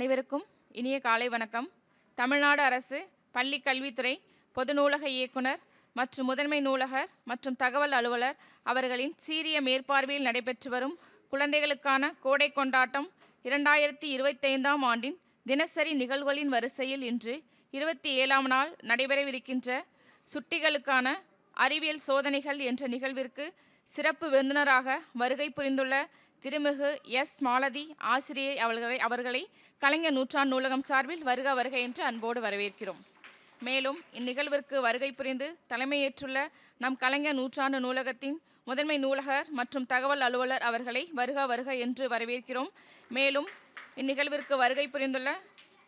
அனைவருக்கும் இனிய காலை வணக்கம். தமிழ்நாடு அரசு பள்ளி கல்வித்துறை பொது நூலக இயக்குனர் மற்றும் முதன்மை நூலகர் மற்றும் தகவல் அலுவலர் அவர்களின் சீரிய மேற்பார்வையில் நடைபெற்று வரும் குழந்தைகளுக்கான கோடை கொண்டாட்டம் 2025ஆம் ஆண்டின் தினசரி நிகழ்வுகளின் வரிசையில் இன்று 27ஆம் நாள் நடைபெறவிருக்கின்ற சுட்டிகளுக்கான அறிவியல் சோதனைகள் என்ற நிகழ்விற்கு சிறப்பு விருந்தினராக வருகை புரிந்துள்ள திருமிகு எஸ் மாலதி ஆசிரியை அவர்களை கலைஞர் நூற்றாண்டு நூலகம் சார்பில் வருக வருக என்று அன்போடு வரவேற்கிறோம். மேலும் இந்நிகழ்விற்கு வருகை புரிந்து தலைமையேற்றுள்ள நம் கலைஞர் நூற்றாண்டு நூலகத்தின் முதன்மை நூலகர் மற்றும் தகவல் அலுவலர் அவர்களை வருக வருக என்று வரவேற்கிறோம். மேலும் இந்நிகழ்விற்கு வருகை புரிந்துள்ள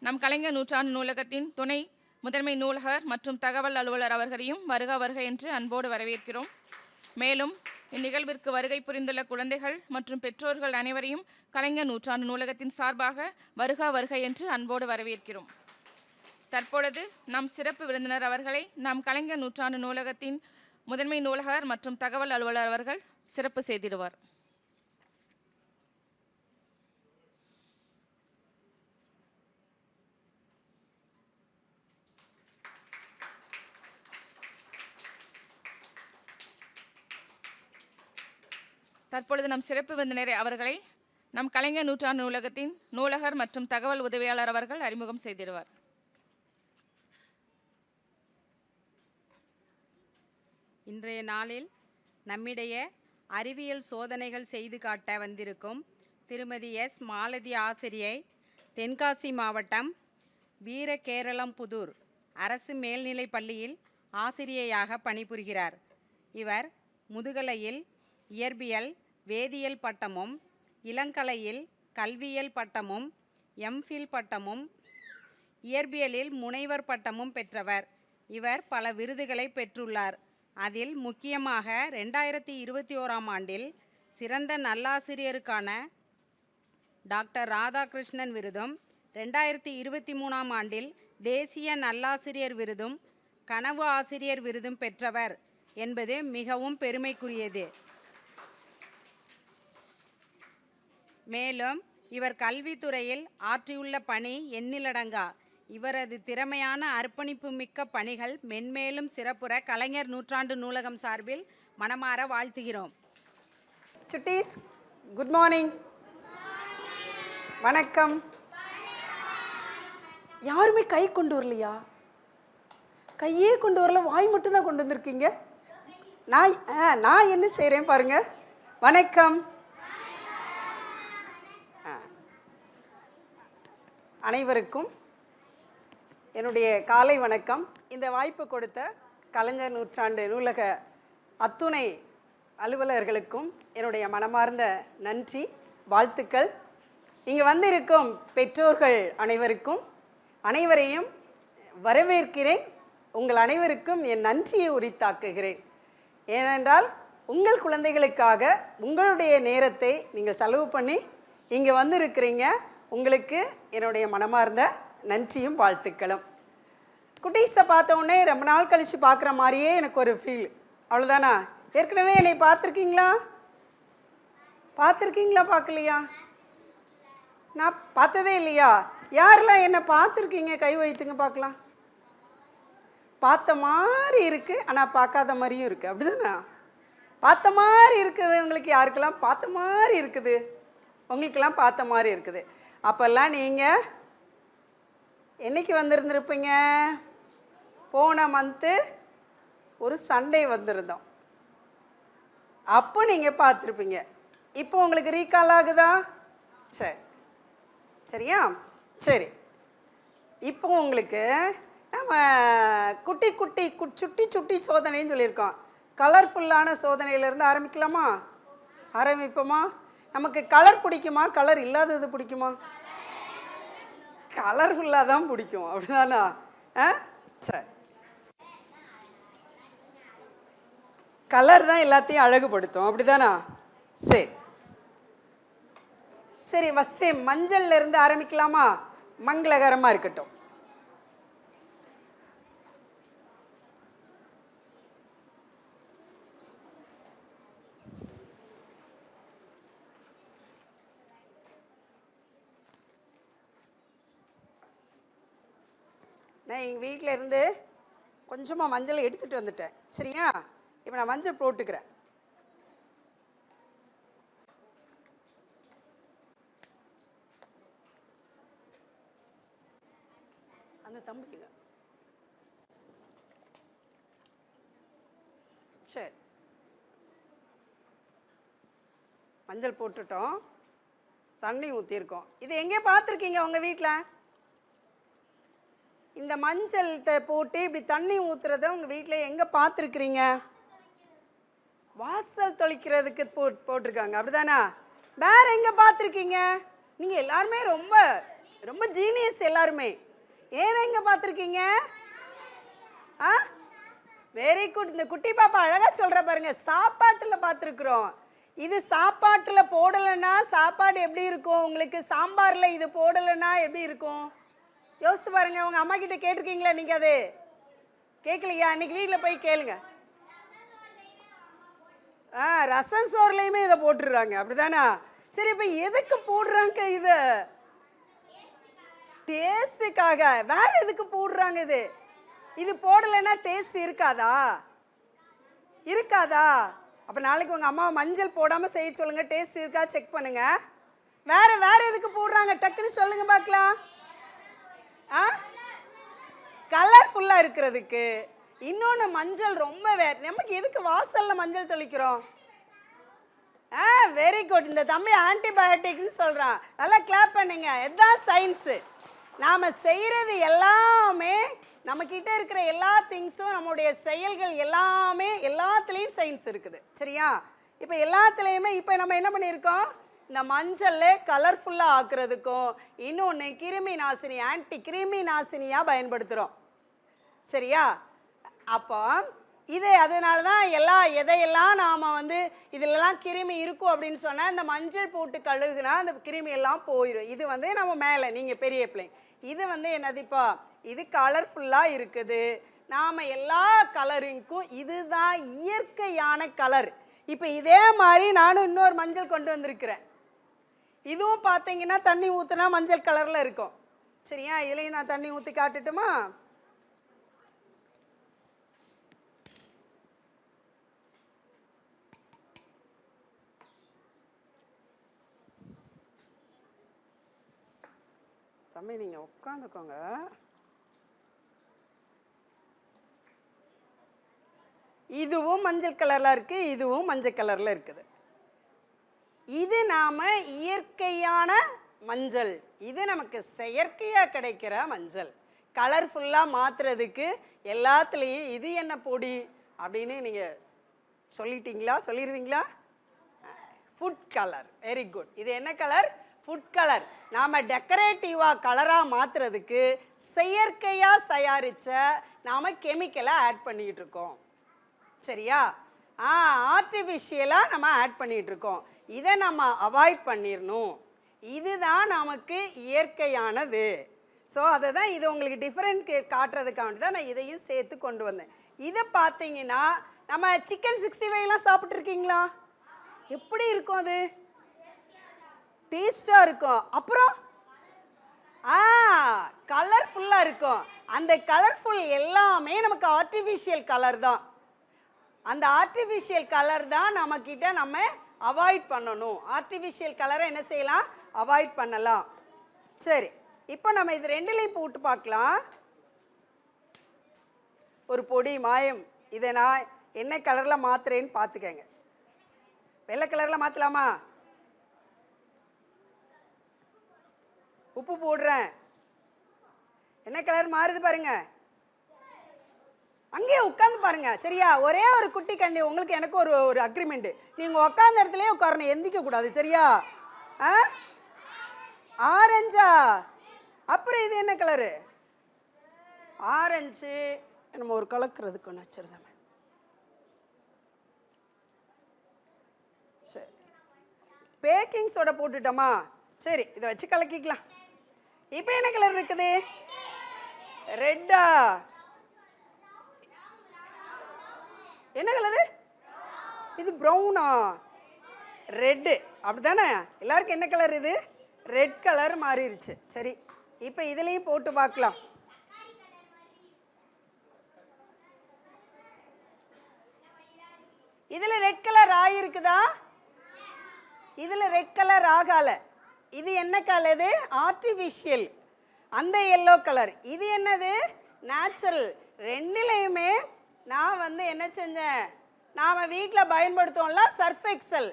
நம் கலைஞர் நூற்றாண்டு நூலகத்தின் துணை முதன்மை நூலகர் மற்றும் தகவல் அலுவலர் அவர்களையும் வருக வருக என்று அன்போடு வரவேற்கிறோம். மேலும் இந்நிகழ்விற்கு வருகை புரிந்துள்ள குழந்தைகள் மற்றும் பெற்றோர்கள் அனைவரையும் கலைஞர் நூற்றாண்டு நூலகத்தின் சார்பாக வருக வருக என்று அன்போடு வரவேற்கிறோம். தற்பொழுது நம் சிறப்பு விருந்தினர் அவர்களை நாம் கலைஞர் நூற்றாண்டு நூலகத்தின் முதன்மை நூலகர் மற்றும் தகவல் அலுவலர் அவர்கள் சிறப்பு செய்திடுவார். தற்பொழுது நம் சிறப்பு விருந்தினர் அவர்களை நம் கலைஞர் நூற்றாண்டு நூலகத்தின் நூலகர் மற்றும் தகவல் உதவியாளர் அவர்கள் அறிமுகம் செய்திடுவார். இன்றைய நாளில் நம்மிடையே அறிவியல் சோதனைகள் செய்து காட்ட வந்திருக்கும் திருமதி எஸ் மாலதி ஆசிரியை தென்காசி மாவட்டம் வீரகேரளம்புதூர் அரசு மேல்நிலைப் பள்ளியில் ஆசிரியையாக பணிபுரிகிறார். இவர் முதுகலையில் இயற்பியல் வேதியியல் பட்டமும் இளங்கலையில் கல்வியியல் பட்டமும் எம்ஃபில் பட்டமும் இயற்பியலில் முனைவர் பட்டமும் பெற்றவர். இவர் பல விருதுகளை பெற்றுள்ளார். அதில் முக்கியமாக 2021ஆம் ஆண்டில் சிறந்த நல்லாசிரியருக்கான டாக்டர் ராதாகிருஷ்ணன் விருதும் 2023ஆம் ஆண்டில் தேசிய நல்லாசிரியர் விருதும் கனவு ஆசிரியர் விருதும் பெற்றவர் என்பது மிகவும் பெருமைக்குரியது. மேலும் இவர் கல்வித்துறையில் ஆற்றியுள்ள பணி எண்ணிலடங்கா. இவரது திறமையான அர்ப்பணிப்பு மிக்க பணிகள் மென்மேலும் சிறப்புற கலைஞர் நூற்றாண்டு நூலகம் சார்பில் மனமாற வாழ்த்துகிறோம். சுட்டீஸ், குட் மார்னிங். வணக்கம். யாருமே கை கொண்டு வரலையா? கையே கொண்டு வரல, வாய் மட்டும்தான் கொண்டு வந்திருக்கீங்க. நான் என்ன செய்கிறேன் பாருங்க. வணக்கம். அனைவருக்கும் என்னுடைய காலை வணக்கம். இந்த வாய்ப்பு கொடுத்த கலைஞர் நூற்றாண்டு நூலக அத்துணை அலுவலர்களுக்கும் என்னுடைய மனமார்ந்த நன்றி, வாழ்த்துக்கள். இங்கே வந்திருக்கும் பெற்றோர்கள் அனைவரையும் வரவேற்கிறேன். உங்கள் அனைவருக்கும் என் நன்றியை உரித்தாக்குகிறேன். ஏனென்றால் உங்கள் குழந்தைகளுக்காக உங்களுடைய நேரத்தை நீங்கள் செலவு பண்ணி இங்கே வந்திருக்கிறீங்க. உங்களுக்கு என்னுடைய மனமார்ந்த நன்றியும் வாழ்த்துக்களும். குட்டீஸை பார்த்த உடனே ரொம்ப நாள் கழித்து பார்க்குற மாதிரியே எனக்கு ஒரு ஃபீல். அவ்வளோதானா? ஏற்கனவே என்னை பார்த்துருக்கீங்களா? பார்க்கலையா? நான் பார்த்ததே இல்லையா? யாரெல்லாம் என்னை பார்த்துருக்கீங்க? கை வைத்துங்க பார்க்கலாம். பார்த்த மாதிரி இருக்குது, ஆனால் பார்க்காத மாதிரியும் இருக்குது. அப்படி தானே? பார்த்த மாதிரி இருக்குது. உங்களுக்கு யாருக்கெல்லாம் பார்த்த மாதிரி இருக்குது? உங்களுக்கெல்லாம் பார்த்த மாதிரி இருக்குது. அப்போல்லாம் நீங்கள் என்றைக்கு வந்திருந்துருப்பீங்க? போன மந்த்து ஒரு சண்டே வந்திருந்தோம். அப்போ நீங்கள் பார்த்துருப்பீங்க. இப்போ உங்களுக்கு ரீகால் ஆகுதா? சரியா? சரி. இப்போ உங்களுக்கு நம்ம சுட்டி சோதனைன்னு சொல்லியிருக்கோம். கலர்ஃபுல்லான சோதனையிலேருந்து ஆரம்பிக்கலாமா? ஆரம்பிப்போமா? நமக்கு கலர் பிடிக்குமா, கலர் இல்லாதது பிடிக்குமா? கலர்ஃபுல்லாக தான் பிடிக்கும். அப்படிதானா? சரி. கலர் தான் எல்லாத்தையும் அழகுபடுத்தும். அப்படிதானா? சரி. ஃபஸ்ட்டு மஞ்சள்ல இருந்து ஆரம்பிக்கலாமா? மங்களகரமாக இருக்கட்டும். நான் எங்கள் வீட்டில் இருந்து கொஞ்சமாக மஞ்சள் எடுத்துகிட்டு வந்துட்டேன். சரியா? இப்போ நான் மஞ்சள் போட்டுக்கிறேன். அந்த தம்பிக்கு தான். சரி, மஞ்சள் போட்டுட்டோம், தண்ணி ஊற்றிருக்கோம். இது எங்கே பார்த்துருக்கீங்க உங்கள் வீட்டில்? இந்த மஞ்சள் போட்டு இப்படி தண்ணி ஊற்றுறத உங்கள் வீட்டில் எங்கே பார்த்துருக்குறீங்க? வாசல் தொளிக்கிறதுக்கு போட்டிருக்காங்க, அப்படிதானா? வேற எங்கே பார்த்துருக்கீங்க? நீங்கள் எல்லாருமே ரொம்ப ரொம்ப ஜீனியஸ் எல்லாருமே. ஏன் எங்கே பார்த்துருக்கீங்க? ஆ, வெரி குட். இந்த குட்டி பாப்பா அழகாக சொல்கிற பாருங்க, சாப்பாட்டில் பார்த்துருக்குறோம். இது சாப்பாட்டில் போடலைன்னா சாப்பாடு எப்படி இருக்கும் உங்களுக்கு? சாம்பாரில் இது போடலைன்னா எப்படி இருக்கும்? யோசிச்சு பாருங்க. உங்கள் அம்மா கிட்ட கேட்டிருக்கீங்களா நீங்கள்? அது கேட்கலையா? இன்னைக்கு வீட்டில் போய் கேளுங்க. ரசம் சோறுலையுமே இதை போட்டுடுறாங்க, அப்படிதானா? சரி, இப்போ எதுக்கு போடுறாங்க இதை? டேஸ்ட்டுக்காக. வேற எதுக்கு போடுறாங்க இது? இது போடலைன்னா டேஸ்ட் இருக்காதா? இருக்காதா? அப்போ நாளைக்கு உங்கள் அம்மா மஞ்சள் போடாமல் செய்ய சொல்லுங்க, டேஸ்ட் இருக்கா செக் பண்ணுங்க. வேற வேற எதுக்கு போடுறாங்க டக்குன்னு சொல்லுங்க பார்க்கலாம். கலர்ஃபுல்லாக இருக்கிறதுக்கு. இன்னொன்று, மஞ்சள் ரொம்ப நமக்கு எதுக்கு வாசலில் மஞ்சள் தெளிக்கிறோம்? Very good. இந்த தம்பி ஆன்டிபயோட்டிக்னு சொல்கிறான். நல்லா கிளாப் பண்ணுங்க. இதுதான் சயின்ஸு. நாம் செய்கிறது எல்லாமே, நம்மக்கிட்ட இருக்கிற எல்லா திங்ஸும், நம்முடைய செயல்கள் எல்லாமே, எல்லாத்துலேயும் சயின்ஸ் இருக்குது. சரியா? இப்போ எல்லாத்துலேயுமே இப்போ நம்ம என்ன பண்ணியிருக்கோம்? இந்த மஞ்சளில் கலர்ஃபுல்லாக ஆக்குறதுக்கும் இன்னொன்று கிருமி நாசினி, ஆன்டி கிருமி நாசினியாக பயன்படுத்துகிறோம். சரியா? அப்போ இது அதனால தான் எதையெல்லாம் நாம் இதிலெல்லாம் கிருமி இருக்கும் அப்படின்னு சொன்னால் இந்த மஞ்சள் போட்டு கழுகுனா அந்த கிருமி எல்லாம் போயிடும். இது நம்ம மேலே, நீங்கள் பெரிய பிள்ளை, இது என்னதுப்பா? இது கலர்ஃபுல்லாக இருக்குது. நாம் எல்லா கலரிங்க்கும் இதுதான் இயற்கையான கலர். இப்போ இதே மாதிரி நானும் இன்னொரு மஞ்சள் கொண்டு வந்திருக்கிறேன். இதுவும் பார்த்தீங்கன்னா தண்ணி ஊற்றுனா மஞ்சள் கலரில் இருக்கும். சரியா? இதுலேயும் நான் தண்ணி ஊற்றி காட்டுட்டுமா? தம்பி நீங்கள் உட்காந்துக்கோங்க. இதுவும் மஞ்சள் கலரில் இருக்குது, இதுவும் மஞ்சள் கலரில் இருக்குது. இது நாம் இயற்கையான மஞ்சள். இது நமக்கு செயற்கையாக கிடைக்கிற மஞ்சள். கலர்ஃபுல்லாக மாற்றுறதுக்கு எல்லாத்துலேயும் இது என்ன பொடி அப்படின்னு நீங்கள் சொல்லிட்டீங்களா? சொல்லிடுவீங்களா? Food colour. Very good. இது என்ன கலர்? Food colour. நாம் டெக்கரேட்டிவாக கலராக மாற்றுறதுக்கு செயற்கையாக தயாரித்த நாம் கெமிக்கலை ஆட் பண்ணிக்கிட்டு இருக்கோம். சரியா? ஆர்டிஃபிஷியலாக நம்ம ஆட் பண்ணிகிட்ருக்கோம். இதை நம்ம அவாய்ட் பண்ணிடணும். இதுதான் நமக்கு இயற்கையானது. ஸோ அதை தான் இது உங்களுக்கு டிஃப்ரெண்ட் காட்டுறதுக்காண்டி தான் நான் இதையும் சேர்த்து கொண்டு வந்தேன். இதை பார்த்தீங்கன்னா நம்ம சிக்கன் 65லாம் சாப்பிட்ருக்கீங்களா? எப்படி இருக்கும் அது? டேஸ்டாக இருக்கும். அப்புறம் கலர்ஃபுல்லாக இருக்கும். அந்த கலர்ஃபுல் எல்லாமே நமக்கு ஆர்டிஃபிஷியல் கலர் தான். அந்த ஆர்டிஃபிஷியல் கலர் தான் நம்மக்கிட்ட நம்ம அவாய்ட் பண்ணணும். ஆர்டிஃபிஷியல் கலரை என்ன செய்யலாம்? அவாய்ட் பண்ணலாம். சரி, இப்போ நம்ம இது ரெண்டுலேயும் போட்டு பார்க்கலாம். ஒரு பொடி மாயம். இதை நான் என்ன கலரில் மாற்றுறேன்னு பார்த்துக்கங்க. வெள்ளை கலரில் மாற்றலாமா? உப்பு போடுறேன். என்ன கலர் மாறுது பாருங்க. அங்கேயே உட்காந்து பாருங்க. சரியா? ஒரே ஒரு குட்டி கண்டி. உங்களுக்கு எனக்கு ஒரு அக்ரிமெண்ட். நீங்கள் உட்காந்த இடத்துலயே உட்காரணும், எந்திக்க கூடாது. சரியா? ஆரஞ்சா? அப்புறம் இது என்ன கலரு? ஆரஞ்சு. நம்ம ஒரு கலக்கிறதுக்கு ஒன்று வச்சிருந்தோம். சரி, பேக்கிங் சோடா போட்டுட்டோமா? சரி, இதை வச்சு கலக்கிக்கலாம். இப்போ என்ன கலர் இருக்குது? ரெட்டா? என்ன கலரு? இது ப்ரௌனா? ரெட்டு. அப்படிதானே? எல்லாருக்கும் என்ன கலர் இது? ரெட் கலர் மாறிடுச்சு. சரி, இப்போ இதுலேயும் போட்டு பார்க்கலாம். இதில் ரெட் கலர் ஆகிருக்குதா? இதில் ரெட் கலர் ஆகலை. இது என்ன கலர்? இது ஆர்டிஃபிஷியல். அந்த எல்லோ கலர். இது என்னது? நேச்சுரல். ரெண்டுலேயுமே நான் வந்து என்ன செஞ்சேன், நாம் வீட்டில் பயன்படுத்துவோம்ல சர்ஃப் எக்ஸல்,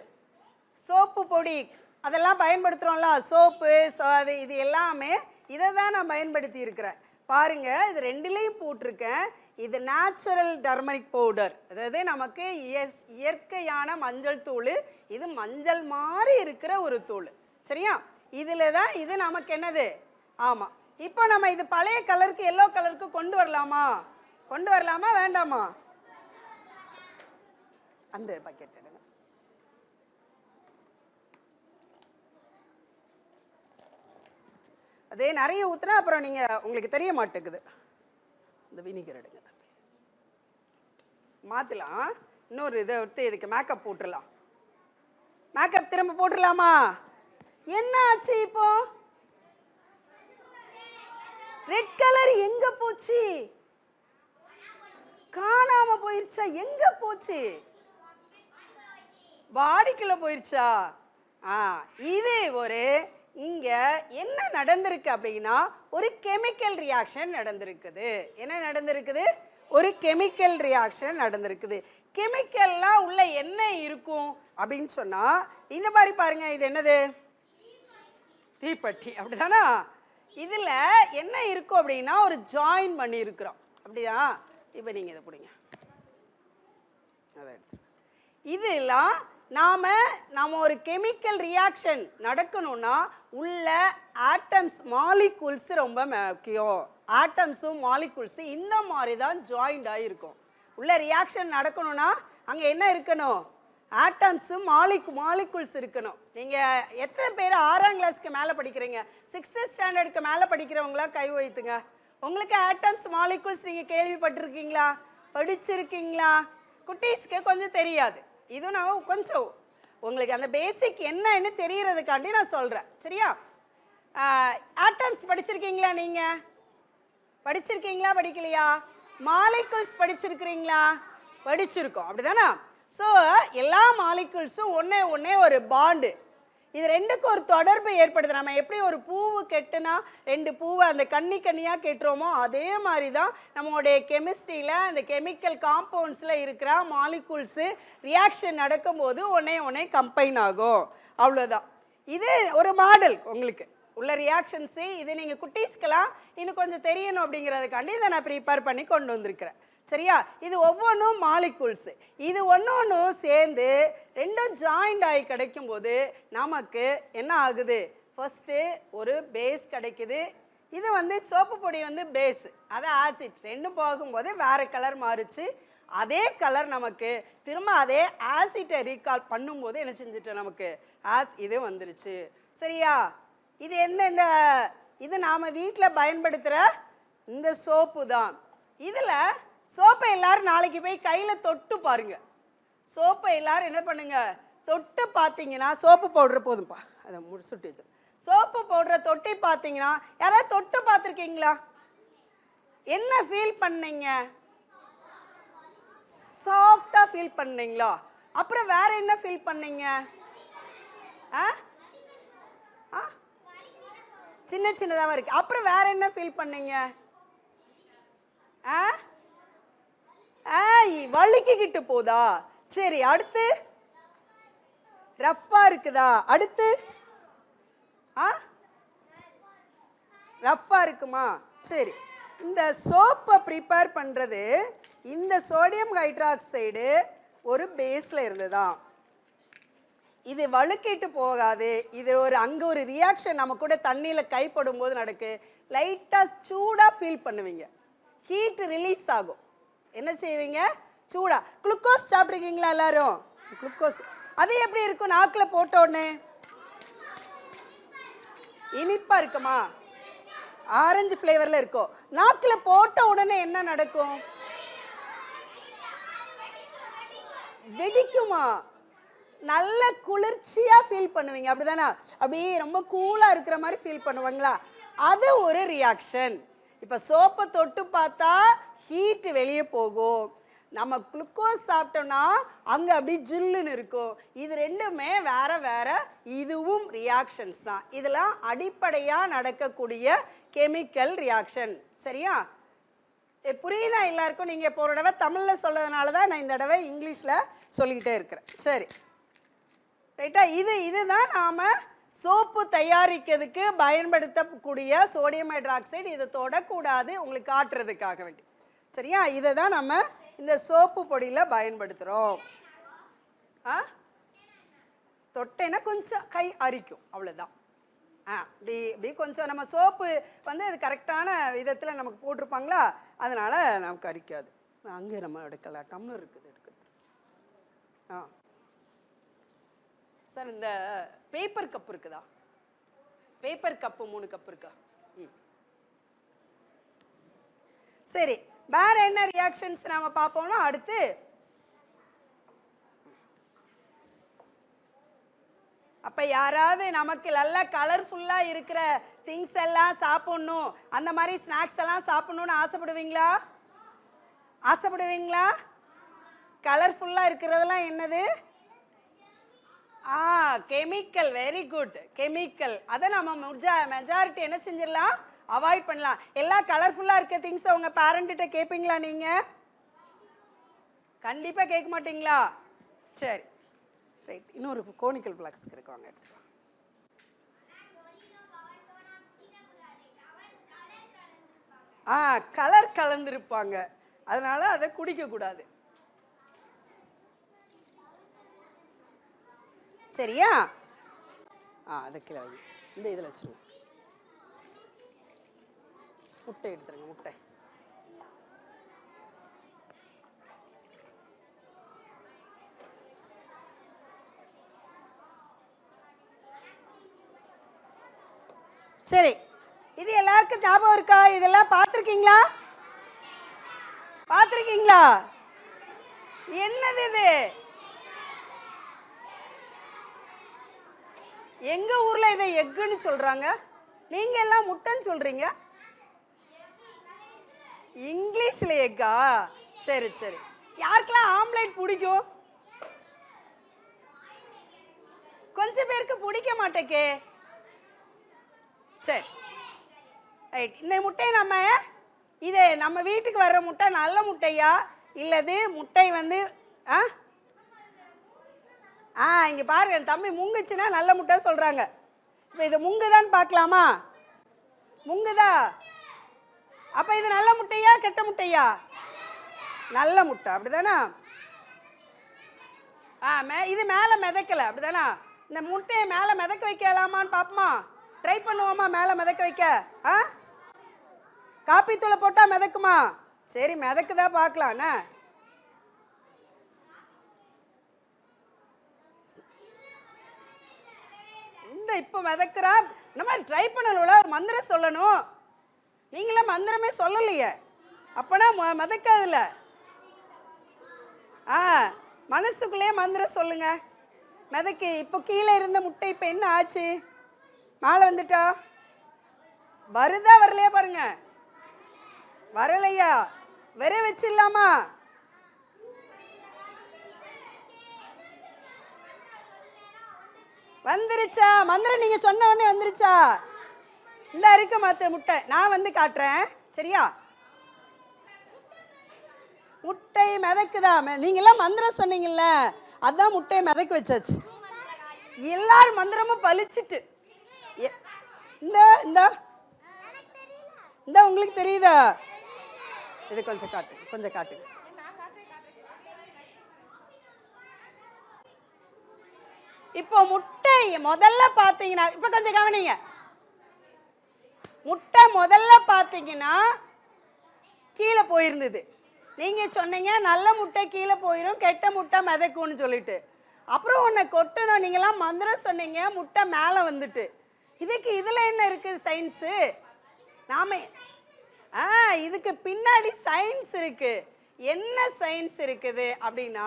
சோப்பு பொடி அதெல்லாம் பயன்படுத்துகிறோம்ல, சோப்பு அது இது எல்லாமே இதை தான் நான் பயன்படுத்தி இருக்கிறேன். பாருங்கள், இது ரெண்டுலேயும் போட்டிருக்கேன். இது நேச்சுரல் டர்மரிக் பவுடர், அதாவது நமக்கு இயற்கையான மஞ்சள் தூள். இது மஞ்சள் மாதிரி இருக்கிற ஒரு தூள். சரியா? இதில் தான் இது நமக்கு என்னது? ஆமாம். இப்போ நம்ம இது பழைய கலருக்கு எல்லோ கலருக்கு கொண்டு வரலாமா? கொண்டு வரலாமா வேண்டாமா? அந்த பக்கெட் எடுங்க. அதே நிறைய ஊற்றுனா அப்புறம் நீங்கள் உங்களுக்கு தெரிய மாட்டேங்குது. இந்த வினிகர் எடுங்க தம்பி. மாற்றலாம். இன்னொரு இதை எடுத்து இதுக்கு மேக்கப் போட்டுடலாம். மேக்கப் திரும்ப போட்டுடலாமா? என்ன ஆச்சு இப்போ? ரெட் கலர் எங்க போச்சு? காணாம போயிருச்சா? எங்க போச்சு? பாடிக்குள்ள போயிருச்சா? இது ஒரு இங்க என்ன நடந்திருக்கு அப்படின்னா ஒரு கெமிக்கல் ரியாக்ஷன் நடந்திருக்குது. என்ன நடந்திருக்குது? ஒரு கெமிக்கல் ரியாக்ஷன் நடந்திருக்குது. கெமிக்கல்லாம் உள்ள என்ன இருக்கும் அப்படின்னு சொன்னா இந்த மாதிரி பாருங்க. இது என்னது? தீப்பெட்டி. அப்படிதானா? இதுல என்ன இருக்கும் அப்படின்னா ஒரு ஜாயின் பண்ணி இருக்கிறோம். அப்படியா? இப்போ நீங்க இதை பிடிங்க. அதை எடுத்து இதெல்லாம் நாம ஒரு கெமிக்கல் ரியாக்ஷன் நடக்கணும்னா உள்ள ஆட்டம்ஸ் மாலிகூல்ஸ் ரொம்ப முக்கியம். ஆட்டம்ஸும் மாலிகூல்ஸ் இந்த மாதிரி தான் ஜாயிண்ட் ஆகிருக்கும். உள்ள ரியாக்ஷன் நடக்கணும்னா அங்கே என்ன இருக்கணும்? ஆட்டம்ஸும் மாலிகூல்ஸ் இருக்கணும். நீங்கள் எத்தனை பேர் 6ஆம் கிளாஸ்க்கு மேலே படிக்கிறீங்க? 6th ஸ்டாண்டர்டுக்கு மேலே படிக்கிறவங்களா கை வைத்துங்க. உங்களுக்கு ஆட்டம்ஸ் மாலிகூல்ஸ் நீங்கள் கேள்விப்பட்டிருக்கீங்களா? படிச்சிருக்கீங்களா? குட்டீஸ்க்கு கொஞ்சம் தெரியாது. இது நான் கொஞ்சம் உங்களுக்கு அந்த பேசிக் என்னன்னு தெரியறதுக்காண்டி நான் சொல்கிறேன். சரியா? ஆட்டம்ஸ் படிச்சிருக்கீங்களா? நீங்கள் படிச்சிருக்கீங்களா படிக்கலையா? மாலிகூல்ஸ் படிச்சிருக்கிறீங்களா? படிச்சிருக்கோம். அப்படிதானா? ஸோ எல்லா மாலிகூல்ஸும் ஒன்றே ஒரு பாண்டு. இது ரெண்டுக்கும் ஒரு தொடர்பு ஏற்படுது. நம்ம எப்படி ஒரு பூவு கெட்டுனா 2 பூவை அந்த கண்ணியாக கெட்டுறோமோ அதே மாதிரி தான் நம்மளுடைய கெமிஸ்ட்ரியில் அந்த கெமிக்கல் காம்பவுண்ட்ஸில் இருக்கிற மாலிகூல்ஸு ரியாக்ஷன் நடக்கும்போது ஒன்றே கம்பைன் ஆகும். அவ்வளோதான். இது ஒரு மாடல் உங்களுக்கு உள்ள ரியாக்ஷன்ஸு. இது நீங்கள் குட்டீஸ்க்கெல்லாம் இன்னும் கொஞ்சம் தெரியணும் அப்படிங்கிறதுக்காண்டி இதை நான் ப்ரிப்பேர் பண்ணி கொண்டு வந்திருக்கிறேன். சரியா? இது ஒவ்வொன்றும் மாலிகூல்ஸு. இது ஒன்றும் சேர்ந்து ரெண்டும் ஜாயிண்ட் ஆகி கிடைக்கும்போது நமக்கு என்ன ஆகுது? ஃபஸ்ட்டு ஒரு பேஸ் கிடைக்குது. இது வந்து சோப்பு பொடி வந்து பேஸு, அது ஆசிட். ரெண்டும் போகும்போது வேறு கலர் மாறிச்சு. அதே கலர் நமக்கு திரும்ப அதே ஆசிட்டை ரீகால் பண்ணும்போது என்ன செஞ்சுட்டு நமக்கு இது வந்துருச்சு. சரியா? இது இந்த இது நாம் வீட்டில் பயன்படுத்துகிற இந்த சோப்பு தான். இதில் சோப்பை எல்லாரும் நாளைக்கு போய் கையில் தொட்டு பாருங்க. சோப்பை எல்லாரும் என்ன பண்ணுங்க? தொட்டு பார்த்தீங்கன்னா சோப்பு பவுடர் போதும்பா, அதை சுட்டு வச்சு சோப்பு பவுடரை தொட்டி பார்த்தீங்கன்னா யாராவது தொட்டு பார்த்துருக்கீங்களா? என்ன ஃபீல் பண்ணீங்க? சாஃப்டாக ஃபீல் பண்ணீங்களா? அப்புறம் வேற என்ன ஃபீல் பண்ணீங்க? சின்னதாக இருக்கு. அப்புறம் வேற என்ன ஃபீல் பண்ணீங்க? வலிக்கிட்டு போதா? சரி, அடுத்து ரஃப்பா இருக்குதா? அடுத்து ரஃப்பா இருக்குமா? சரி, இந்த சோப்பை ப்ரிப்பேர் பண்ணுறது இந்த சோடியம் ஹைட்ராக்சைடு ஒரு பேஸில் இருந்துதான். இது வழுக்கிட்டு போகாது. இது அங்கே ஒரு ரியாக்ஷன் நம்ம கூட தண்ணியில் கைப்படும் போது நடக்கு. லைட்டாக சூடாக ஃபீல் பண்ணுவீங்க. ஹீட் ரிலீஸ் ஆகும். என்ன செய்வீங்க? சூடா. குளுக்கோஸ் சாப்பிட்ருக்கீங்களா எல்லாரும்? குளுக்கோஸ் அது எப்படி இருக்கும்? நாக்கில் போட்ட உடனே இனிப்பா இருக்குமா? ஆரஞ்சு ஃப்ளேவரில் இருக்கும். நாக்கில் போட்ட உடனே என்ன நடக்கும்? வெடிக்குமா? நல்ல குளிர்ச்சியாக ஃபீல் பண்ணுவீங்க. அப்படிதானே? அப்படியே ரொம்ப கூலாக இருக்கிற மாதிரி ஃபீல் பண்ணுவாங்களா? அது ஒரு ரியாக்ஷன். இப்போ சோப்பை தொட்டு பார்த்தா ஹீட்டு வெளியே போகும். நம்ம குளுக்கோஸ் சாப்பிட்டோம்னா அங்கே அப்படி ஜில்லுன்னு இருக்கும். இது ரெண்டுமே வேற வேற, இதுவும் ரியாக்ஷன்ஸ் தான். இதெல்லாம் அடிப்படையாக நடக்கக்கூடிய கெமிக்கல் ரியாக்ஷன். சரியா? புரியுதா எல்லாருக்கும்? நீங்கள் இப்போ ஒரு தடவை தமிழில் சொல்கிறதுனால தான் நான் இந்த தடவை இங்கிலீஷில் சொல்லிக்கிட்டே இருக்கிறேன். சரி, ரைட்டா? இதுதான் நாம் சோப்பு தயாரிக்கிறதுக்கு பயன்படுத்தக்கூடிய சோடியம் ஹைட்ராக்சைடு. இதை தொடக்கூடாது உங்களுக்கு காட்டுறதுக்காக வேண்டி. சரியா? இதை தான் நம்ம இந்த சோப்பு பொடியில் பயன்படுத்துகிறோம். தொட்டேன்னா கொஞ்சம் கை அரிக்கும், அவ்வளோதான். இப்படி இப்படி கொஞ்சம் நம்ம சோப்பு வந்து அது கரெக்டான விதத்தில் நமக்கு போட்டிருப்பாங்களா, அதனால் நமக்கு அரிக்காது. அங்கே நம்ம எடுக்கலாம், டம்ளர் இருக்குது எடுக்கிறது. சார் இந்த பேப்பர் கப் இருக்குதா? பேப்பர் கப்பு 3 கப் இருக்கா? சரி, வேற என்ன ரியாக்ஷன்ஸ் நாம பார்ப்போம்னா, அடுத்து அப்போ யாராவது நமக்கு நல்லா கலர்ஃபுல்லாக இருக்கிற திங்ஸ் எல்லாம் சாப்பிட்ணும், அந்த மாதிரி ஸ்நாக்ஸ் எல்லாம் சாப்பிட்ணுன்னு ஆசைப்படுவீங்களா? ஆசைப்படுவீங்களா? கலர்ஃபுல்லாக இருக்கிறதெல்லாம் என்னது? கெமிக்கல். Very good, chemical. அதை நம்ம மெஜாரிட்டி என்ன செஞ்சிடலாம்? அவாய்ட் பண்ணலாம். எல்லாம் கலர்ஃபுல்லாக இருக்க திங்ஸை உங்கள் பேரண்ட்டிட்ட கேட்பீங்களா? நீங்கள் கண்டிப்பாக கேட்க மாட்டீங்களா? சரி, ரைட். இன்னொரு கோனிக்கல் ஃப்ளாக்ஸ்க்கு இருக்காங்க, எடுத்துக்கலாம். கலர் கலந்துருப்பாங்க, அதனால அதை குடிக்கக்கூடாது. சரியா? அதை கீழே இந்த இதில் வச்சுருங்க. முட்டை எடுத்துருங்க, முட்டை. சரி, இது எல்லாருக்கும் ஞாபகம் இருக்கா? இதெல்லாம் பார்த்துருக்கீங்களா? பார்த்துருக்கீங்களா? என்னது இது? எங்க ஊர்ல இதை எக்குன்னு சொல்றாங்க, நீங்க எல்லாம் முட்டைன்னு சொல்றீங்க. இங்கிலீஷ்ல எக்கா? சரி சரி. யாருக்கெல்லாம் ஆம்லேட் பிடிக்கும்? கொஞ்சம் பேருக்கு பிடிக்க மாட்டேக்கே. சரி, ரைட். இந்த முட்டையை நம்ம வீட்டுக்கு வர்ற முட்டை நல்ல முட்டையா, இல்லது முட்டை வந்து இங்கே பாருங்க, என் தம்பி முங்குச்சுன்னா நல்ல முட்டை சொல்கிறாங்க. இப்போ இது முங்குதான்னு பார்க்கலாமா? முங்குதா? அப்போ இது நல்ல முட்டையா கெட்ட முட்டையா? நல்ல முட்டை, அப்படிதானா? இது மேலே மிதக்கலை, அப்படிதானா? இந்த முட்டையை மேலே மிதக்க வைக்கலாமான்னு பார்ப்போமா? ட்ரை பண்ணுவோமா மேலே மிதக்க வைக்க? காப்பி தூளை போட்டால் மிதக்குமா? சரி, மிதக்குதா பார்க்கலாண்ணா. இந்த இப்போ மிதக்குறா. இந்த மாதிரி ட்ரை பண்ணல, ஒரு மந்திரம் சொல்லணும். நீங்களாம் மந்திரமே சொல்லலையே, அப்போனா மிதக்காதுல்ல. மனசுக்குள்ளேயே மந்திரம் சொல்லுங்க. மிதக்கு. இப்போ கீழே இருந்த முட்டை இப்போ என்ன ஆச்சு? மேலே வந்துட்டா? வருதா வரலையா பாருங்க. வரலையா? வெற வச்சிடலாமா? வந்துருச்சா? மந்திரம் நீங்க சொன்ன உடனே வந்துருச்சா? இந்த இருக்க மாத்திர முட்டை நான் வந்து காட்டுறேன். சரியா? முட்டை மிதக்குதா? நீங்க எல்லாம் மந்திரம் சொன்னீங்கல்ல, அதான் முட்டையை மிதக்க வச்சாச்சு. எல்லாரும் மந்திரமும் பழிச்சிட்டு. இந்த இந்த இந்த உங்களுக்கு தெரியுதா? இது கொஞ்சம் காட்டு, கொஞ்சம் காட்டு. இப்போ முட்டை முதல்ல பார்த்தீங்கன்னா, இப்போ கொஞ்சம் கவனிங்க. முட்டை முதல்ல பார்த்தீங்கன்னா கீழே போயிருந்தது. நீங்கள் சொன்னீங்க நல்ல முட்டை கீழே போயிடும், கெட்ட முட்டை மிதக்கும்னு சொல்லிட்டு. அப்புறம் ஒன்றை கொட்டணும், நீங்களாம் மந்திரம் சொன்னீங்க, முட்டை மேலே வந்துட்டு. இதுக்கு இதில் என்ன இருக்குது சயின்ஸு? நாம இதுக்கு பின்னாடி சயின்ஸ் இருக்குது. என்ன சயின்ஸ் இருக்குது அப்படின்னா,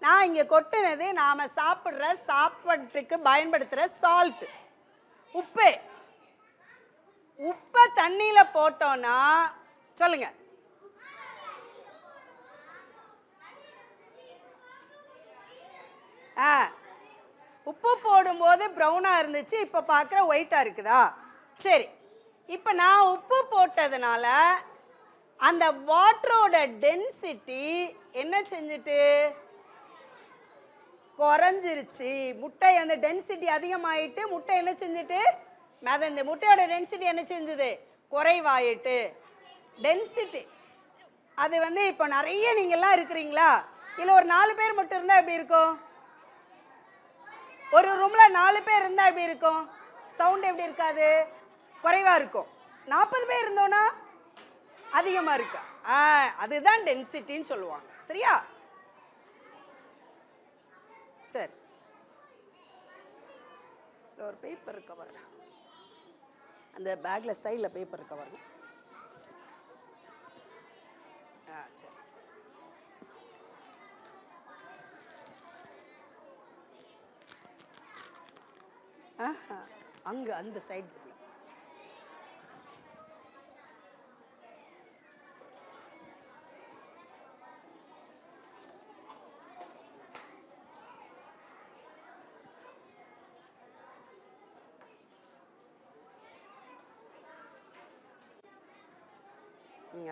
நான் இங்கே கொட்டினது நாம் சாப்பிட்ற சாப்பாட்டுக்கு பயன்படுத்துகிற சால்ட், உப்பு. உப்பை தண்ணியில் போட்டோன்னா சொல்லுங்க, ஆ, உப்பு போடும்போது ப்ரௌனாக இருந்துச்சு, இப்போ பார்க்குற ஒயிட்டாக இருக்குதா? சரி, இப்போ நான் உப்பு போட்டதுனால அந்த வாட்டரோட டென்சிட்டி என்ன செஞ்சுட்டு குறைஞ்சிருச்சு. முட்டை அந்த டென்சிட்டி அதிகமாயிட்டு முட்டை என்ன செஞ்சுட்டு இந்த முட்டையோட டென்சிட்டி என்ன செஞ்சது? குறைவாயிட்டு. டென்சிட்டி அது இப்போ நிறைய நீங்கள்லாம் இருக்கிறீங்களா? இல்லை ஒரு 4 பேர் மட்டும் இருந்தால் எப்படி இருக்கும்? ஒரு ரூமில் 4 பேர் இருந்தால் எப்படி இருக்கும்? சவுண்ட் எப்படி இருக்காது? குறைவாக இருக்கும். 40 பேர் இருந்தோன்னா அதிகமாக இருக்கு. அதுதான் டென்சிட்டின்னு சொல்லுவாங்க. சரியா? சரி, ஒரு பேப்பர் இருக்க பாருங்க, அந்த பேக்கில் சைடில் பேப்பர் இருக்க பாருங்க. சரி, அங்கே அந்த சைட் ஜிப்பில்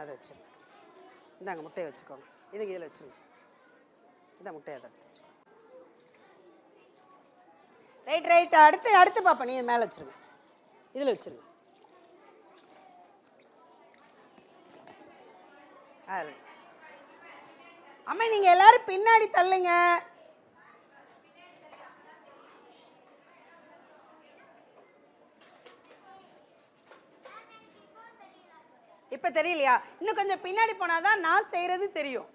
அதை வச்சுருங்க. இந்தாங்க முட்டையை வச்சுக்கோங்க. இதுக்கு இதில் வச்சுருங்க. இந்த முட்டையை அதை எடுத்து வச்சுக்கோங்க. ரைட் அடுத்து பாப்பா, நீ மேலே வச்சுருங்க. இதில் வச்சுருங்க. அதில் அம்மா நீங்கள் எல்லாரும் பின்னாடி தள்ளுங்க. இப்போ தெரியலையா? இன்னும் கொஞ்சம் பின்னாடி போனால் தான் நான் செய்கிறது தெரியும்.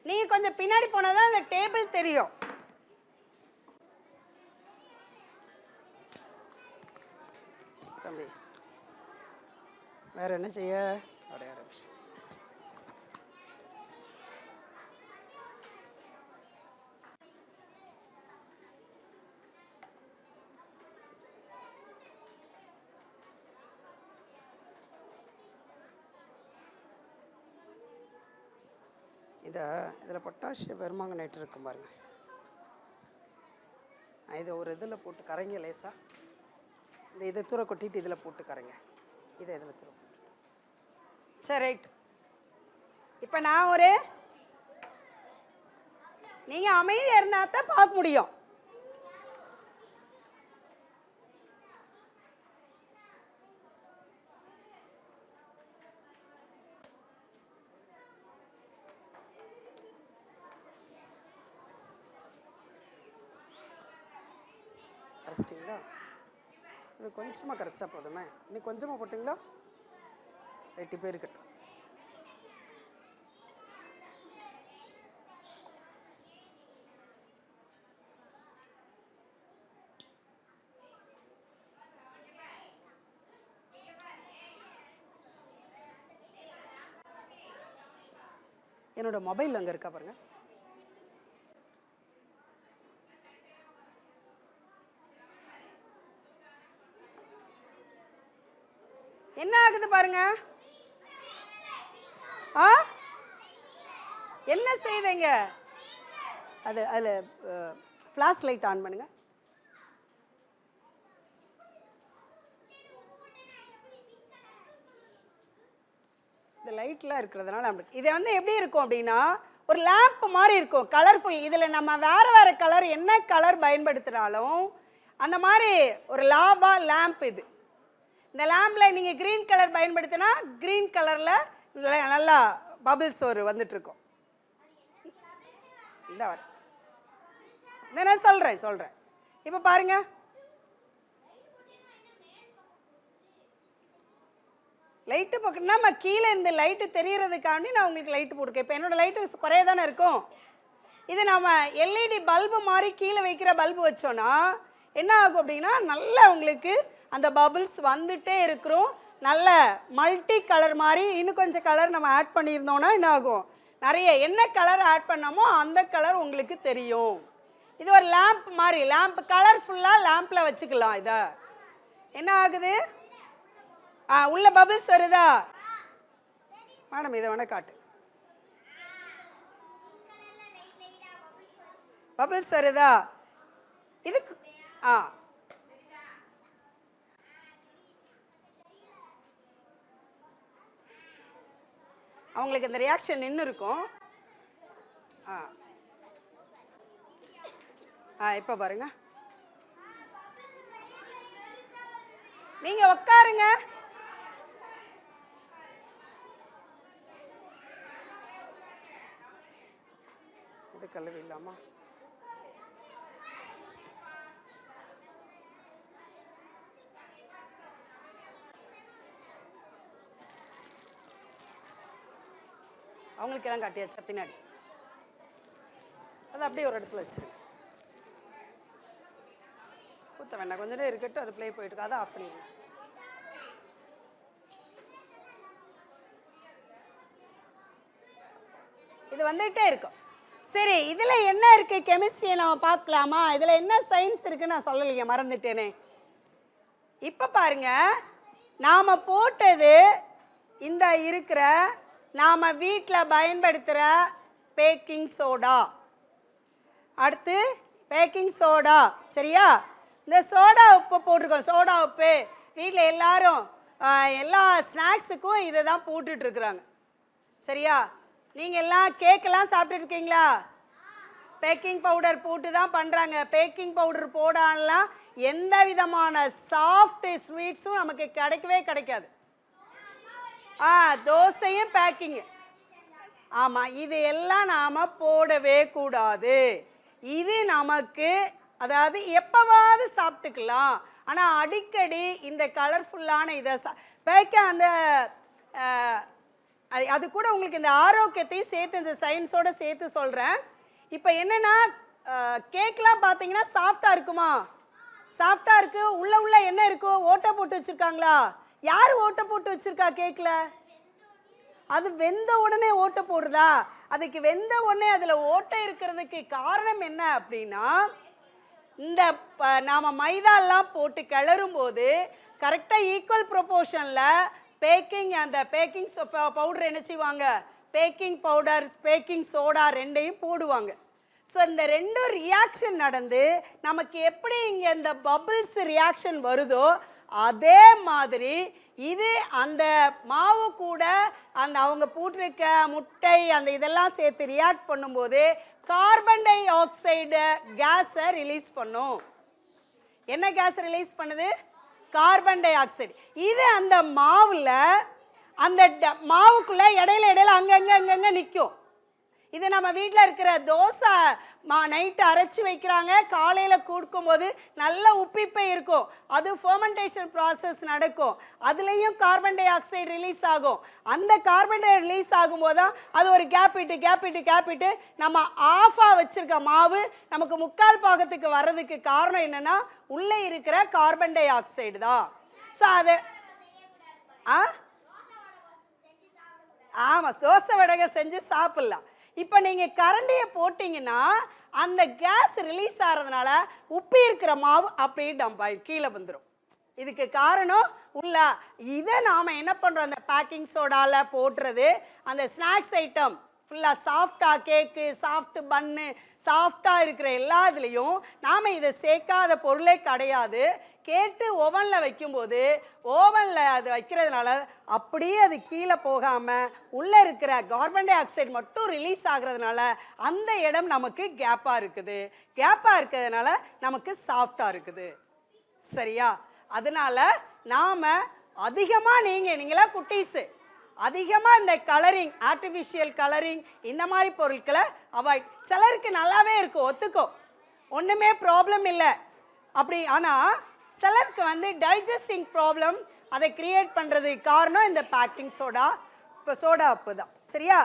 நீங்கள் கொஞ்சம் பின்னாடி போனால் தான் அந்த டேபிள் தெரியும். தம்பி வேற என்ன செய்ய? அப்படியே ஆரம்பிச்சு. இதில் பொட்டாசியம் பெர்மாங்கனேட் இருக்கும் பாருங்க. இதை ஒரு இதில் போட்டு கரைங்க லேசாக. இதை தூர கொட்டிட்டு இதில் போட்டு கரைங்க. இதை இதில் தூர போட்டு. சரி, ரைட். இப்போ நான் நீங்கள் அமைதியாக இருந்தால் தான் பார்க்க முடியும். கரைச்சிட்டிங்களா? இது கொஞ்சமாக கரைச்சா போதுமே. இன்னும் கொஞ்சமாக போட்டிங்களா? ரைட்டு, இப்போ இருக்கட்டும். என்னோட மொபைல் அங்கே இருக்கா பாருங்க. என்ன ஆகுது பாருங்க. என்ன செய்தீங்க? அதில் ஃப்ளாஷ் லைட் ஆன் பண்ணுங்க. இந்த லைட்லாம் இருக்கிறதுனால நம்மளுக்கு இதை எப்படி இருக்கும் அப்படின்னா ஒரு லேம்ப் மாதிரி இருக்கும், கலர்ஃபுல். இதில் நம்ம வேறு கலர் என்ன கலர் பயன்படுத்தினாலும் அந்த மாதிரி ஒரு லாவா லேம்ப் இது. இந்த லேம்பில் நீங்கள் க்ரீன் கலர் பயன்படுத்தினா க்ரீன் கலரில் நல்லா பபிள்ஸ் வந்துட்டுருக்கும். இந்த வர நான் சொல்கிறேன். இப்போ பாருங்கள், லைட்டு போக்கணும்னா நம்ம கீழே இந்த லைட்டு தெரியறதுக்காண்டி நான் உங்களுக்கு லைட்டு போட்டுருக்கேன். இப்போ என்னோடய லைட்டு குறைய தானே இருக்கும். இது நம்ம எல்இடி பல்பு மாதிரி கீழே வைக்கிற பல்பு வச்சோன்னா என்ன ஆகும் அப்படின்னா நல்லா உங்களுக்கு அந்த பபிள்ஸ் வந்துட்டே இருக்கிறோம். நல்ல மல்டி கலர் மாதிரி இன்னும் கொஞ்சம் கலர் நம்ம ஆட் பண்ணியிருந்தோன்னா என்ன ஆகும், நிறைய என்ன கலர் ஆட் பண்ணாமோ அந்த கலர் உங்களுக்கு தெரியும். இது ஒரு லேம்ப் மாதிரி, லேம்ப் கலர்ஃபுல்லாக லேம்பில் வச்சுக்கலாம். இதை என்ன ஆகுது, உள்ள பபிள்ஸ் வருதா மேடம்? இதை வேணா காட்டு. பபிள்ஸ் வருதா? இதுக்கு அவங்களுக்கு இந்த ரியாக்ஷன் நின்று இருக்கும். இப்போ பாருங்க, நீங்க உட்காருங்க. இது கழுவி இல்லாமா? அவங்களுக்கு எல்லாம் காட்டியாச்சா? பின்னாடி அது அப்படியே ஒரு இடத்துல வச்சிருங்க. ஊற்ற வேண்டாம், கொஞ்ச நேரம் இருக்கட்டும். அது ப்ளே போயிட்டு இருக்கு, அதை ஆஃப் பண்ணிடுங்க. இது வந்துகிட்டே இருக்கும். சரி, இதில் என்ன இருக்குது? கெமிஸ்ட்ரியை நம்ம பார்க்கலாமா? இதில் என்ன சயின்ஸ் இருக்குன்னு நான் சொல்லலைங்க, மறந்துட்டேனே. இப்போ பாருங்க, நாம் போட்டது இந்த இருக்கிற நாம் வீட்டில் பயன்படுத்துகிற பேக்கிங் சோடா. அடுத்து பேக்கிங் சோடா, சரியா? இந்த சோடா உப்பு போட்டிருக்கோம். சோடா உப்பு வீட்டில் எல்லாரும் எல்லா ஸ்நாக்ஸுக்கும் இதை தான் போட்டுட்ருக்குறாங்க, சரியா? நீங்கள் எல்லாம் கேக்கெல்லாம் சாப்பிட்டுருக்கீங்களா? பேக்கிங் பவுடர் போட்டு தான் பண்ணுறாங்க. பேக்கிங் பவுடர் போடாலாம் எந்த விதமான சாஃப்ட் ஸ்வீட்ஸும் நமக்கு கிடைக்கவே கிடைக்காது. தோசையும் பேக்கிங். ஆமாம், இது எல்லாம் நாம் போடவே கூடாது. இது நமக்கு அதாவது எப்போவாவது சாப்பிட்டுக்கலாம். ஆனால் அடிக்கடி இந்த கலர்ஃபுல்லான இதை பேக்க அந்த அது கூட உங்களுக்கு இந்த ஆரோக்கியத்தையும் சேர்த்து இந்த சயின்ஸோடு சேர்த்து சொல்கிறேன். இப்போ என்னென்னா, கேக்கெலாம் பார்த்தீங்கன்னா சாஃப்டாக இருக்குமா? சாஃப்டாக இருக்குது. உள்ள என்ன இருக்கும்? ஓட்டை போட்டு வச்சுருக்காங்களா? யார் ஓட்டை போட்டு வச்சுருக்கா கேக்கில்? அது வெந்த உடனே ஓட்டை போடுறதா? அதுக்கு வெந்த உடனே அதில் ஓட்டை இருக்கிறதுக்கு காரணம் என்ன அப்படின்னா, இந்த நாம் மைதாலாம் போட்டு கிளறும் போது கரெக்டாக ஈக்குவல் ப்ரொபோர்ஷனில் அந்த பேக்கிங் பவுடர் என்ன செய்வாங்க? பேக்கிங் பவுடர், பேக்கிங் சோடா ரெண்டையும் போடுவாங்க. ஸோ இந்த ரெண்டும் ரியாக்ஷன் நடந்து நமக்கு எப்படி இங்கே இந்த பபிள்ஸ் ரியாக்ஷன் வருதோ அதே மாதிரி இது அந்த மாவு கூட அந்த அவங்க போட்டிருக்க முட்டை அந்த இதெல்லாம் சேர்த்து ரியாக்ட் பண்ணும்போது கார்பன் டை ஆக்சைடு கேஸை ரிலீஸ் பண்ணும். என்ன கேஸ் ரிலீஸ் பண்ணுது? Carbon di oxide. இது அந்த மாவில் அந்த மாவுக்குள்ளே இடையில அங்கங்கே நிற்கும். இது நம்ம வீட்டில் இருக்கிற தோசை நைட்டு அரைச்சி வைக்கிறாங்க, காலையில் கொடுக்கும்போது நல்ல உப்பிப்பை இருக்கும். அது ஃபெர்மெண்டேஷன் ப்ராசஸ் நடக்கும். அதுலேயும் கார்பன் டை ஆக்சைடு ரிலீஸ் ஆகும். அந்த கார்பன் டை ரிலீஸ் ஆகும்போது தான் அது ஒரு கேப்பிட்டு நம்ம ஆஃபாக வச்சுருக்க மாவு நமக்கு முக்கால் பாகத்துக்கு வர்றதுக்கு காரணம் என்னென்னா உள்ளே இருக்கிற கார்பன் டை ஆக்சைடு தான். ஸோ அது ஆமாம், தோசை வடகை செஞ்சு சாப்பிட்லாம். இப்போ நீங்கள் கரண்டியை போட்டிங்கன்னா அந்த கேஸ் ரிலீஸ் ஆகிறதுனால உப்பி இருக்கிற மாவு அப்படியே டம்ப் ஆகி கீழே வந்துடும். இதுக்கு காரணம் உள்ள இதை நாம் என்ன பண்ணுறோம்? அந்த பேக்கிங் சோடாவில் போட்டுறது அந்த ஸ்நாக்ஸ் ஐட்டம் ஃபுல்லாக சாஃப்டாக கேக்கு, சாஃப்ட் பன்னு, சாஃப்டாக இருக்கிற எல்லா இதுலேயும் நாம் இதை சேர்க்காத பொருளே கிடையாது. கேட்டு ஓவனில் வைக்கும்போது ஓவனில் அது வைக்கிறதுனால அப்படியே அது கீழே போகாமல் உள்ளே இருக்கிற கார்பன் டை ஆக்சைடு மட்டும் ரிலீஸ் ஆகிறதுனால அந்த இடம் நமக்கு கேப்பாக இருக்குது. கேப்பாக இருக்கிறதுனால நமக்கு சாஃப்டாக இருக்குது, சரியா? அதனால் நாம் அதிகமாக நீங்களாம் குட்டீஸு அதிகமாக இந்த கலரிங், ஆர்டிஃபிஷியல் கலரிங் இந்த மாதிரி பொருட்களை அவாய்ட். சிலருக்கு நல்லாவே இருக்கும், ஒத்துக்கோ, ஒன்றுமே ப்ராப்ளம் இல்லை அப்படி. ஆனால் சிலருக்கு வந்து டைஜஸ்டிங் ப்ராப்ளம் அதை கிரியேட் பண்ணுறதுக்கு காரணம் இந்த பேக்கிங் சோடா, இப்போ சோடா உப்பு தான், சரியா?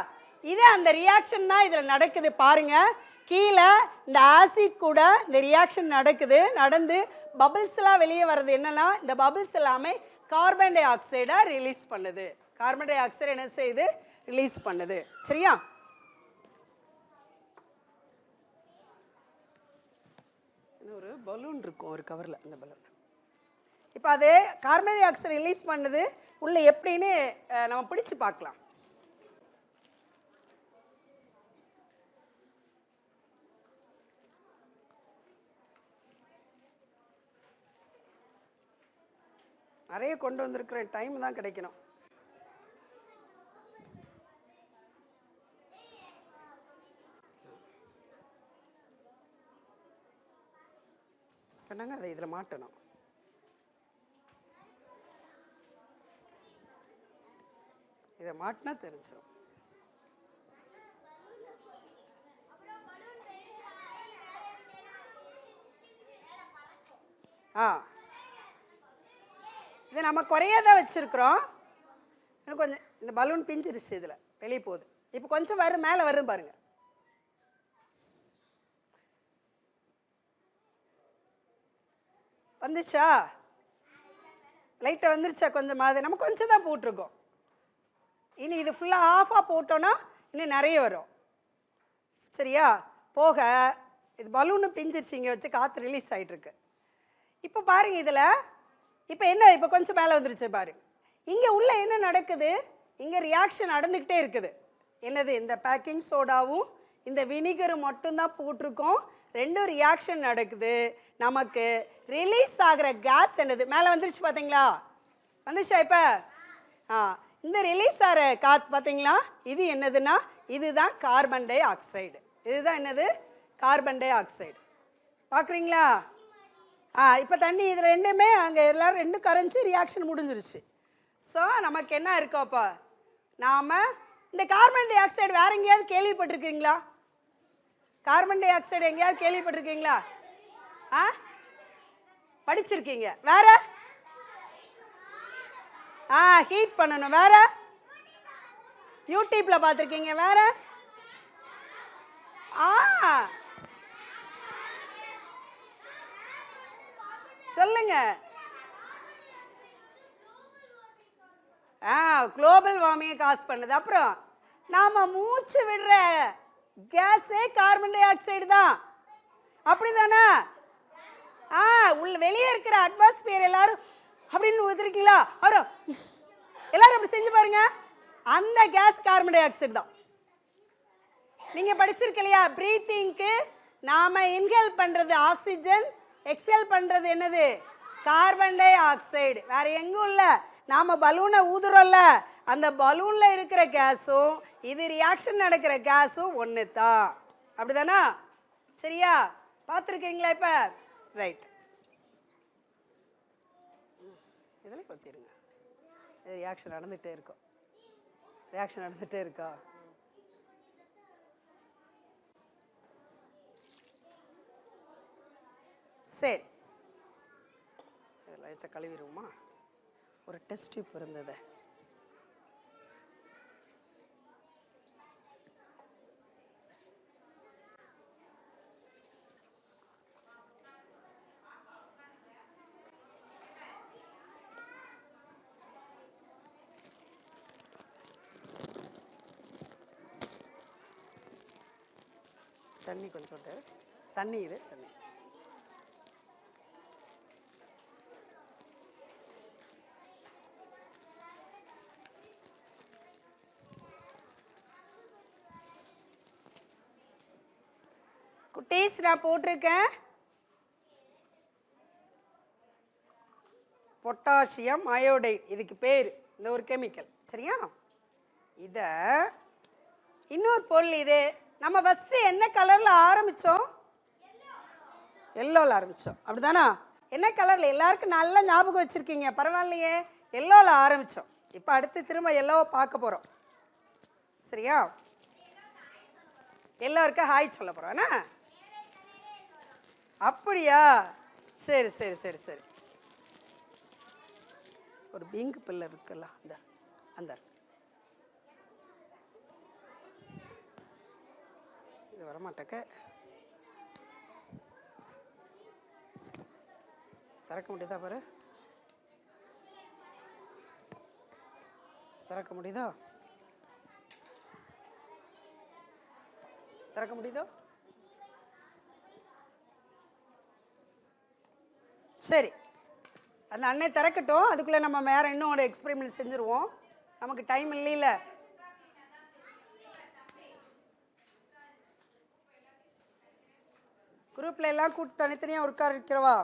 இதே அந்த ரியாக்ஷன் தான் இதில் நடக்குது. பாருங்கள், கீழே இந்த ஆசிட் கூட இந்த ரியாக்ஷன் நடந்து பபிள்ஸ்லாம் வெளியே வர்றது என்னென்னா இந்த பபிள்ஸ் எல்லாமே கார்பன் டை ஆக்சைடை ரிலீஸ் பண்ணுது. கார்பன் டை ஆக்சைடு என்ன செய்யுது? ரிலீஸ் பண்ணுது, சரியா? ஒரு பலூன் இருக்கும் ஒரு கவரில், அந்த பலூன். இப்போ அது கார்பன் டை ஆக்சைடு ரிலீஸ் பண்ணுது உள்ள எப்படின்னு நம்ம பிடிச்சு பார்க்கலாம். நிறைய கொண்டு வந்திருக்கிறேன், டைம் தான் கிடைக்கணும். என்னங்க அதை இதில் மாட்டணும். இதை மாட்டினா தெரிஞ்சிடும். இதை நம்ம குறையாதான் வச்சுருக்குறோம். இன்னும் கொஞ்சம் இந்த பலூன் பிஞ்சிருச்சு, இதில் வெளியே போகுது. இப்போ கொஞ்சம் வரும், மேலே வரும் பாருங்க. வந்துச்சா? லைட்டாக வந்துருச்சா? கொஞ்சமாக நம்ம கொஞ்சம் தான் போட்டிருக்கோம். இனி இது ஃபுல்லாக ஆஃபாக போட்டோன்னா இன்னும் நிறைய வரும். சரியா? போக இது பலூனு பிஞ்சிருச்சு, இங்கே வச்சு காற்று ரிலீஸ் ஆகிட்டுருக்கு. இப்போ பாருங்கள், இதில் இப்போ என்ன, இப்போ கொஞ்சம் மேலே வந்துருச்சு பாருங்க. இங்கே உள்ள என்ன நடக்குது? இங்கே ரியாக்ஷன் நடந்துக்கிட்டே இருக்குது. என்னது? இந்த பேக்கிங் சோடாவும் இந்த வினிகரும் மட்டும்தான் போட்டிருக்கோம். ரெண்டும் ரியாக்ஷன் நடக்குது. நமக்கு ரிலீஸ் ஆகிற கேஸ் என்னது? மேலே வந்துருச்சு பார்த்தீங்களா? வந்துச்சா? இப்போ இந்த ரிலீஸ் ஆகிற காற்று பார்த்தீங்களா? இது என்னதுன்னா இதுதான் கார்பன் டை ஆக்சைடு. இதுதான் என்னது? Carbon di oxide. பார்க்குறீங்களா? இப்போ தண்ணி இதில் ரெண்டுமே அங்கே எல்லோரும் ரெண்டும் கரைஞ்சி ரியாக்ஷன் முடிஞ்சிருச்சு. ஸோ நமக்கு என்ன இருக்கோ? அப்போ நாம் இந்த கார்பன் டை ஆக்சைடு வேறு எங்கேயாவது கேள்விப்பட்டிருக்கீங்களா? கார்பன் டை ஆக்சைடு எங்கேயாவது கேள்விப்பட்டிருக்கீங்களா? படிச்சிருக்கீங்க. வேற ஹீட் பண்ணணும். வேற யூடியூப்ல பார்த்துருக்கீங்க. வேற சொல்லுங்க. குளோபல் வார்மிங்கை காஸ் பண்ணுது. அப்புறம் நாம மூச்சு விடுற கேஸே கார்பன் டை ஆக்சைடு தான். அப்படிதானே? உள்ள வெளியே இருக்கிற அட்மாஸ்பியர் எல்லாரும் அப்படின்னு ஊதுறீங்களா? அப்புறம் எல்லாரும் அப்படி செஞ்சு பாருங்க. அந்த கேஸ் கார்பன் டை ஆக்சைடு தான். நீங்க படிச்சிருக்கலையா? பிரீத்திங்க்கு நாம இன்ஹேல் பண்றது ஆக்சிஜன், எக்ஸேல் பண்றது என்னது? Carbon di oxide. வேற எங்கும் இல்லை. நாம பலூனை ஊதுறோம்ல, அந்த பலூன்ல இருக்கிற கேஸும் இது ரியாக்ஷன் நடக்கிற கேஸும் ஒன்று தான். அப்படிதானா? சரியா? பார்த்துருக்கீங்களா? இப்போ ரைட், இதில் கொத்திருங்க. இது ரியாக்ஷன் நடந்துகிட்டே இருக்கும். ரியாக்ஷன் நடந்துகிட்டே இருக்கா? சரி, லைட்டாக கழுவிடுவோமா? ஒரு டெஸ்ட் டியூப் இருந்தது. தண்ணி கொஞ்சம் தண்ணி இது தண்ணி. குட்டீஸ், நான் போட்டிருக்கேன் பொட்டாசியம் அயோடைடு. இதுக்கு பேர் இந்த ஒரு கெமிக்கல். சரியா? இதை இன்னொரு பொருள். இது நம்ம ஃபஸ்ட்டு என்ன கலரில் ஆரம்பித்தோம்? எல்லோவில் ஆரம்பித்தோம். அப்படிதானா? என்ன கலரில்? எல்லாருக்கும் நல்லா ஞாபகம் வச்சுருக்கீங்க. பரவாயில்லையே. எல்லோவில் ஆரம்பித்தோம். இப்போ அடுத்து திரும்ப எல்லோவை பார்க்க போகிறோம். சரியா? எல்லோருக்கும் ஹாய் சொல்ல போகிறோண்ணா. அப்படியா? சரி சரி சரி சரி. ஒரு பிங்க் பிள்ளை இருக்குல்ல, அந்த அந்த இது வரமாட்டேக்க. திறக்க முடியுதா பாரு? திறக்க முடியுதா? திறக்க முடியுதோ? சரி, அந்த அன்னை திறக்கட்டும். அதுக்குள்ளே நம்ம வேறு இன்னும் ஒரு எக்ஸ்பெரிமெண்ட் செஞ்சுருவோம். நமக்கு டைம் இல்லைல்ல. குரூப்பில் எல்லாம் கூட்டு தனித்தனியாக உட்கார வைக்கிறவா?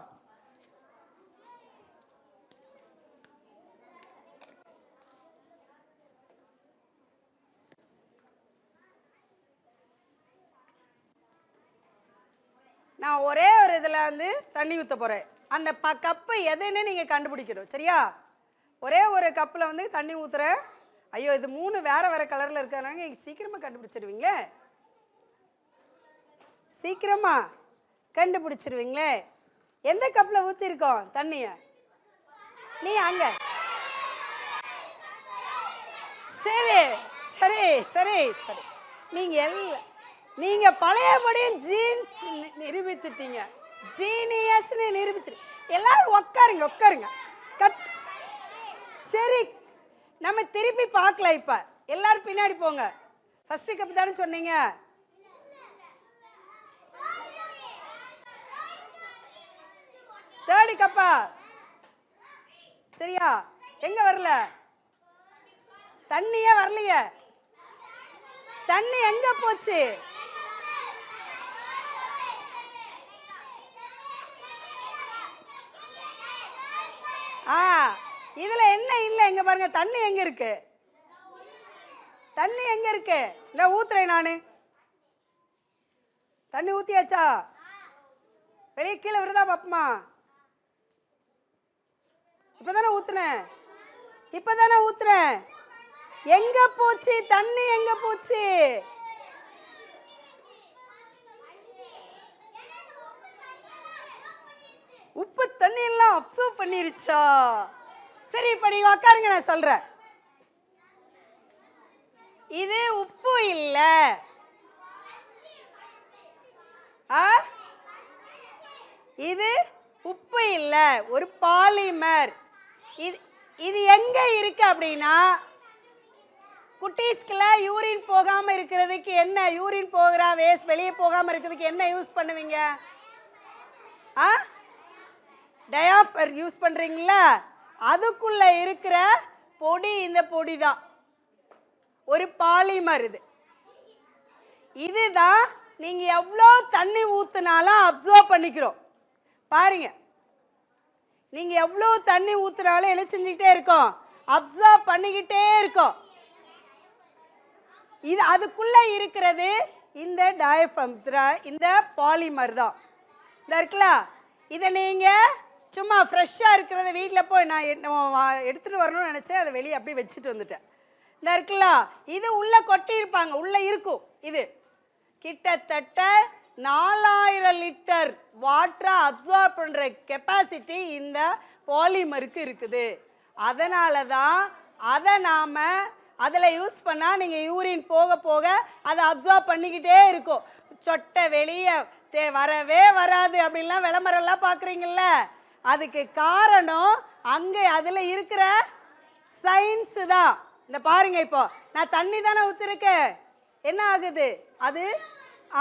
நான் ஒரே ஒரு இதில் வந்து தண்ணி ஊற்ற போகிறேன். அந்த கப்பு எதுன்னு நீங்கள் கண்டுபிடிக்கணும். சரியா? ஒரே ஒரு கப்பில் வந்து தண்ணி ஊற்றுறேன். ஐயோ, இது 3 வேறு வேறு கலரில் இருக்கிறதுனால நீங்கள் சீக்கிரமாக கண்டுபிடிச்சிடுவீங்களே. சீக்கிரமாக கண்டுபிடிச்சிருவீங்களே. எந்த கப்பில் ஊற்றிருக்கோம் தண்ணியை? நீ அங்கே. சரி சரி சரி சரி. நீங்கள் பழையபடியும் ஜீன்ஸ் நிரூபித்துட்டீங்க. ஜீனியஸ்ன்னு நிரூபிச்சிரு. எல்லாரும் உட்காருங்க உட்காருங்க. சரி, நம்ம திருப்பி பார்க்கலாம். இப்போ எல்லாரும் பின்னாடி போங்க. ஃபர்ஸ்ட் கப் தானே சொன்னீங்க? தேர்டு கப்பா? சரியா? எங்க வரல? தண்ணியே வரலையே. தண்ணி எங்க போச்சு? இதுல என்ன இல்ல? எங்க பாருங்க, தண்ணி எங்க இருக்கு? தண்ணி எங்க இருக்கு? இந்த ஊத்துறேன் நானு. தண்ணி ஊத்தியாச்சா? வெளியே கீழே வருதா பாப்பமா? இப்பதானே ஊத்துனேன். இப்பதானே ஊத்துறேன். எங்க போச்சு தண்ணி? எங்க போச்சு? உப்பு தண்ணி எல்லாம் அப்சர்வ் பண்ணிருச்சா? சரி, இப்ப நீங்க உட்காருங்க, நான் சொல்றேன். இது உப்பு இல்ல. இது உப்பு இல்ல, ஒரு பாலிமர். இது எங்க இருக்கு அப்படின்னா, குட்டீஸ்க்குல யூரின் போகாம இருக்கிறதுக்கு என்ன, யூரின் போகிற வேஸ்ட் வெளியே போகாம இருக்கிறதுக்கு என்ன யூஸ் பண்ணுவீங்க? டயாஃபர் யூஸ் பண்றீங்களா? அதுக்குள்ள இருக்கிற பொடி இந்த பொடி தான், ஒரு பாலிமர். இதுதான் நீங்க எவ்வளோ தண்ணி ஊத்துனாலும் அப்சர்வ் பண்ணிக்கிறோம். பாருங்க, நீங்க எவ்வளோ தண்ணி ஊத்துனாலும் என்ன செஞ்சுக்கிட்டே இருக்கோம்? அப்சர்வ் பண்ணிக்கிட்டே இருக்கோம். இது அதுக்குள்ள இருக்கிறது இந்த டயஃப்ரம், இந்த பாலிமர் தான். இந்த இருக்குல்ல, இதை நீங்க சும்மா ஃப்ரெஷ்ஷாக இருக்கிறத வீட்டில் போய் நான் எடுத்துகிட்டு வரணும்னு நினச்சேன். அதை வெளியே அப்படியே வச்சுட்டு வந்துட்டேன். இந்த இருக்குல்ல, இது உள்ளே கொட்டியிருப்பாங்க, உள்ளே இருக்கும். இது கிட்டத்தட்ட 4000 லிட்டர் வாட்டரை அப்சார்ப் பண்ணுற கெப்பாசிட்டி இந்த பாலிமருக்கு இருக்குது. அதனால தான் அதை நாம் அதில் யூஸ் பண்ணால் நீங்கள் யூரின் போக போக அதை அப்சார்ப் பண்ணிக்கிட்டே இருக்கும். சொட்டை வெளியே வரவே வராது அப்படின்லாம் விளம்பரம்லாம் பார்க்குறீங்கள, அதுக்கு காரணம் அங்கே அதில் இருக்கிற சயின்ஸு தான். இந்த பாருங்க, இப்போ நான் தண்ணி தானே ஊற்றிருக்கேன், என்ன ஆகுது? அது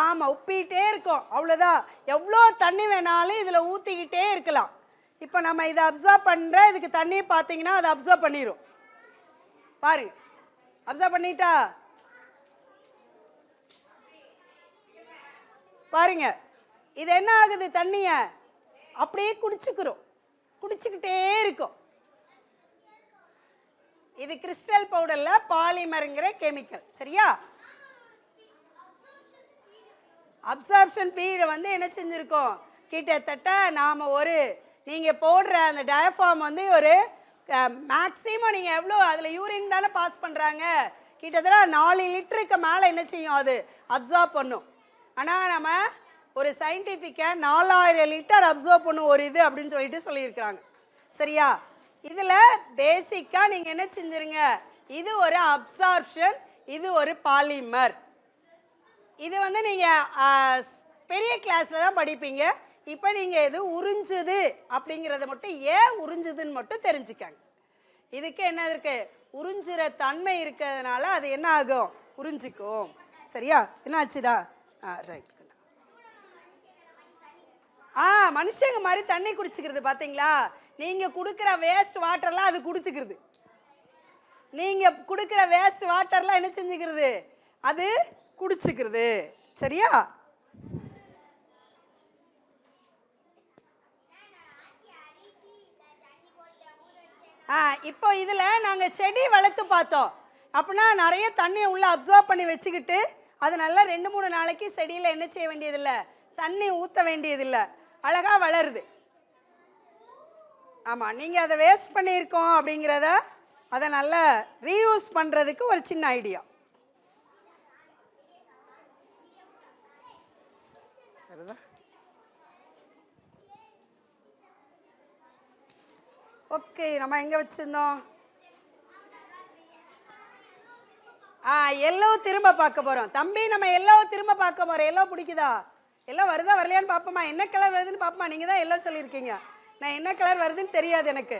ஆமாம் உப்பிக்கிட்டே இருக்கும், அவ்வளோதான். எவ்வளோ தண்ணி வேணாலும் இதில் ஊற்றிக்கிட்டே இருக்கலாம். இப்போ நம்ம இதை அப்சர்வ் பண்ணுற இதுக்கு தண்ணியை பார்த்தீங்கன்னா அதை அப்சர்வ் பண்ணிடும். பாருங்க, அப்சர்வ் பண்ணிட்டா பாருங்க. இது என்ன ஆகுது? தண்ணியை அப்படியே குடிச்சுக்கிட்டே இருக்கும். இது கிறிஸ்டல் பவுடர்ல பாலிமர்ங்கிற கெமிக்கல். சரியா? அப்சார்ப்ஷன் பீரியட் வந்து என்ன செஞ்சிருக்கோம்? கிட்டத்தட்ட நாம நீங்க போடுற அந்த டயஃபார்ம் வந்து ஒரு மேக்ஸிமம் நீங்க எவ்வளோ அதில் யூரின் தானே பாஸ் பண்ணுறாங்க, கிட்டத்தட்ட 4 லிட்டருக்கு மேலே என்ன செய்யும்? அது அப்சார்ப் பண்ணும். ஆனால் நம்ம ஒரு சயின்டிஃபிக்காக 4000 லிட்டர் அப்சர்வ் பண்ணும் ஒரு இது அப்படின்னு சொல்லியிருக்கிறாங்க. சரியா? இதில் பேசிக்காக நீங்கள் என்ன செஞ்சுருங்க, இது ஒரு அப்சார்ப்ஷன், இது ஒரு பாலிமர். இது வந்து நீங்கள் பெரிய கிளாஸில் தான் படிப்பீங்க. இப்போ நீங்கள் இது உறிஞ்சுது அப்படிங்கிறத மட்டும் ஏன் உறிஞ்சுதுன்னு மட்டும் தெரிஞ்சுக்காங்க. இதுக்கு என்ன இருக்கு? உறிஞ்சுற தன்மை இருக்கிறதுனால அது என்ன ஆகும்? உறிஞ்சிக்கும். சரியா? என்ன ஆச்சுடா? ரைட். மனுஷங்க மாதிரி தண்ணி குடிச்சுக்கிறது பார்த்தீங்களா? நீங்கள் கொடுக்குற வேஸ்ட் வாட்டர்லாம் அது குடிச்சுக்கிறது. நீங்கள் கொடுக்குற வேஸ்ட் வாட்டர்லாம் என்ன செஞ்சுக்கிறது? அது குடிச்சுக்கிறது. சரியா? இப்போ இதில் நாங்கள் செடி வளர்த்து பார்த்தோம். அப்படின்னா நிறைய தண்ணியை உள்ளே அப்சர்வ் பண்ணி வச்சுக்கிட்டு அது நல்லா 2-3 நாளைக்கு செடியில் என்ன செய்ய வேண்டியதில்லை, தண்ணி ஊற்ற வேண்டியதில்லை, அழகாக வளருது. ஆமாம், நீங்கள் அதை வேஸ்ட் பண்ணியிருக்கோம் அப்படிங்கிறத அதை நல்லா ரீயூஸ் பண்ணுறதுக்கு ஒரு சின்ன ஐடியா. ஓகே, நம்ம எங்கே வச்சுருந்தோம்? எல்லோ திரும்ப பார்க்க போகிறோம். தம்பி, நம்ம எல்லோ திரும்ப பார்க்க போகிறோம். எல்லோ பிடிக்குதா? எல்லோ வருதா வரலையான்னு பார்ப்போமா? என்ன கலர் வருதுன்னு பார்ப்போமா? நீங்கள் தான் எல்லோ சொல்லியிருக்கீங்க. நான் என்ன கலர் வருதுன்னு தெரியாது எனக்கு.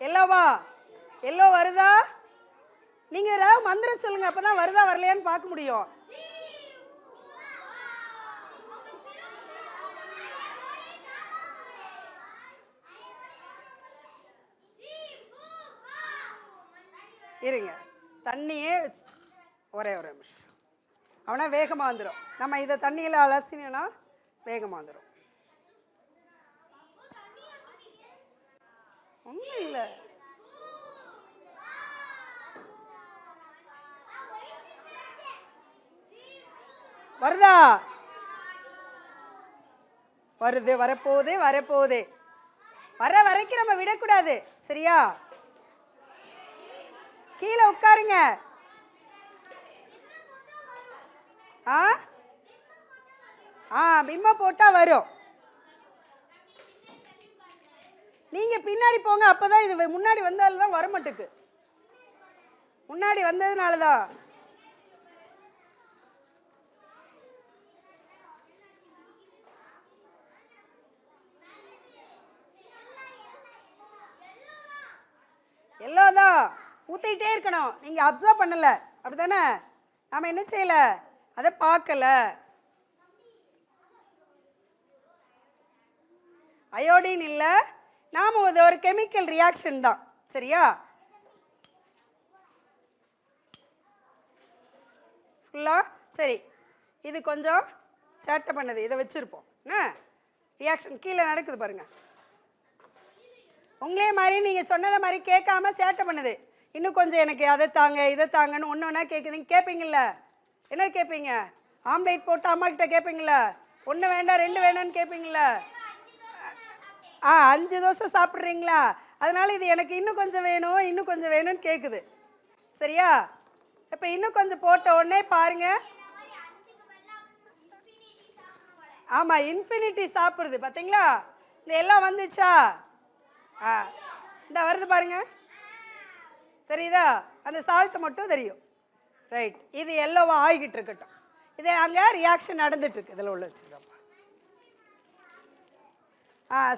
எல்லோவா? எல்லோ வருதா? நீங்கள் ஏதாவது மந்திரம் சொல்லுங்கள், அப்போ தான் வருதா வரலையான்னு பார்க்க முடியும். இருங்க, தண்ணியே ஒரே ஒரு நிமிஷம். அவனா வேகமாக வந்துடும். நம்ம இதை தண்ணியில் அலசினா வேகமாக வந்துடும். ஒன்றும் இல்லை. வருதா? வருது, வரப்போகுது, வரப்போகுது. வர வரைக்கும் நம்ம விடக்கூடாது, சரியா? கீழே உட்காருங்க. பிம்ம போட்டா வரும். நீங்க பின்னாடி போங்க, அப்பதான் இது முன்னாடி வந்தால்தான் வர மாட்டுக்கு. முன்னாடி வந்ததுனாலதான். எல்லோதான் ஊத்திட்டே இருக்கணும். நீங்க அப்சர்வ் பண்ணல, அப்படிதானே? நாம என்ன செய்யல, அதை பார்க்கல. அயோடின் இல்ல, நாம ஒரு கெமிக்கல் ரியாக்ஷன் தான், சரியா? ஃபுல்லா சரி. இது கொஞ்சம் சேட்டை பண்ணது, இதை வச்சிருப்போம். ரியாக்ஷன் கீழே நடக்குது பாருங்க. உங்களே மாதிரி நீங்க சொன்னதை மாதிரி கேட்காம சேட்டை பண்ணுது. இன்னும் கொஞ்சம் எனக்கு அதை தாங்க இதை தாங்கன்னு ஒன்று ஒன்றா கேட்குதுங்க. கேட்பீங்கள்ல? என்ன கேட்பீங்க? ஆம்லேட் போட்டு அம்மா கிட்ட கேட்பீங்கள? 1 வேண்டாம் 2 வேண்டாம்னு கேட்பீங்கள? 5 தோசை சாப்பிட்றீங்களா? அதனால இது எனக்கு இன்னும் கொஞ்சம் வேணும், இன்னும் கொஞ்சம் வேணும்னு கேட்குது, சரியா? இப்போ இன்னும் கொஞ்சம் போட்ட உடனே பாருங்க. ஆமாம், இன்ஃபினிட்டி சாப்பிடுது, பார்த்தீங்களா? இந்த எல்லாம் வந்துச்சா? இந்த வருது பாருங்க, தெரியுதா? அந்த சால்ட்டு மட்டும் தெரியும். ரைட், இது எல்லோவா ஆகிட்டு இருக்கட்டும். இது அங்கே ரியாக்ஷன் நடந்துட்டு இருக்கு. இதில் உள்ள வச்சுருக்கோம்.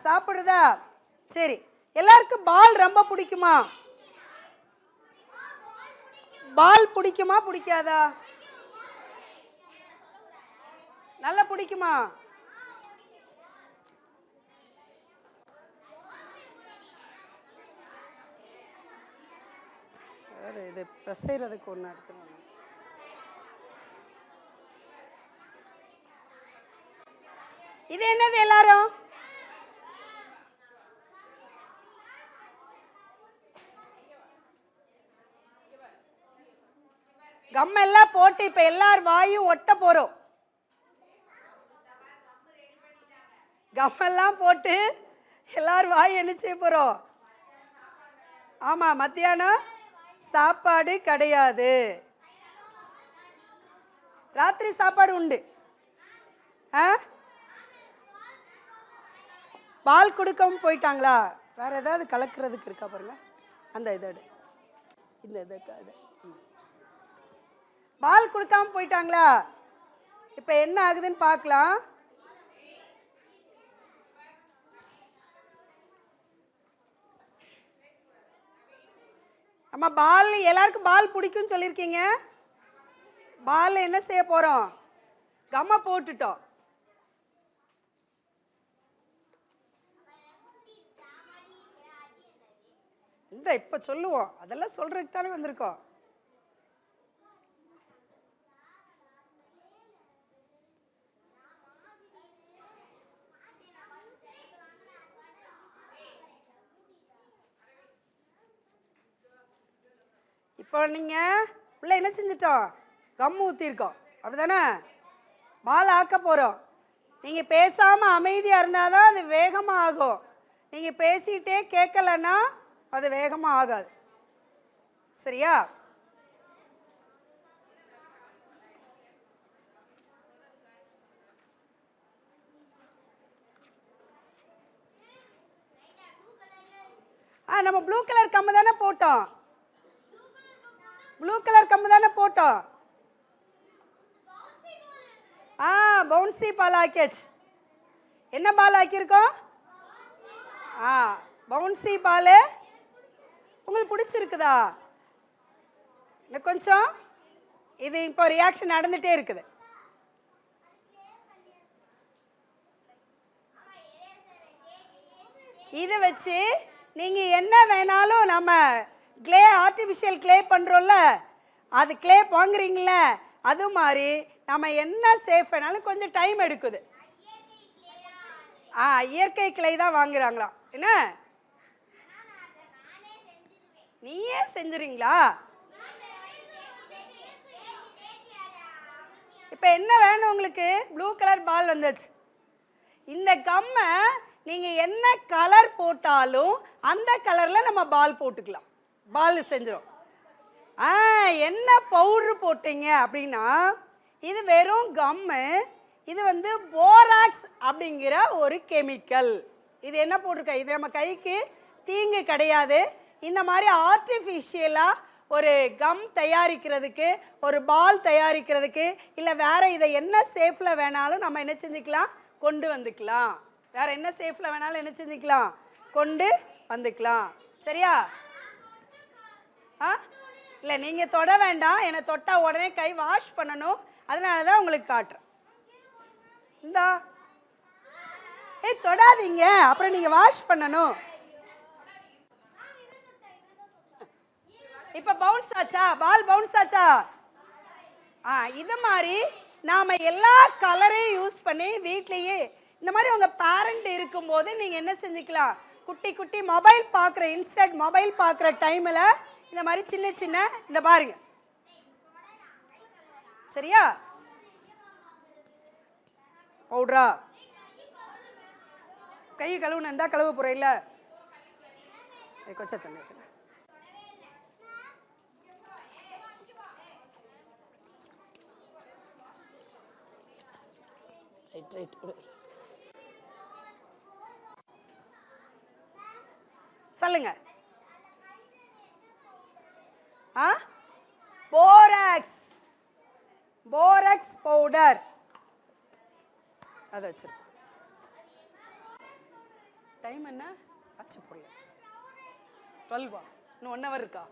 சாப்பிடுதா? சரி. எல்லாருக்கும் பால் ரொம்ப பிடிக்குமா? பால் பிடிக்குமா பிடிக்காதா? நல்லா பிடிக்குமா? வேறு இது பிசைறதுக்கு ஒன்று எடுத்துக்கணும். இது என்னது எல்லாரும்? கம்மெல்லாம் போட்டு இப்ப எல்லார் வாயும் ஒட்ட போறோம். கம்மெல்லாம் போட்டு எல்லார் வாயும் என்ன செய்ய போறோம்? ஆமா, மத்தியானம் சாப்பாடு கிடையாது, ராத்திரி சாப்பாடு உண்டு. பால் கொடுக்கவும் போயிட்டாங்களா? வேற ஏதாவது கலக்கிறதுக்கு இருக்கா பாருங்க. அந்த இதோடு இந்த இது பால் கொடுக்காம போயிட்டாங்களா? இப்ப என்ன ஆகுதுன்னு பார்க்கலாம். நம்ம பால் எல்லாருக்கும் பால் பிடிக்கும்னு சொல்லியிருக்கீங்க. பால் என்ன செய்ய போறோம்? கம்மை போட்டுட்டோம். இந்த இப்ப சொல்லுவோம், அதெல்லாம் சொல்றதுக்கு தானே வந்திருக்கோம். இப்போ நீங்கள் உள்ள என்ன செஞ்சிட்டோம்? கம் ஊற்றிருக்கோம், அப்படிதானே? பால் ஆக்க போகிறோம். நீங்கள் பேசாமல் அமைதியாக இருந்தால் தான் அது வேகமாக ஆகும். நீங்கள் பேசிகிட்டே கேட்கலன்னா அது வேகமாக ஆகாது. சரியா? நம்ம ப்ளூ கலர் கம்மு தானே போட்டோம். ப்ளூ கலர் கம்மு தானே போட்டோம். பவுன்சி பால் ஆக்கியாச்சு. என்ன பால் ஆக்கியிருக்கோம்? பவுன்சி பால். உங்களுக்கு பிடிச்சிருக்குதா? இன்னும் கொஞ்சம். இது இப்போ ரியாக்ஷன் நடந்துகிட்டே இருக்குது. இதை வச்சு நீங்கள் என்ன வேணாலும், நம்ம கிளே ஆர்டிஃபிஷியல் கிளே பண்ணுறோம்ல, அது கிளே வாங்குறீங்கள, அது மாதிரி நம்ம என்ன சேஃப் வேணாலும் கொஞ்சம் டைம் எடுக்குது. இயற்கை கிளை தான் வாங்குறாங்களாம். என்ன நீயே செஞ்சுறீங்களா? இப்போ என்ன வேணும் உங்களுக்கு? ப்ளூ கலர் பால் வந்துச்சு. இந்த கம்மை நீங்கள் என்ன கலர் போட்டாலும் அந்த கலரில் நம்ம பால் போட்டுக்கலாம். பால் செஞ்சிடும். என்ன பவுட்ரு போட்டீங்க அப்படின்னா, இது வெறும் கம்மு. இது வந்து போராக்ஸ் அப்படிங்கிற ஒரு கெமிக்கல். இது என்ன போட்டிருக்க? இது நம்ம கைக்கு தீங்கு கிடையாது. இந்த மாதிரி ஆர்டிஃபிஷியலாக ஒரு கம் தயாரிக்கிறதுக்கு, ஒரு பால் தயாரிக்கிறதுக்கு, இல்லை வேறு இதை என்ன சேஃபில் வேணாலும் நம்ம என்ன செஞ்சுக்கலாம்? கொண்டு வந்துக்கலாம். வேறு என்ன சேஃபில் வேணாலும் என்ன செஞ்சுக்கலாம்? கொண்டு வந்துக்கலாம். சரியா? இல்லை, நீங்கள் தொட வேண்டாம். என்னை தொட்டால் உடனே கை வாஷ் பண்ணணும். அதனால தான் உங்களுக்கு காட்டுறேன். இந்தா, தொடாதீங்க, அப்புறம் நீங்கள் வாஷ் பண்ணணும். இப்போ பவுன்ஸ் ஆச்சா? பால் பவுன்ஸ் ஆச்சா? இது மாதிரி நாம் எல்லா கலரையும் யூஸ் பண்ணி வீட்லேயே இந்த மாதிரி உங்கள் பேரண்ட் இருக்கும்போது நீங்கள் என்ன செஞ்சுக்கலாம்? குட்டி குட்டி மொபைல் பார்க்குற, இன்ஸ்டன்ட் மொபைல் பார்க்குற டைமில் இந்த மாதிரி சின்ன சின்ன இந்த பாருங்க. சரியா? பவுட்ரா கை கழுவுன இருந்தா கழுவ போகிற இல்லை? கொஞ்சம் தண்ணி ஊற்றுங்க. Right right. சொல்லுங்க. போராக்ஸ். Borax powder. அதை வச்சிருக்கோம். டைம் என்ன ஆச்சு? போடல. 12. இன்னும் 1 hour இருக்கா?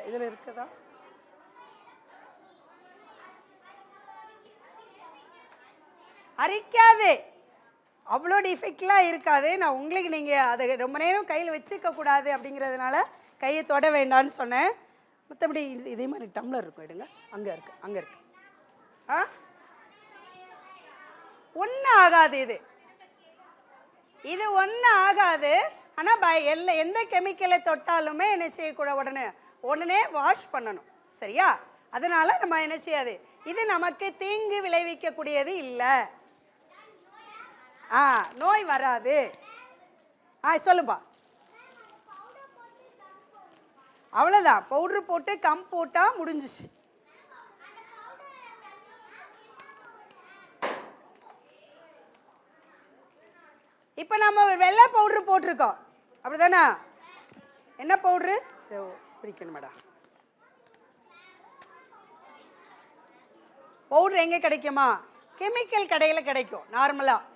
இதில் இருக்குதா? அரிக்காது, அவ்வளோ டிஃபெக்ட்லாம் இருக்காது. நான் உங்களுக்கு நீங்கள் அதை ரொம்ப நேரம் கையில் வச்சுக்க கூடாது அப்படிங்கிறதுனால கையை தொட வேண்டான்னு சொன்னேன். மற்றபடி இதே மாதிரி டம்ளர் இருக்கும். எடுங்க, அங்கே இருக்கு, அங்கே இருக்கு. ஒன்றும் ஆகாது. இது ஒன்றும் ஆகாது. ஆனால் எந்த கெமிக்கலை தொட்டாலுமே என்ன செய்யக்கூடாது? உடனே வாஷ் பண்ணணும். சரியா? அதனால நம்ம என்ன செய்யாது, இது நமக்கு தீங்கு விளைவிக்கக்கூடியது இல்லை. நோய் வராது. சொல்லுப்பா. அவ்வளோதான். பவுட்ரு போட்டு கம் போட்டால் முடிஞ்சிச்சு. இப்போ நம்ம வெள்ளை பவுட்ரு போட்டிருக்கோம், அப்படிதானே? என்ன பவுட்ரு? பிடிக்கணும் மேடம். பவுட்ரு எங்கே கிடைக்குமா? கெமிக்கல் கடையில் கிடைக்கும். நார்மலாக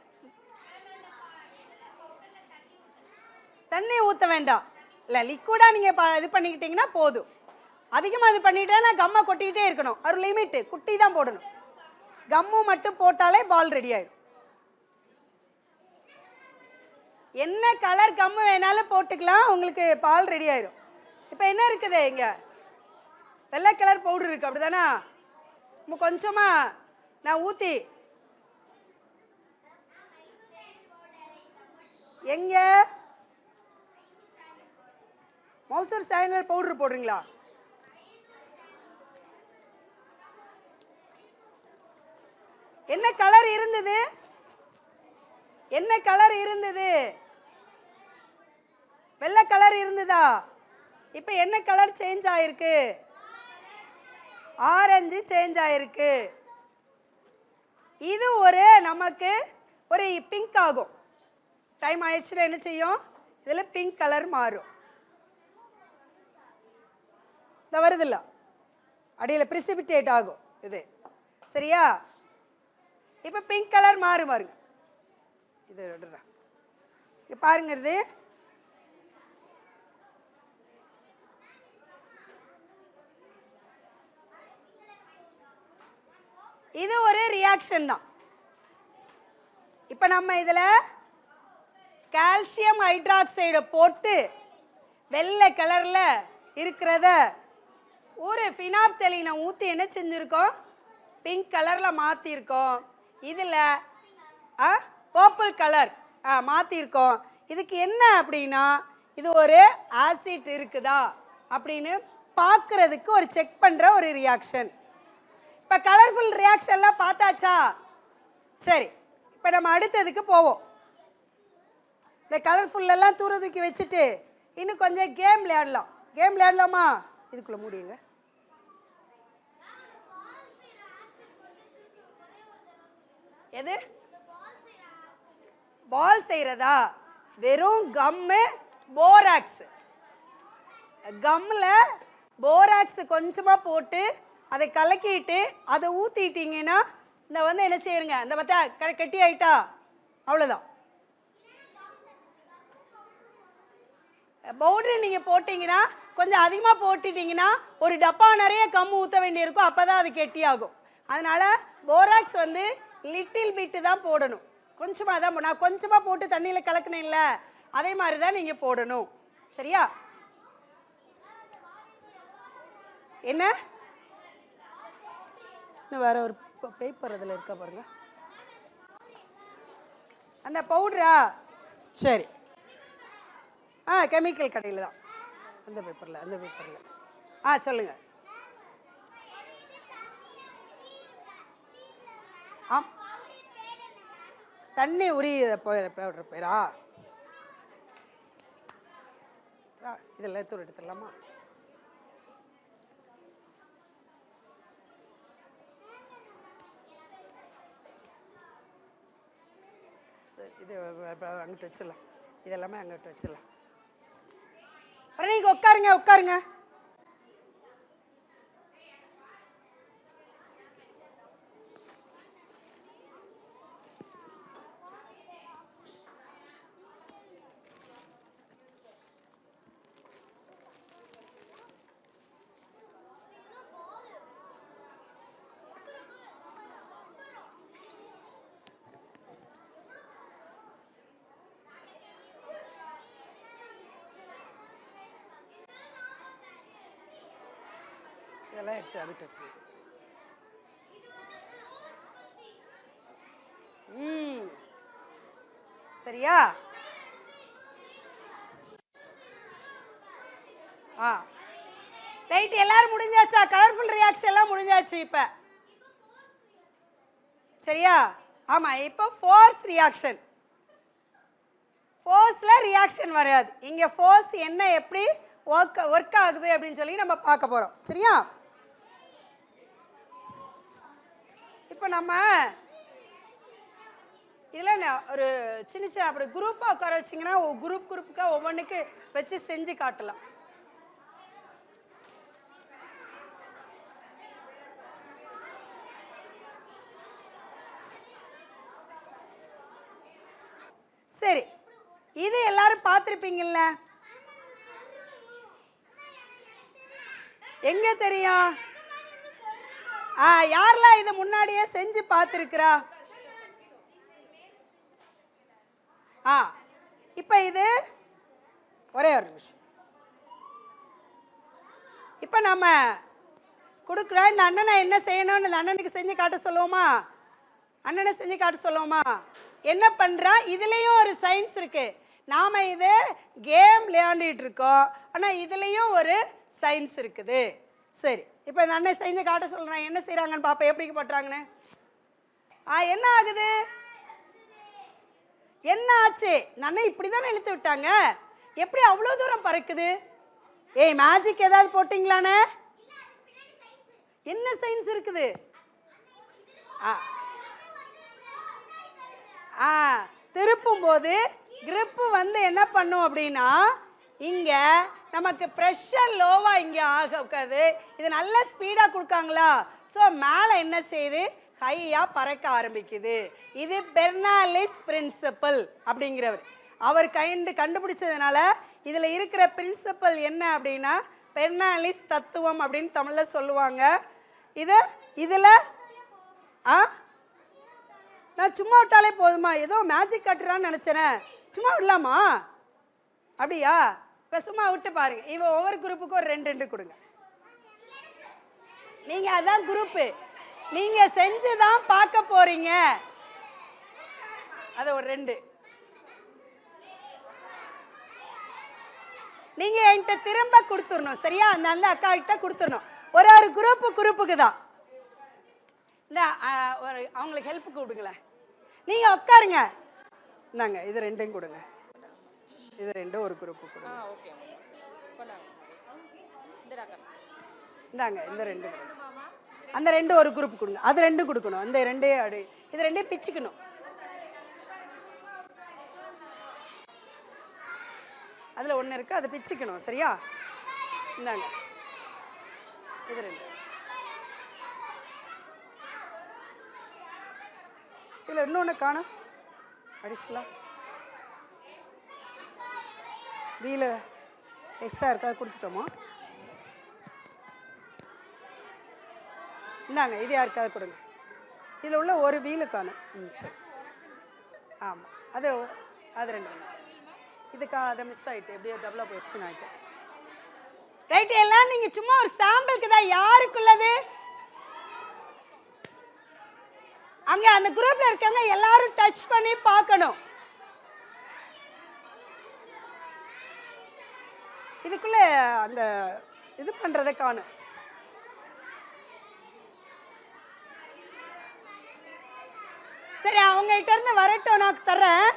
தண்ணி ஊற்ற வேண்டாம். இல்லை, லிக்விடாக நீங்கள் இது பண்ணிக்கிட்டிங்கன்னா போதும். அதிகமாக இது பண்ணிட்டா நான் கம்மை கொட்டிக்கிட்டே இருக்கணும். ஒரு லிமிட்டு, குட்டி தான் போடணும். கம்மு மட்டும் போட்டாலே பால் ரெடி ஆயிடும். என்ன கலர் கம்மு வேணாலும் போட்டுக்கலாம், உங்களுக்கு பால் ரெடி ஆயிடும். இப்போ என்ன இருக்குது? இங்கே வெள்ளை கலர் பவுடர் இருக்குது, அப்படி தானே? கொஞ்சமாக நான் ஊற்றி எங்க மௌசர் சயனைல் பவுடர் போடுறீங்களா? என்ன கலர் இருந்தது? என்ன கலர் இருந்தது? வெள்ளை கலர் இருந்ததா? இப்போ என்ன கலர் சேஞ்ச் ஆயிருக்கு? ஆரஞ்சு சேஞ்ச் ஆயிருக்கு. இது ஒரு நமக்கு ஒரு பிங்க் ஆகும். டைம் ஆயிடுச்சுன்னா என்ன செய்யும்? இதில் பிங்க் கலர் மாறும். இந்த வருதில்ல, அடியில் பிரிசிபிடேட் ஆகும் இது. சரியா? இப்போ பிங்க் கலர் மாறு பாருங்க. இது பாருங்க, இது ஒரு ரியாக்ஷன் தான். இப்போ நம்ம இதில் கால்சியம் ஹைட்ராக்சைடை போட்டு வெள்ளை கலரில் இருக்கிறத ஒரு ஃபினாப்தலீனை ஊற்றி என்ன செஞ்சுருக்கோம்? பிங்க் கலரில் மாற்றிருக்கோம். இதில் பர்பிள் கலர் மாற்றிருக்கோம். இதுக்கு என்ன அப்படின்னா, இது ஒரு ஆசிட் இருக்குதா அப்படின்னு பார்க்குறதுக்கு ஒரு செக் பண்ணுற ஒரு ரியாக்ஷன். இப்போ கலர்ஃபுல் ரியாக்ஷன்லாம் பார்த்தாச்சா? சரி, இப்போ நம்ம அடுத்ததுக்கு போவோம். இந்த கலர்ஃபுல்லெல்லாம் தூர தூக்கி வச்சுட்டு இன்னும் கொஞ்சம் கேம் விளையாடலாம். கேம் விளையாடலாமா? இதுக்குள்ளே முடியுங்க. எது பால் செய்கிறதா? வெறும் கம்மு, போராக்ஸ். கம்மில் போராக்ஸ் கொஞ்சமாக போட்டு அதை கலக்கிட்டு அதை ஊற்றிட்டிங்கன்னா இந்த வந்து என்ன செய்யுங்க, இந்த பார்த்தா கெட்டி ஆயிட்டா, அவ்வளோதான். பவுட்ரு நீங்கள் போட்டிங்கன்னா கொஞ்சம் அதிகமாக போட்டுட்டிங்கன்னா ஒரு டப்பா நிறைய கம் ஊற்ற வேண்டியிருக்கும். அப்போ தான் அது கெட்டியாகும். அதனால் போராக்ஸ் வந்து லிட்டில் பிட்டு தான் போடணும். கொஞ்சமாக தான். நான் கொஞ்சமாக போட்டு தண்ணியில் கலக்கினேன்ல, அதே மாதிரி தான் நீங்கள் போடணும். சரியா? என்ன இன்னும் வேற ஒரு பேப்பர் அதில் இருக்கா பாருங்க. அந்த பவுடரா? சரி, கெமிக்கல் கடையில் தான். அந்த பேப்பரில் சொல்லுங்கள். தண்ணி உரி பவுடர் பேரா? இதெல்லாம் தூர எடுத்துடலாமா? சரி, இது அங்கிட்டு வச்சிடலாம். இதெல்லாமே அங்கிட்டு வச்சிடலாம். அப்புறம் நீங்கள் உட்காருங்க. இதெல்லாம் எடுத்து அவிட்டு வச்சுருங்க. சரியா? ரைட், எல்லாரும் முடிஞ்சாச்சா? கலர்ஃபுல் ரியாக்ஷன் எல்லாம் முடிஞ்சாச்சு. இப்போ சரியா? ஆமாம், இப்போ ஃபோர்ஸ் ரியாக்ஷன். ஃபோர்ஸில் ரியாக்ஷன் வராது. இங்கே ஃபோர்ஸ் என்ன, எப்படி ஒர்க் ஆகுது அப்படின்னு சொல்லி நம்ம பார்க்க போகிறோம். சரியா? இப்போ நம்ம இதில் ஒரு சின்ன அப்படி குரூப்பாக உட்கார வச்சிங்கன்னா குரூப்புக்காக ஒவ்வொன்றுக்கு வச்சு செஞ்சு காட்டலாம். சரி, இது எல்லாரும் பார்த்துருப்பீங்கல்ல? எங்க தெரியும்? யாரெல்லாம் இதை முன்னாடியே செஞ்சு பார்த்துருக்கிறா? இப்போ இது ஒரே ஒரு நிமிஷம். இப்போ நம்ம கொடுக்குற இந்த அண்ணனை என்ன செய்யணும்னு இந்த அண்ணனுக்கு செஞ்சு காட்ட சொல்லுவோமா? அண்ணனை செஞ்சு காட்ட சொல்லுவோமா? என்ன பண்ணுறா? இதுலேயும் ஒரு சயின்ஸ் இருக்குது. நாம் இது கேம் விளையாண்டுட்டு இருக்கோம், ஆனால் இதுலேயும் ஒரு சயின்ஸ் இருக்குது. சரி, இப்போ இந்த அண்ணன் செஞ்சு காட்ட சொல்கிறேன், என்ன செய்கிறாங்கன்னு பார்ப்பேன், எப்படி பண்ணுறாங்கன்னு. என்ன ஆகுது, என்ன ஆச்சு? அண்ணன் இப்படி தானே இழுத்து விட்டாங்க, எப்படி அவ்வளோ தூரம் பறக்குது? ஏய், மேஜிக் ஏதாவது போட்டிங்களானே? என்ன சயின்ஸ் இருக்குது? திருப்பும் போது கிரிப்பு வந்து என்ன பண்ணும் அப்படின்னா, இங்கே நமக்கு ப்ரெஷர் லோவாக இங்கே ஆகாது. இது நல்ல ஸ்பீடாக கொடுக்காங்களா, ஸோ மேலே என்ன செய்யுது, ஹையாக பறக்க ஆரம்பிக்குது. இது பெர்னாலிஸ் பிரின்சிபல் அப்படிங்கிறவர் அவர் கண்டுபிடிச்சதுனால இதில் இருக்கிற பிரின்சிபல் என்ன அப்படின்னா பெர்னாலிஸ் தத்துவம் அப்படின்னு தமிழில் சொல்லுவாங்க. இதில் நான் சும்மா விட்டாலே போதுமா, ஏதோ மேஜிக் கட்டுறான்னு நினச்சேனே, சும்மா விடலாமா? அப்படியா? இப்போ சும்மா விட்டு பாருங்க. இவன் ஒவ்வொரு குரூப்புக்கும் ஒரு 2 கொடுங்க. நீங்கள் அதான் குரூப்பு, நீங்கள் செஞ்சு தான் பார்க்க போறீங்க. அது ஒரு 2 நீங்கள் என்கிட்ட திரும்ப கொடுத்துடணும். சரியா? அந்த அக்கா கிட்ட கொடுத்துடணும். ஒரு குரூப்புக்கு தான். இந்த அவங்களுக்கு ஹெல்ப் கொடுங்களேன். நீங்கள் உட்காருங்க. இந்தாங்க, இது 2 கொடுங்க. இது 2 ஒரு குரூப்பு கொடுங்க. இந்தாங்க, இந்த 2 அந்த 2 ஒரு குரூப் கொடுங்க. அது 2 கொடுக்கணும். அந்த 2 இது 2 பிச்சுக்கணும். அதில் 1 இருக்குது, அதை பிச்சுக்கணும். சரியா? இந்தாங்க, இது 2. இதில் இன்னொன்று காணும் அடிஷனலாக வீல் எக்ஸ்ட்ரா இருக்கா, கொடுத்துட்டோமா? இந்தாங்க, இது யாருக்காவது கொடுங்க. இதில் உள்ள ஒரு வீலு காணும். சரி, ஆமாம், அது 2 இதுக்கா அதை மிஸ் ஆகிட்டு எப்படியோ டபுளாக பொசிஷன் ஆகிட்டு. ரைட்டு, எல்லாம் நீங்கள் சும்மா ஒரு சாம்பிளுக்கு தான். யாருக்குள்ளது? அங்கே அந்த குரூப்ல இருக்காங்க, எல்லாரும் டச் பண்ணி பார்க்கணும். இதுக்குள்ள அந்த இது பண்றதை காணும். சரி, அவங்க கிட்ட இருந்து வரட்டும், நான் தர்றேன்.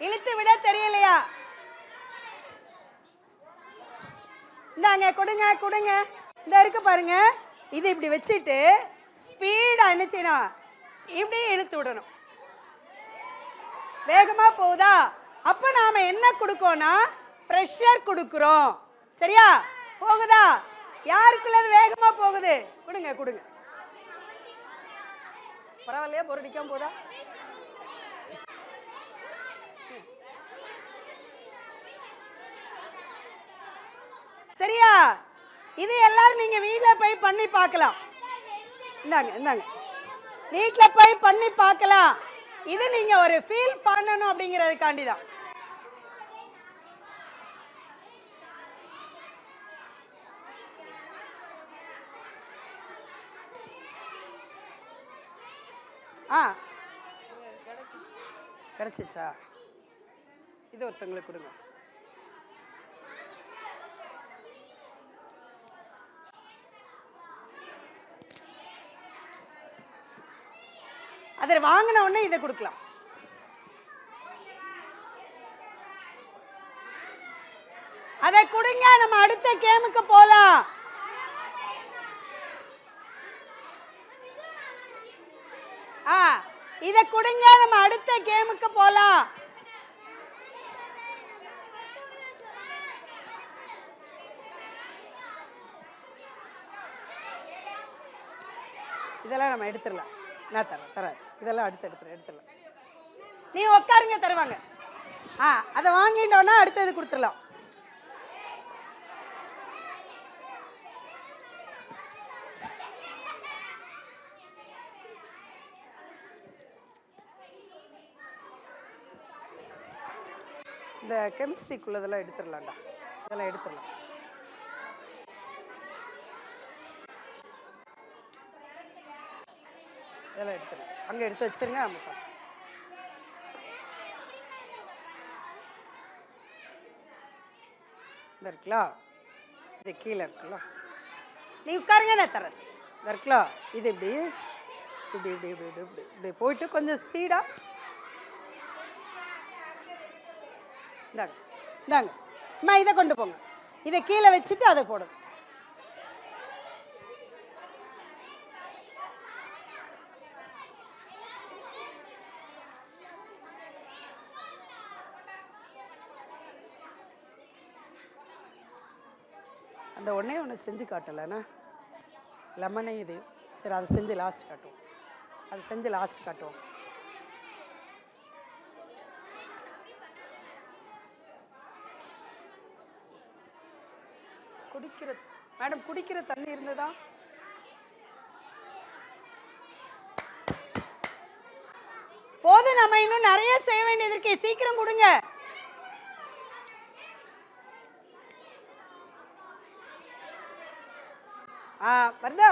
இழுத்து விட தெரியலையா? இந்தாங்க, கொடுங்க. இந்த இருக்கு பாருங்க, இது இப்படி வச்சுட்டு ஸ்பீடா என்ன செய்யணும், இப்படி இழுத்து விடணும். வேகமா போகுதா? அப்ப நாம என்ன கொடுக்கோம்னா பிரஷர் கொடுக்கிறோம். சரியா? போகுதா? யாருக்குள்ளது வேகமா போகுது? கொடுங்க. பரவாயில்லையா? பொருடிக்காம போதா? சரியா? இது எல்லாரும் நீங்க வீட்ல போய் பண்ணி பார்க்கலாம். இந்தாங்க, வீட்ல போய் பண்ணி பார்க்கலாம். இது நீங்க ஒரு ஃபீல் பண்ணணும் அப்படிங்கிறதுக்காண்டி தான். கிடைச்சிச்சா? இது ஒருத்தங்களுக்கு கொடுங்க. அதை வாங்கின உடனே இதை கொடுக்கலாம். அதை கொடுங்க, நம்ம அடுத்த கேமுக்கு போலாம். இதை கொடுங்க, நம்ம அடுத்த கேமுக்கு போலாம். இதெல்லாம் நம்ம எடுத்துடலாம். நான் தரேன். இதெல்லாம் அடுத்து எடுத்துடலாம். நீ உட்காருங்க, தருவாங்க. அதை வாங்கிட்டோன்னா அடுத்தது கொடுத்துடலாம். இந்த கெமிஸ்ட்ரிக்குள்ளதெல்லாம் எடுத்துடலாம்டா. இதெல்லாம் எடுத்துடலாம். இதெல்லாம் எடுத்துடலாம். அங்கே எடுத்து வச்சிருங்க. நம்ம இந்த இருக்கலாம், இது கீழே இருக்குல்ல, நீ உட்காருங்க, நான் தரேன். இந்த இருக்கலாம், இது இப்படி இப்படி இப்படி இப்படி இப்படி இப்படி இப்படி போயிட்டு கொஞ்சம் ஸ்பீடாக இந்தாங்க இந்தாங்க அம்மா, இதை கொண்டு போங்க, இதை கீழே வச்சுட்டு அதை போடும். அந்த ஒன்று செஞ்சு காட்டலைண்ணா, லெமனே இது. சரி, அதை செஞ்சு லாஸ்ட் காட்டுவோம், அதை செஞ்சு லாஸ்ட் காட்டுவோம். குடிக்கிற மேடம், குடிக்கிற தண்ணி இருந்ததா? போதும், நம்ம இன்னும் நிறைய செய்ய வேண்டியது இருக்கு, சீக்கிரம் கொடுங்க. வருதா?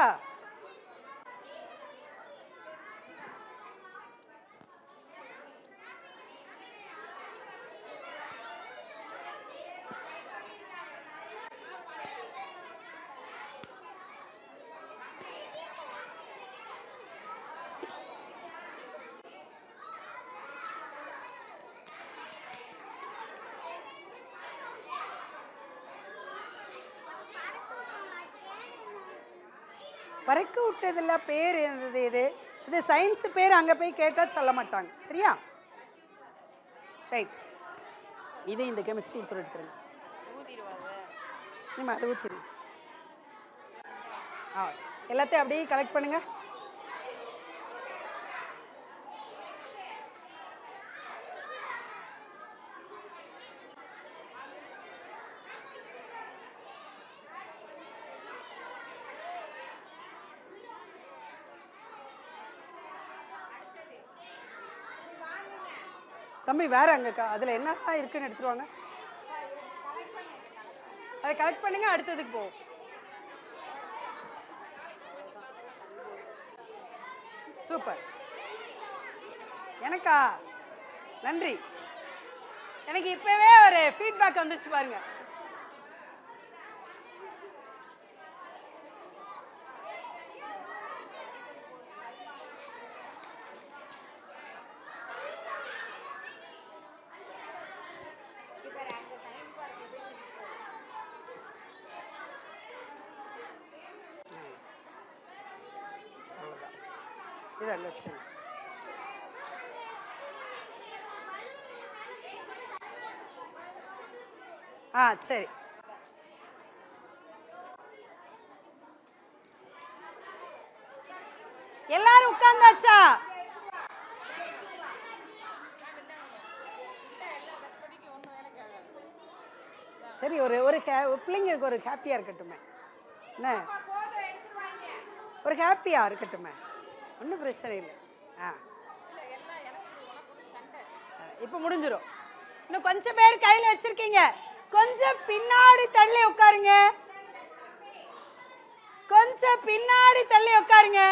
பறக்க விட்டதில்ல, பேர் இருந்தது. இது சயின்ஸ் பேர், அங்கே போய் கேட்டால் சொல்ல மாட்டாங்க. சரியா? ரைட். இது இந்த கெமிஸ்ட்ரி துறை எடுத்துருங்க. நீங்கள் அதை ஊற்றிடுங்க. எல்லாத்தையும் அப்படியே கலெக்ட் பண்ணுங்க. தம்பி, வேற அங்கக்கா, அதில் என்னெல்லாம் இருக்குன்னு எடுத்துட்டு வாங்க. அதை கலெக்ட் பண்ணுங்க, அடுத்ததுக்கு போவோம். சூப்பர். எனக்கா? நன்றி. எனக்கு இப்பவே ஒரு ஃபீட்பேக் வந்துருச்சு பாருங்க. இது அங்கே வச்சுங்க. சரி. எல்லாரும் உட்கார்ந்தாச்சா? சரி, ஒரு பிள்ளைங்களுக்கு ஒரு ஹாப்பியா இருக்கட்டுமே, என்ன ஒரு ஹாப்பியா இருக்கட்டுமே, ஒன்றும் பிரச்சனை இல்லை. இப்போ முடிஞ்சிடும். இன்னும் கொஞ்சம் பேர் கையில் வச்சிருக்கீங்க, கொஞ்சம் பின்னாடி தள்ளி உட்காருங்க, கொஞ்சம் பின்னாடி தள்ளி உட்காருங்க.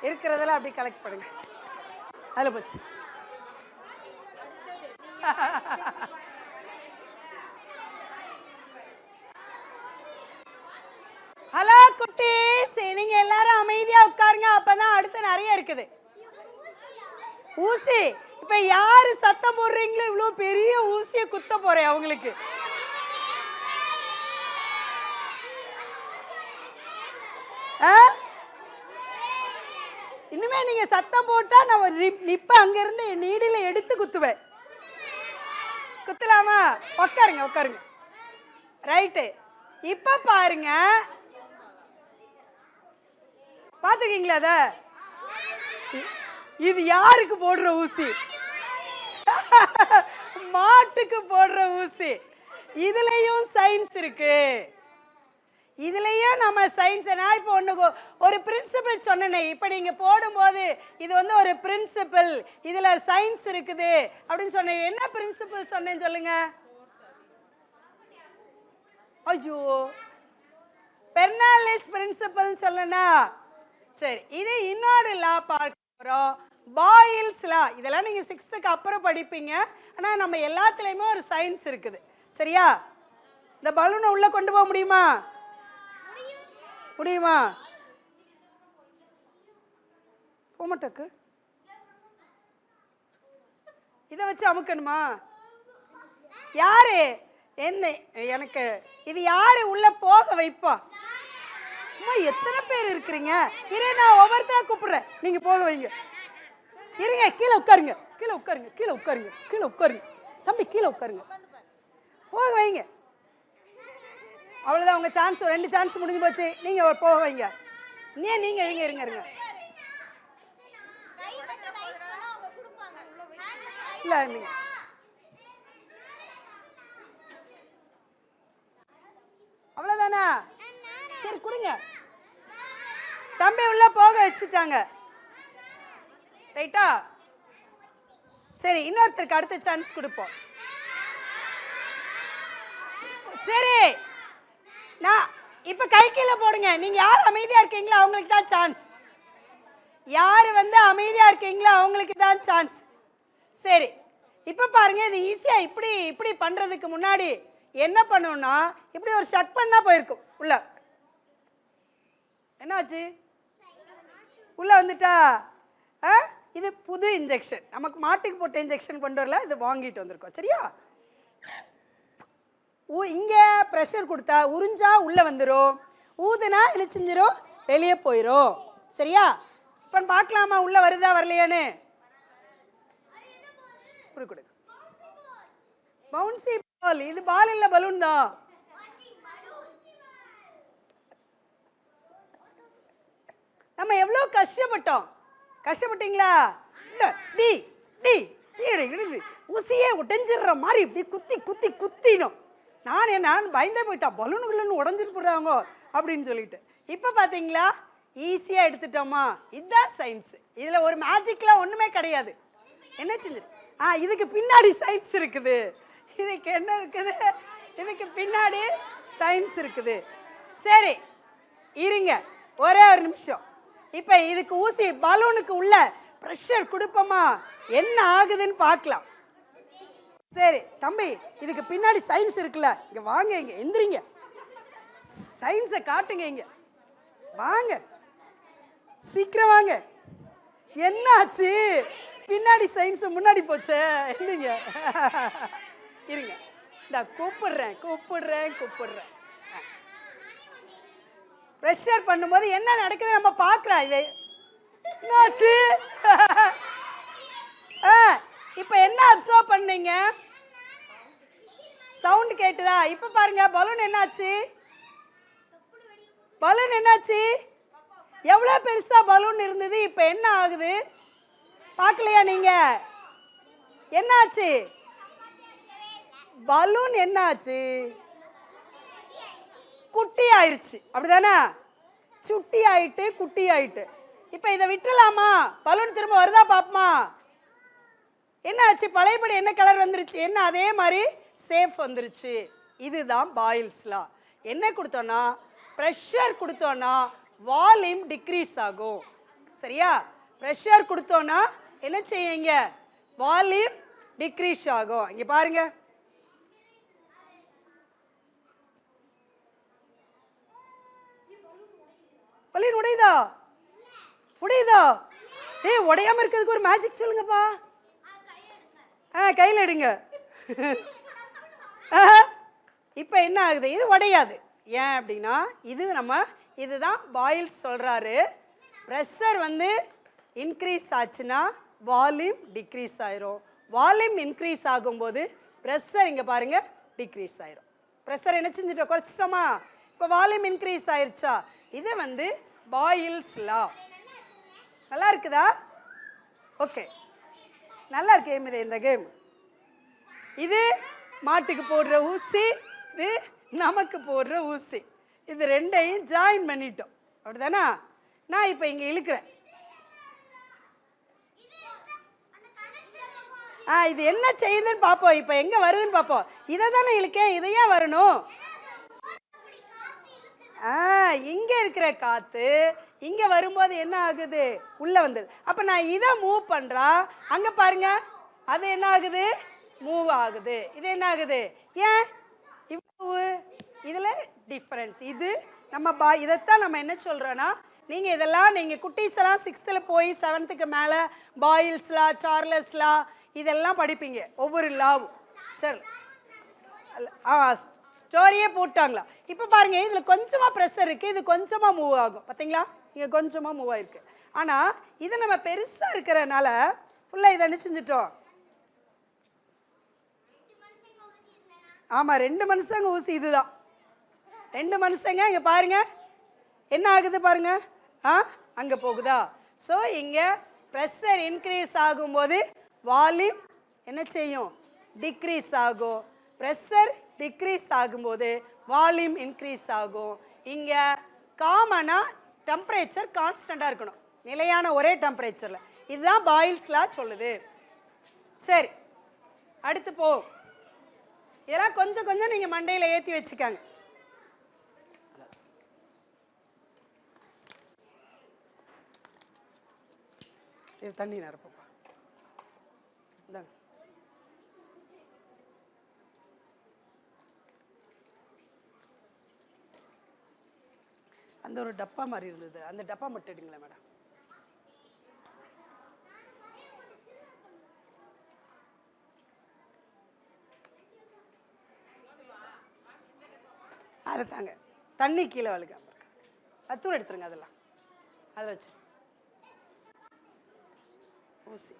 இருக்கிறதெல்லாம் அப்படி கலெக்ட் பண்ணுங்க. அதில் போச்சு. ஹலோ குட்டீஸ், நீங்க எல்லாரும் அமைதியா உட்காருங்க, அப்பதான் அடுத்து நிறைய இருக்குது. ஊசி, இப்ப யாரு சத்தம் போடுறீங்களோ இவ்வளவு பெரிய ஊசியை குத்த போறேன் அவங்களுக்கு. இனிமே நீங்க சத்தம் போட்டா நான் நிப்ப அங்க இருந்து நீடில எடுத்து குத்துவேன். குத்தலாமா? உட்காருங்க உட்காருங்க. ரைட்டு. இப்ப பாருங்க, பாத்துக்கீங்களா? அத இது யாருக்கு போடுற ஊசி? மாட்டுக்கு போடுற ஊசி. இதுலயும் சயின்ஸ் இருக்கு, இதுலயும் நம்ம சயின்ஸ். நான் இப்போ ஒரு பிரின்சிபல் சொன்னேனே, இப்ப நீங்க போடும்போது இது ஒரு பிரின்சிபல், இதுல சயின்ஸ் இருக்குது அப்படின்னு சொன்னேன். என்ன பிரின்சிபல் சொன்னேன்னு சொல்லுங்க. ஐயோ, பெர்னாலிஸ் பிரின்சிபல் சொல்லனா. சரி, இது இன்னொரு லா பார்க்க போறோம், பாயில்ஸ் லா. இதெல்லாம் நீங்க 6th அப்புறம் படிப்பீங்க. ஆனா நம்ம எல்லாத்துலயுமே ஒரு சயின்ஸ் இருக்குது. சரியா? இந்த பலூனை உள்ள கொண்டு போக முடியுமா? முடியுமா? போமாட்டக்கு இதை வச்சு அமுக்கணுமா? யாரு என்ன எனக்கு இது யாரு உள்ள போக வைப்பா? அம்மா எத்தனை பேர் இருக்கிறீங்க? இரு, நான் ஒவ்வொருத்தரா கூப்பிடுறேன், நீங்க போக வைங்க. இருங்க, கீழே உட்காருங்க, கீழே உட்காருங்க, கீழே உட்காருங்க, கீழே உட்காருங்க. தம்பி கீழே உட்காருங்க, போக வைங்க. அவ்வளோதான், உங்க சான்ஸ் 2 சான்ஸ் முடிஞ்சு போச்சு. நீங்க போக வைங்க. நீங்க இருங்க இருங்க இருங்க. இல்ல நீங்க அவ்வளவுதானா? சரி கொடுங்க. தம்பி உள்ள போக வச்சுட்டாங்க. ரைட்டா? சரி, இன்னொருத்தருக்கு அடுத்த சான்ஸ் கொடுப்போம். சரி, நான் இப்ப கை கீழே போடுங்க. நீங்க யார் அமைதியா இருக்கீங்களோ அவங்களுக்கு தான் சான்ஸ். யாரு அமைதியா இருக்கீங்களோ அவங்களுக்கு தான் சான்ஸ். சரி, இப்ப பாருங்க, இது ஈஸியா இப்படி இப்படி பண்றதுக்கு முன்னாடி என்ன பண்ணணும்னா, இப்படி ஒரு ஷக் பண்ணா போயிருக்கும். உள்ள என்னாச்சு? உள்ள வந்துட்டா? இது புது இன்ஜெக்ஷன், நமக்கு மாட்டுக்கு போட்ட இன்ஜெக்ஷன் கொண்டு வரல, இது வாங்கிட்டு வந்திருக்கோம். சரியா? இங்க ப்ரெஷர் கொடுத்தா உறிஞ்சா உள்ள வந்துடும், ஊதுனா என்ன செஞ்சிடும்? வெளியே போயிடும். சரியா? இப்ப பார்க்கலாமா உள்ள வருதா வரலையான்னு? பவுன்சி பால். இது பால் இல்ல, பலூன் தான். நம்ம எவ்வளவு கஷ்டப்பட்டோம். கஷ்டப்பட்டீங்களா? டி டி ஊசியே உடைஞ்சிடுற மாதிரி இப்படி குத்தி குத்தி குத்தினோம். நான் பயந்தே போயிட்டேன், பலூனுக்குள்ளன்னு உடஞ்சிட்டு போடுறாங்க அப்படின்னு சொல்லிட்டு. இப்போ பார்த்தீங்களா, ஈஸியாக எடுத்துட்டோமா? இதுதான் சயின்ஸ். இதில் ஒரு மேஜிக்லாம் ஒன்றுமே கிடையாது. என்ன செஞ்சு இதுக்கு பின்னாடி சயின்ஸ் இருக்குது. இதுக்கு என்ன இருக்குது? இதுக்கு பின்னாடி சயின்ஸ் இருக்குது. சரி இருங்க, ஒரே ஒரு நிமிஷம். இப்போ இதுக்கு ஊசி பலூனுக்கு உள்ள ப்ரெஷர் கொடுப்போமா, என்ன ஆகுதுன்னு பார்க்கலாம். சரி தம்பி, இதுக்கு பின்னாடி சயின்ஸ் இருக்குல்ல, இங்க வாங்க, இங்க எந்திரிங்க, சயின்ஸை காட்டுங்க, இங்க வாங்க, சீக்கிரம் வாங்க. என்ன ஆச்சு? பின்னாடி சயின்ஸ் முன்னாடி போச்சே, எந்திரிங்க. இருங்க, நான் கூப்பிடுறேன் கூப்பிடுறேன் கூப்பிடுறேன். ப்ரெஷர் பண்ணும்போது என்ன நடக்குது நம்ம பார்க்கலாம். இவை என்னாச்சு? இப்போ என்ன அப்சர்வ் பண்ணீங்க? சவுண்ட் கேட்டுதா? இப்போ பாருங்க, பலூன் என்னாச்சு? பலூன் என்னாச்சு? எவ்வளோ பெருசா பலூன் இருந்தது, இப்போ என்ன ஆகுது பார்க்கலையா நீங்க? என்னாச்சு? பலூன் என்னாச்சு? குட்டி ஆயிடுச்சு, அப்படிதானே? சுட்டி ஆயிட்டு குட்டி ஆயிட்டு. இப்போ இதை விட்டுலாமா? பலூன் திரும்ப வருதா பாப்போமா? என்ன ஆச்சு? பழையபடி என்ன கலர் வந்துருச்சு? என்ன அதே மாதிரி சேஃப் வந்துருச்சு. இதுதான் பாயில்ஸ் லா. என்ன கொடுத்தோன்னா, ப்ரெஷர் கொடுத்தோன்னா வால்யூம் டிக்ரீஸ் ஆகும். சரியா? ப்ரெஷர் கொடுத்தோன்னா என்ன செய்யுங்க? வால்யூம் டிக்ரீஸ் ஆகும். இங்க பாருங்க, பலூன் உடையுதா? உடையுதா? உடையாம இருக்கிறதுக்கு ஒரு மேஜிக் சொல்லுங்கப்பா. கையில் எடுங்க. இப்போ என்ன ஆகுது? இது உடையாது. ஏன் அப்படின்னா, இதுதான் பாயில்ஸ் சொல்றாரு. ப்ரெஷர் இன்க்ரீஸ் ஆச்சுன்னா வால்யூம் டிக்ரீஸ் ஆயிரும். வால்யூம் இன்க்ரீஸ் ஆகும்போது ப்ரெஷர் இங்கே பாருங்க டிக்ரீஸ் ஆயிரும். ப்ரெஷர் என்ன செஞ்சுட்டோம்? குறைச்சிட்டோமா? இப்போ வால்யூம் இன்க்ரீஸ் ஆயிருச்சா? இது பாயில்ஸ் லா. நல்லா இருக்குதா? ஓகே, நல்லா இருக்கு இந்த கேம். இது மாட்டுக்கு போடுற ஊசி, இது நமக்கு போடுற ஊசி. இது ரெண்டையும் ஜாயின் பண்ணிட்டோம், அப்படிதானா? நான் இப்போ இங்கே இழுக்கிறேன். இது என்ன செய்யுதுன்னு பார்ப்போம். இப்போ எங்கே வருதுன்னு பார்ப்போம். இதை தானே இழுக்கேன், இதையே வரணும். இங்கே இருக்கிற காற்று இங்கே வரும்போது என்ன ஆகுது, உள்ளே வந்துடுது. அப்போ நான் இதை மூவ் பண்ணுறா, அங்கே பாருங்க அது என்ன ஆகுது, மூவ் ஆகுது. இது என்ன ஆகுது, ஏன் இவ்வளவு இதில் டிஃப்ரென்ஸ். இது நம்ம இதைத்தான் நம்ம என்ன சொல்கிறோன்னா, நீங்கள் இதெல்லாம் நீங்கள் குட்டீஸெல்லாம் 6th போய் 7th மேலே பாயில்ஸ்லா சார்லஸ்லா இதெல்லாம் படிப்பீங்க, ஒவ்வொரு லாவும். சரி, ஸ்டோரியே போட்டாங்களா. இப்போ பாருங்கள் இதில் கொஞ்சமாக ப்ரெஷர் இருக்குது, இது கொஞ்சமாக மூவ் ஆகும். பார்த்தீங்களா, இங்கே கொஞ்சமாக மூவ் ஆகிருக்கு. ஆனால் இது நம்ம பெருசாக இருக்கிறனால ஃபுல்லாக இதை என்ன செஞ்சிட்டோம். ஆமாம், 2 மனுஷங்க ஊசி இதுதான். 2 மனுஷங்க இங்கே பாருங்க என்ன ஆகுது பாருங்க, அங்கே போகுதா. ஸோ இங்கே ப்ரெஷர் இன்க்ரீஸ் ஆகும்போது வால்யூம் என்ன செய்யும், டிக்ரீஸ் ஆகும். ப்ரெஷர் டிக்ரீஸ் ஆகும்போது வால்யூம் இன்க்ரீஸ் ஆகும். இங்கே காமனாக டெம்பரேச்சர் கான்ஸ்டண்ட்டாக இருக்கணும், நிலையான ஒரே டெம்பரேச்சரில். இதுதான் பாயில்ஸ் லா சொல்லுது. சரி, அடுத்து போ. இதெல்லாம் கொஞ்சம் கொஞ்சம் நீங்கள் மண்டையில் ஏற்றி வச்சுக்காங்க. இது தண்ணி நிரப்பப்பா. இந்தாங்க. அந்த ஒரு டப்பா மாதிரி இருந்தது, அந்த டப்பா மட்டும் எடுங்களேன் மேடம். அதை தாங்க, தண்ணி கீழே வழுக்காம தூள் எடுத்துருங்க. அதெல்லாம் அதில் வச்சு ஊசி.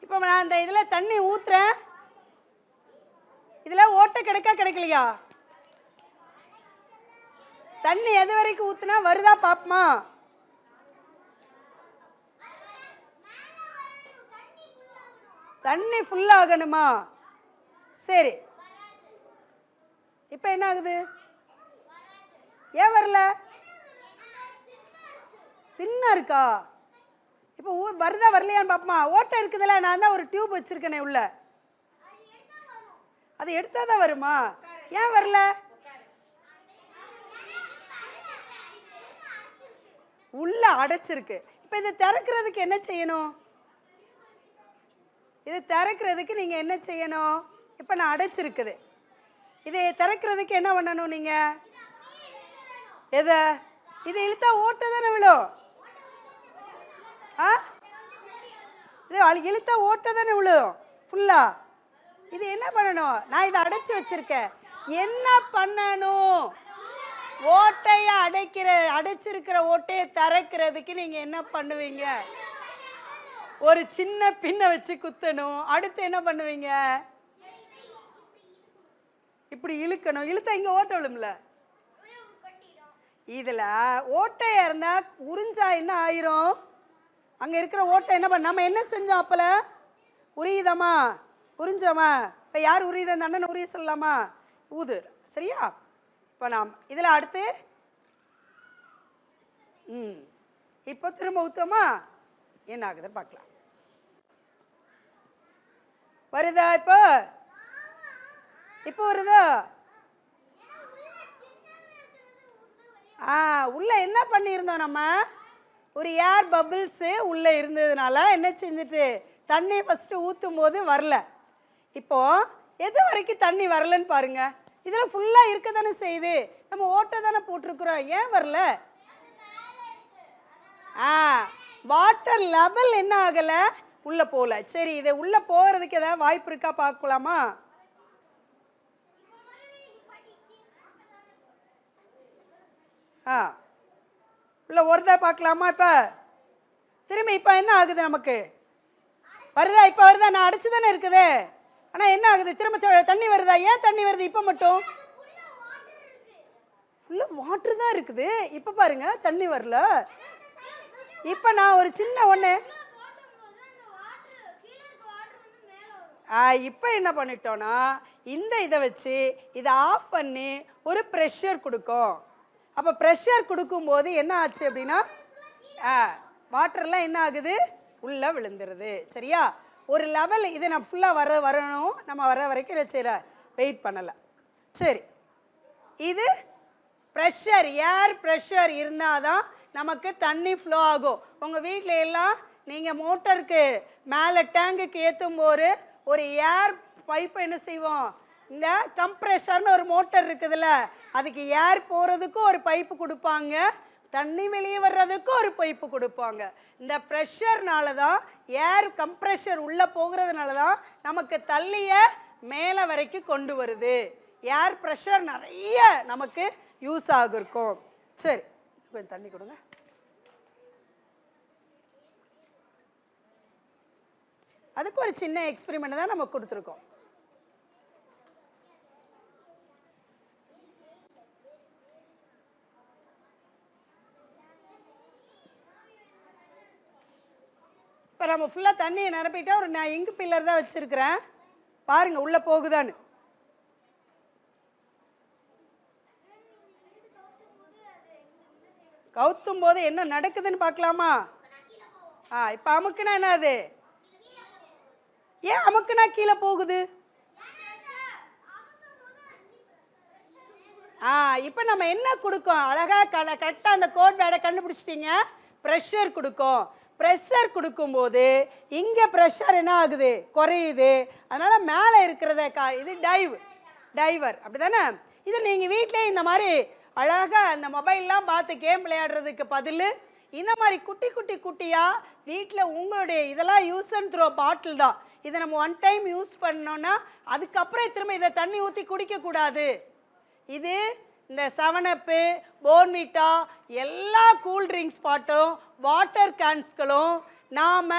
இப்போ நான் அந்த இதில் தண்ணி ஊற்றுறேன், இதில் ஓட்டை கிடைக்கலையா, தண்ணி எது வரைக்கும் ஊற்றுனா வருதா பாப்பமா. தண்ணி ஃபுல்லாகணுமா, சரி. இப்போ என்ன ஆகுது, ஏன் வரல, தின்னா இருக்கா. இப்போ வருதா வரலையான்னு பாப்பமா. ஓட்டை இருக்குதுல்ல, நான் தான் ஒரு டியூப் வச்சிருக்கேனே உள்ள, அது எடுத்தா தான் வருமா, ஏன் வரல. உள்ள அடைச்சிருக்கு. இப்போ இதை திறக்கிறதுக்கு என்ன செய்யணும், இதை திறக்கிறதுக்கு நீங்கள் என்ன செய்யணும், இப்போ நான் அடைச்சிருக்குது, இதை திறக்கிறதுக்கு என்ன பண்ணணும் நீங்கள், எதை இதை இழுத்தா ஓட்ட தானே விழும். இது இழுத்தா ஓட்ட தானே விழும் ஃபுல்லா. இது என்ன பண்ணணும், நான் இதை அடைச்சி வச்சிருக்கேன், என்ன பண்ணணும், ஓட்டையை அடைச்சிருக்கிற ஓட்டையை திறக்கிறதுக்கு நீங்க என்ன பண்ணுவீங்க, ஒரு சின்ன பின்னை வச்சு குத்தணும். அடுத்து என்ன பண்ணுவீங்க, இப்படி இழுக்கணும், இழுத்தா இங்க ஓட்டை விழும்ல. இதுல ஓட்டையா இருந்தா உறிஞ்சா என்ன ஆயிரும், அங்க இருக்கிற ஓட்டை என்ன பண்ண, நம்ம என்ன செஞ்சோம் அப்பல, உரியுதமா உறிஞ்சோமா. இப்ப யார் உரியுத, அந்த அண்ணன் உரிய சொல்லலாமா, ஊது. சரியா, இப்போ நாம் இதில் அடுத்து இப்போ திரும்ப ஊற்றோமா, என்ன ஆகுது பார்க்கலாம். வருதா, இப்போ இப்போ வருதா. உள்ள என்ன பண்ணியிருந்தோம் நம்ம, ஒரு ஏர் பபிள்ஸு உள்ளே இருந்ததுனால என்ன செஞ்சுட்டு தண்ணி ஃபஸ்ட்டு ஊற்றும் போது வரல. இப்போ எது வரைக்கும் தண்ணி வரலன்னு பாருங்க, இதில் ஃபுல்லாக இருக்க தானே செய்யுது, நம்ம ஓட்டை தானே போட்டிருக்கிறோம், ஏன் வரல. வாட்டர் லெவல் என்ன ஆகலை, உள்ளே போகல. சரி, இதை உள்ளே போகிறதுக்கு ஏதாவது வாய்ப்பு இருக்கா பார்க்கலாமா. உள்ள ஒரு தடவை பார்க்கலாமா. இப்போ திரும்பி இப்போ என்ன ஆகுது, நமக்கு வருதா, இப்போ வருதா, நான் அடைச்சு தானே இருக்குது. ஆனால் என்ன ஆகுது, திரும்ப தண்ணி வருதா, ஏன் தண்ணி வருது இப்போ மட்டும், ஃபுல்லாக வாட்டர் தான் இருக்குது. இப்போ பாருங்க தண்ணி வரல. இப்போ நான் ஒரு சின்ன ஒன்று இப்போ என்ன பண்ணிட்டோன்னா, இந்த இதை வச்சு இதை ஆஃப் பண்ணி ஒரு ப்ரெஷர் கொடுக்கும். அப்போ ப்ரெஷர் கொடுக்கும்போது என்ன ஆச்சு அப்படின்னா, வாட்டர்லாம் என்ன ஆகுது, உள்ளே விழுந்துருது. சரியா, ஒரு லெவல் இதை நான் ஃபுல்லாக வரணும், நம்ம வர வரைக்கும் இதை சரி வெயிட் பண்ணலை. சரி, இது ப்ரெஷர், ஏர் ப்ரெஷர் இருந்தால் தான் நமக்கு தண்ணி ஃப்ளோ ஆகும். உங்கள் வீட்டில் எல்லாம் நீங்கள் மோட்டருக்கு மேலே டேங்குக்கு ஏற்றும் போது ஒரு ஏர் பைப்பை என்ன செய்வோம், இந்த கம்ப்ரெஷர்னு ஒரு மோட்டர் இருக்குதுல்ல, அதுக்கு ஏர் போகிறதுக்கும் ஒரு பைப்பு கொடுப்பாங்க, தண்ணி வெளியே வர்றதுக்கும் ஒரு பைப்பு கொடுப்பாங்க. இந்த ப்ரெஷர்னால தான், ஏர் கம்ப்ரெஷர் உள்ளே போகிறதுனால தான் நமக்கு தள்ளியை மேலே வரைக்கும் கொண்டு வருது. ஏர் ப்ரெஷர் நிறைய நமக்கு யூஸ் ஆகிருக்கும். சரி, கொஞ்சம் தண்ணி கொடுங்க. அதுக்கு ஒரு சின்ன எக்ஸ்பெரிமெண்ட் தான் நம்ம கொடுத்துருக்கோம். இப்போ நம்ம ஃபுல்லாக தண்ணியை நிரப்பிட்டா ஒரு நான் இங்கு பில்லர் தான் வச்சுருக்கிறேன், பாருங்கள் உள்ளே போகுதான்னு. கவுத்தும் போது என்ன நடக்குதுன்னு பார்க்கலாமா? இப்போ அமுக்குனா என்ன, அது ஏன் அமுக்குனா கீழே போகுது? இப்போ நம்ம என்ன கொடுக்கோம், அழகாக கரெக்டாக அந்த கோட் வேர்டை கண்டுபிடிச்சிட்டிங்க. ப்ரெஷர் கொடுக்கும். ப்ரெஷர் கொடுக்கும்போது இங்கே ப்ரெஷர் என்ன ஆகுது, குறையுது. அதனால் மேலே இருக்கிறத இது டைவர் அப்படி தானே. இது நீங்கள் வீட்டிலே இந்த மாதிரி அழகாக அந்த மொபைல்லாம் பார்த்து கேம் விளையாடுறதுக்கு பதில் இந்த மாதிரி குட்டி குட்டி குட்டியாக வீட்டில் உங்களுடைய இதெல்லாம் யூஸ் அண்ட் த்ரோ பாட்டில் தான். இதை நம்ம ஒன் டைம் யூஸ் பண்ணோன்னா அதுக்கப்புறம் திரும்ப இதை தண்ணி ஊற்றி குடிக்கக்கூடாது. இது இந்த 7up, போர்ன்விட்டா எல்லா கூல்ட்ரிங்க்ஸ் பாட்டும் வாட்டர் கேன்ஸ்களும் நாம்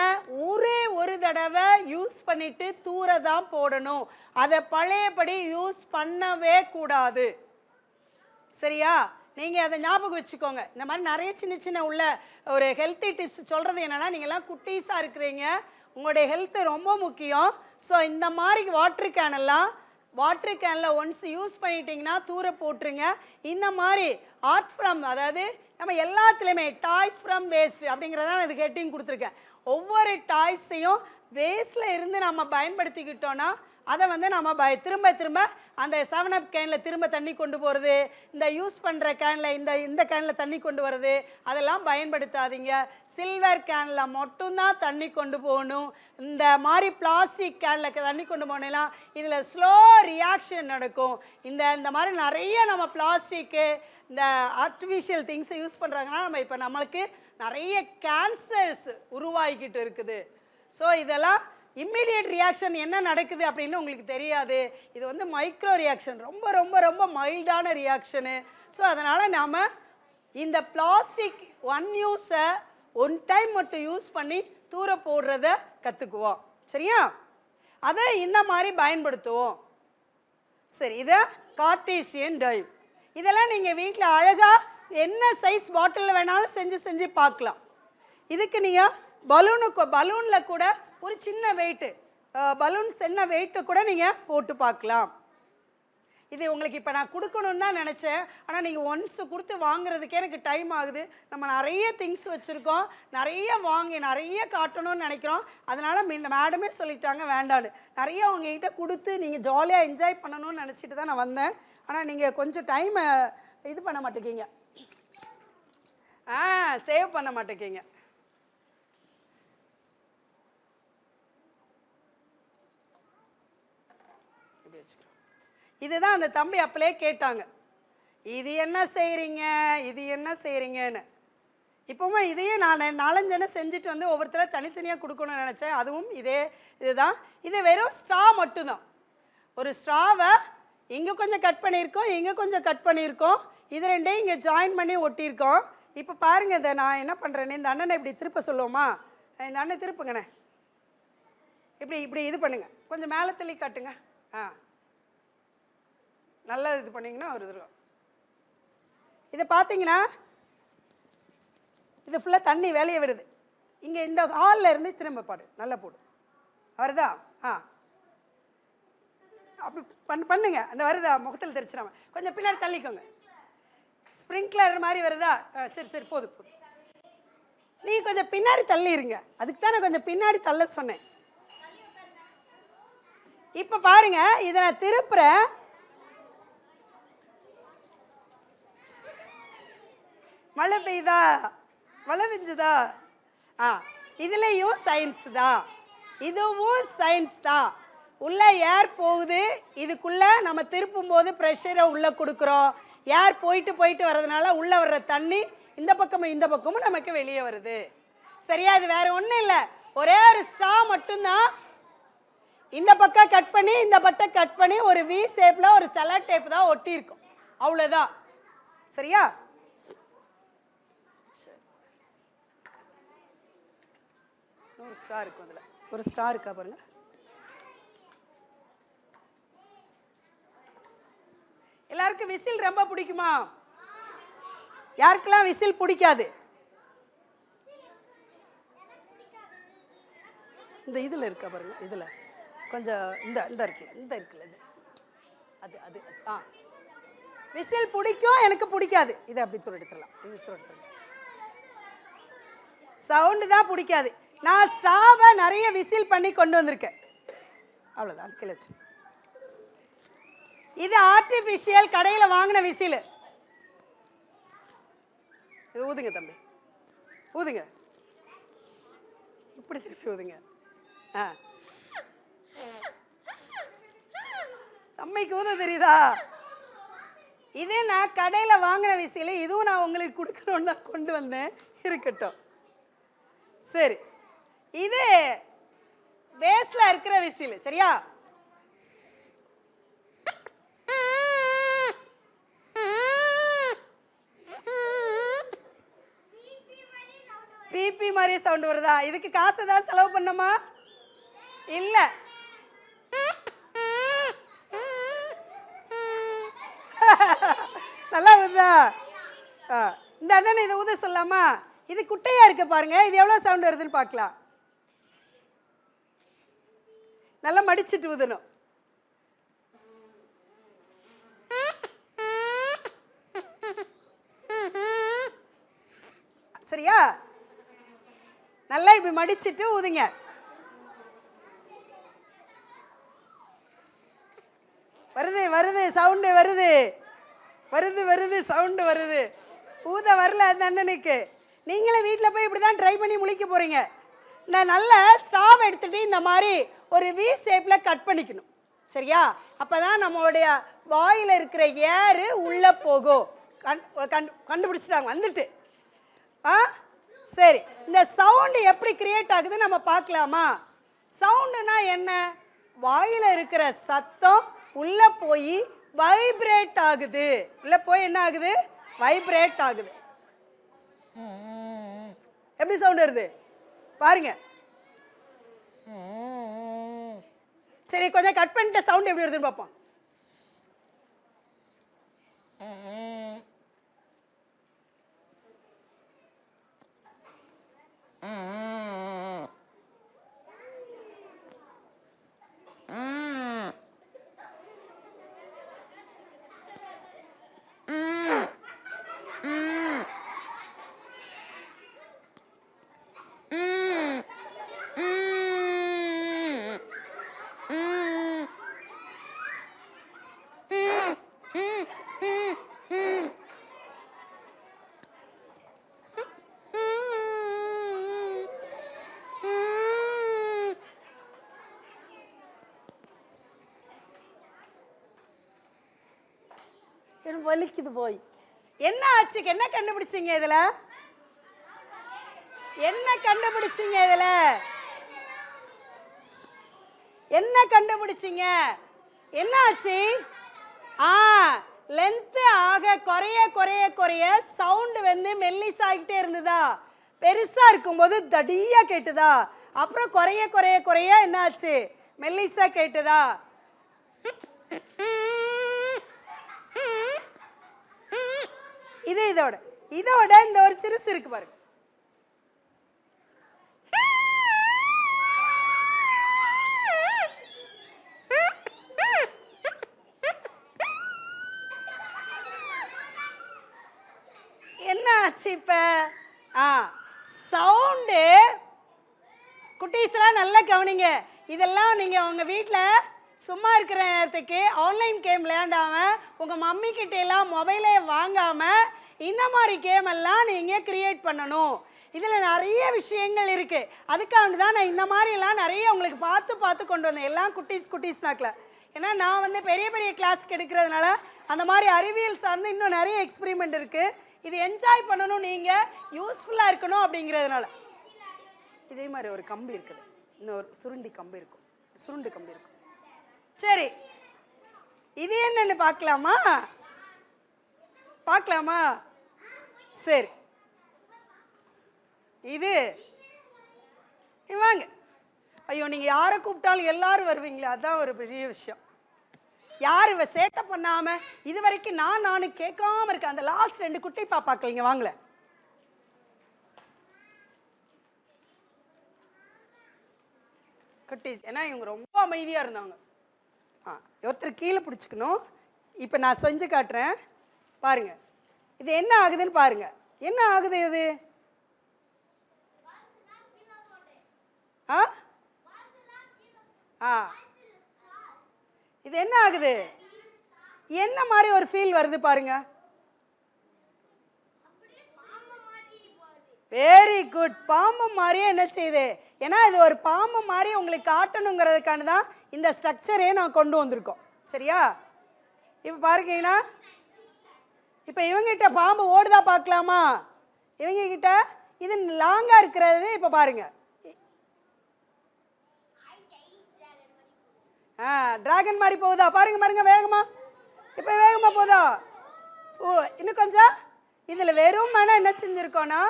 ஒரே ஒரு தடவை யூஸ் பண்ணிவிட்டு தூர தான் போடணும். அதை பழையபடி யூஸ் பண்ணவே கூடாது. சரியா? நீங்கள் அதை ஞாபகம் வச்சுக்கோங்க. இந்த மாதிரி நிறைய சின்ன சின்ன உள்ள ஒரு ஹெல்த்தி டிப்ஸ் சொல்கிறது என்னென்னா, நீங்கள்லாம் குட்டீஸாக இருக்கிறீங்க, உங்களுடைய ஹெல்த்து ரொம்ப முக்கியம். ஸோ இந்த மாதிரி வாட்டர் கேனில் ஒன்ஸ் யூஸ் பண்ணிட்டீங்கன்னா தூர போட்டுருங்க. இந்த மாதிரி ஆர்ட் ஃப்ரம், அதாவது நம்ம எல்லாத்துலேயுமே டாய்ஸ் ஃப்ரம் வேஸ்ட் அப்படிங்கிறதான் இது ஹெட்டிங் கொடுத்துருக்கேன். ஒவ்வொரு டாய்ஸையும் வேஸ்ட்டில் இருந்து நம்ம பயன்படுத்திக்கிட்டோன்னா அதை நம்ம திரும்ப திரும்ப அந்த 7up கேனில் திரும்ப தண்ணி கொண்டு போகிறது, இந்த யூஸ் பண்ணுற கேனில் இந்த கேனில் தண்ணி கொண்டு வர்றது, அதெல்லாம் பயன்படுத்தாதீங்க. சில்வர் கேனில் மட்டும்தான் தண்ணி கொண்டு போகணும். இந்த மாதிரி பிளாஸ்டிக் கேனில் தண்ணி கொண்டு போனேன்னா இதில் ஸ்லோ ரியாக்ஷன் நடக்கும். இந்த மாதிரி நிறைய நம்ம பிளாஸ்டிக்கு இந்த ஆர்டிஃபிஷியல் திங்ஸை யூஸ் பண்ணுறாங்கன்னா இப்போ நம்மளுக்கு நிறைய கேன்சர்ஸ் உருவாகிக்கிட்டு இருக்குது. ஸோ இதெல்லாம் இம்மிடியட் ரியாக்ஷன் என்ன நடக்குது அப்படின்னு உங்களுக்கு தெரியாது. இது மைக்ரோ ரியாக்ஷன், ரொம்ப ரொம்ப ரொம்ப மைல்டான ரியாக்ஷனு. ஸோ அதனால் நாம் இந்த பிளாஸ்டிக் யூஸை ஒன் டைம் மட்டும் யூஸ் பண்ணி தூர போடுறத கற்றுக்குவோம். சரியா? அதை இந்த மாதிரி பயன்படுத்துவோம். சரி, இதை கார்ட்டீசியன் டைவ். இதெல்லாம் நீங்கள் வீட்டில் அழகாக என்ன சைஸ் பாட்டிலில் வேணாலும் செஞ்சு பார்க்கலாம். இதுக்கு நீங்கள் பலூனில் கூட ஒரு சின்ன வெயிட்டு, பலூன்ஸ் என்ன வெயிட்டு கூட நீங்கள் போட்டு பார்க்கலாம். இது உங்களுக்கு இப்போ நான் கொடுக்கணுன்னு தான் நினச்சேன். ஆனால் நீங்கள் ஒன்ஸு கொடுத்து வாங்குறதுக்கே எனக்கு டைம் ஆகுது. நம்ம நிறைய திங்ஸ் வச்சுருக்கோம், நிறைய காட்டணும்னு நினைக்கிறோம். அதனால் மேடமே சொல்லிட்டாங்க வேண்டான்னு. நிறைய உங்ககிட்ட கொடுத்து நீங்கள் ஜாலியாக என்ஜாய் பண்ணணும்னு நினச்சிட்டு தான் நான் வந்தேன். ஆனால் நீங்கள் கொஞ்சம் டைமை இது பண்ண மாட்டேங்கிங்க, சேவ் பண்ண மாட்டேங்கிங்க. இதுதான் அந்த தம்பி அப்பலே கேட்டாங்க, இது என்ன செய்கிறீங்கன்னு. இப்போவும் இதையே நான் 4-5 செஞ்சுட்டு ஒவ்வொருத்தரை தனித்தனியாக கொடுக்கணும்னு நினச்சேன். அதுவும் இதுதான். இது வெறும் ஸ்ட்ரா மட்டும்தான். ஒரு ஸ்ட்ராவை இங்கே கொஞ்சம் கட் பண்ணியிருக்கோம், இங்கே கொஞ்சம் கட் பண்ணியிருக்கோம், இது ரெண்டையும் இங்கே ஜாயின் பண்ணி ஒட்டியிருக்கோம். இப்போ பாருங்கள், இதை நான் என்ன பண்ணுறேன்னு இந்த அண்ணனை இப்படி திருப்ப சொல்லுவோமா? இந்த அண்ணன் திருப்புங்கண்ணே, இப்படி இது பண்ணுங்க, கொஞ்சம் மேலே தள்ளி காட்டுங்க. நல்லா இது பண்ணிங்கன்னா ஒரு இது. இதை பார்த்தீங்கன்னா இது ஃபுல்லாக தண்ணி வெளியே வருது. இங்கே இந்த ஹாலில் இருந்து திரும்ப பாடு, நல்லா போடு, வருதா? அப்படி பண்ணுங்க, அந்த வருதா? முகத்தில் தெரிச்சிடாம கொஞ்சம் பின்னாடி தள்ளிக்கோங்க. ஸ்ப்ரிங்க்லர் மாதிரி வருதா? சரி போதும். நீங்கள் கொஞ்சம் பின்னாடி தள்ளிடுங்க, அதுக்கு தான் நான் கொஞ்சம் பின்னாடி தள்ள சொன்னேன். இப்போ பாருங்க, இதை நான் திருப்புறேன். மழை பெய்யுதா? மழை பெஞ்சுதா? இதுலேயும் சயின்ஸ் தான், இதுவும் சயின்ஸ் தான். உள்ள ஏர் போகுது, இதுக்குள்ளே நம்ம திருப்பும் போது ப்ரெஷரை உள்ளே கொடுக்குறோம். ஏர் போயிட்டு போயிட்டு வர்றதுனால உள்ளே வர்ற தண்ணி இந்த பக்கமும் இந்த பக்கமும் நமக்கு வெளியே வருது. சரியா? இது வேற ஒன்றும் இல்லை, ஒரே ஒரு ஸ்ட்ரா மட்டும்தான். இந்த பக்கம் கட் பண்ணி இந்த பட்டம் கட் பண்ணி ஒரு வி ஷேப்பில் ஒரு செலோ டேப் தான் ஒட்டி இருக்கும், அவ்வளோதான். சரியா? ஒரு ஸ்டார் இருக்கும், அதில் ஒரு ஸ்டார் இருக்கா பாருங்க. எல்லாருக்கும் விசில் ரொம்ப பிடிக்குமா? யாருக்கெல்லாம் விசில் பிடிக்காது? இந்த இதில் இருக்கா பாருங்க, இதில் கொஞ்சம் இந்த இருக்குல்ல இது, அது விசில் பிடிக்கும், எனக்கு பிடிக்காது. இதை அப்படி தூர எடுத்துடலாம், இது தூர எடுத்துடலாம். சவுண்டு தான் பிடிக்காது. நான் ஸ்ட்ராவை நிறைய விசில் பண்ணி கொண்டு வந்திருக்கேன், அவ்வளோதான். கீழே வச்சு. இது ஆர்டிஃபிஷியல் கடையில் வாங்கின விசில். இது ஊதுங்க தம்பி, ஊதுங்க, இப்படி திருப்பி ஊதுங்க. தம்மைக்கு ஊத தெரியுதா? இது நான் கடையில் வாங்கின விசில், இதுவும் நான் உங்களுக்கு கொடுக்கணும்னு நான் கொண்டு வந்தேன், இருக்கட்டும். சரி, இது பேஸ்ல இருக்கிற விசில். சரியா? பிபி மாதிரி சவுண்ட் வருதா? இதுக்கு காசு ஏதாவது செலவு பண்ணமா? இல்ல. நல்லா வருதா? இந்த அண்ணன் இதை ஊத சொல்லாமா? இது குட்டையா இருக்கு பாருங்க, இது எவ்வளவு சவுண்ட் வருதுன்னு பார்க்கலாம். நல்லா மடிச்சிட்டு ஊதணும். சரியா? நல்லா இப்படி மடிச்சிட்டு ஊதுங்க. வருது வருது சவுண்டு வருது, வருது வருது சவுண்டு வருது. ஊத வரல அந்த அண்ணனுக்கு. நீங்களும் வீட்டில் போய் இப்படி தான் ட்ரை பண்ணி முழிக்க போகிறீங்க. இந்த நல்ல ஸ்ட்ராவ் எடுத்துகிட்டு இந்த மாதிரி ஒரு வி ஷேப்பில் கட் பண்ணிக்கணும். சரியா? அப்போ தான் நம்மளுடைய வாயில் இருக்கிற ஏரு உள்ளே போகும். கண்டுபிடிச்சிட்டாங்க வந்துட்டு. சரி, இந்த சவுண்டு எப்படி கிரியேட் ஆகுது நம்ம பார்க்கலாமா? சவுண்டுனா என்ன? வாயில் இருக்கிற சத்தம் உள்ளே போய் வைப்ரேட் ஆகுது. உள்ளே போய் என்ன ஆகுது? வைப்ரேட் ஆகுது. எப்படி சவுண்ட் வருது பாருங்க. சரி, கொஞ்சம் கட் பண்ணிட்டு சவுண்ட் எப்படி வருதுன்னு பார்ப்போம். வலிக்குது போய். என்ன ஆச்சு? என்ன கண்டுபிடிச்சீங்க இதுல? என்ன கண்டுபிடிச்சீங்க இதுல? என்ன கண்டுபிடிச்சீங்க? என்ன ஆச்சு? லென்த் ஆக குறைய குறைய குறைய சவுண்ட் வந்து மெல்லிசாகிட்டே இருந்ததா? பெருசா இருக்கும்போது தடியா கேட்டுதா? அப்புறம் குறைய குறைய குறைய என்ன ஆச்சு? மெல்லிசா கேட்டுதா? இது இதோட இந்த ஒரு சிறுசு இருக்கு பாருங்க. என்ன ஆச்சு இப்ப? சவுண்டு குட்டீஸ்லாம் நல்லா கவனிங்க. இதெல்லாம் நீங்க உங்க வீட்டில் சும்மா இருக்கிற நேரத்துக்கு ஆன்லைன் கேம் விளையாண்டாம உங்க மம்மி கிட்ட எல்லாம் மொபைலே வாங்காம இந்த மாதிரி கேம் எல்லாம் நீங்கள் கிரியேட் பண்ணணும். இதில் நிறைய விஷயங்கள் இருக்குது. அதுக்காக தான் நான் இந்த மாதிரிலாம் நிறைய உங்களுக்கு பார்த்து பார்த்து கொண்டு வந்தேன், எல்லாம் குட்டீஸ்னாக்கில். ஏன்னா நான் வந்து பெரிய பெரிய கிளாஸ்க்கு எடுக்கிறதுனால அந்த மாதிரி அறிவியல் சார்ந்து இன்னும் நிறைய எக்ஸ்பிரிமெண்ட் இருக்குது. இது என்ஜாய் பண்ணணும், நீங்கள் யூஸ்ஃபுல்லாக இருக்கணும் அப்படிங்கிறதுனால. இதே மாதிரி ஒரு கம்பி இருக்குது, இன்னொரு சுருண்டு கம்பி இருக்கும். சரி, இது என்னன்னு பார்க்கலாமா? சரி, இது வாங்க. ஐயோ, நீங்கள் யாரை கூப்பிட்டாலும் எல்லாரும் வருவீங்களே, அதுதான் ஒரு பெரிய விஷயம். யார் இவ சேட்டை பண்ணாமல் இது வரைக்கும் நானும் கேட்காம இருக்கேன். அந்த லாஸ்ட் 2 குட்டி பாப்பாக்கள் இங்கே வாங்கல. குட்டீஸ், ஏன்னா இவங்க ரொம்ப அமைதியாக இருந்தாங்க. ஒருத்தர் கீழே பிடிச்சிக்கணும். இப்போ நான் செஞ்சு காட்டுறேன் பாருங்க. இது என்ன ஆகுதுன்னு பாருங்க. என்ன ஆகுது இது? இது என்ன ஆகுது? என்ன மாதிரி ஒரு ஃபீல் வருது பாருங்க. Very good. பாம்பு மாதிரியே என்ன செய்யுது? ஏன்னா இது ஒரு பாம்பு மாதிரி உங்களுக்கு காட்டணுங்கிறதுக்கான தான் இந்த ஸ்ட்ரக்சரே நான் கொண்டு வந்திருக்கோம். சரியா? இப்போ பாருங்கன்னா, இப்போ இவங்கிட்ட பாம்பு ஓடுதா பார்க்கலாமா? இவங்க கிட்ட இது லாங்காக இருக்கிறது. இப்போ பாருங்க, டிராகன் மாதிரி போகுதா பாருங்க வேகமா. இப்போ வேகமாக போதா? இன்னும் கொஞ்சம். இதில் வெறும் என்ன செஞ்சுருக்கோன்னா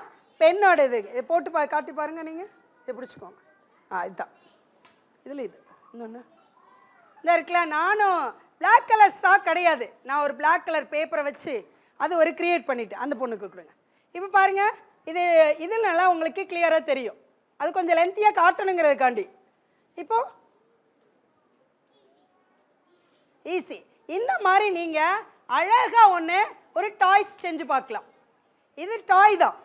பெண்ணோட இது போட்டு காட்டி பாருங்க. நீங்கள் இதை பிடிச்சிக்கோங்க. இதுதான் இதில் இது இன்னொன்று இந்த இருக்குல்ல. நானும் பிளாக் கலர் ஸ்டாக் கிடையாது, நான் ஒரு பிளாக் கலர் பேப்பரை வச்சு அது ஒரு கிரியேட் பண்ணிவிட்டு அந்த பொண்ணுக்கு கொடுங்க. இப்போ பாருங்கள், இது நல்லா உங்களுக்கு கிளியராக தெரியும். அது கொஞ்சம் லென்த்தியாக காட்டணுங்கிறதுக்காண்டி. இப்போது ஈஸி. இந்த மாதிரி நீங்கள் அழகாக ஒரு டாய்ஸ் செஞ்சு பார்க்கலாம். இது டாய் தான்.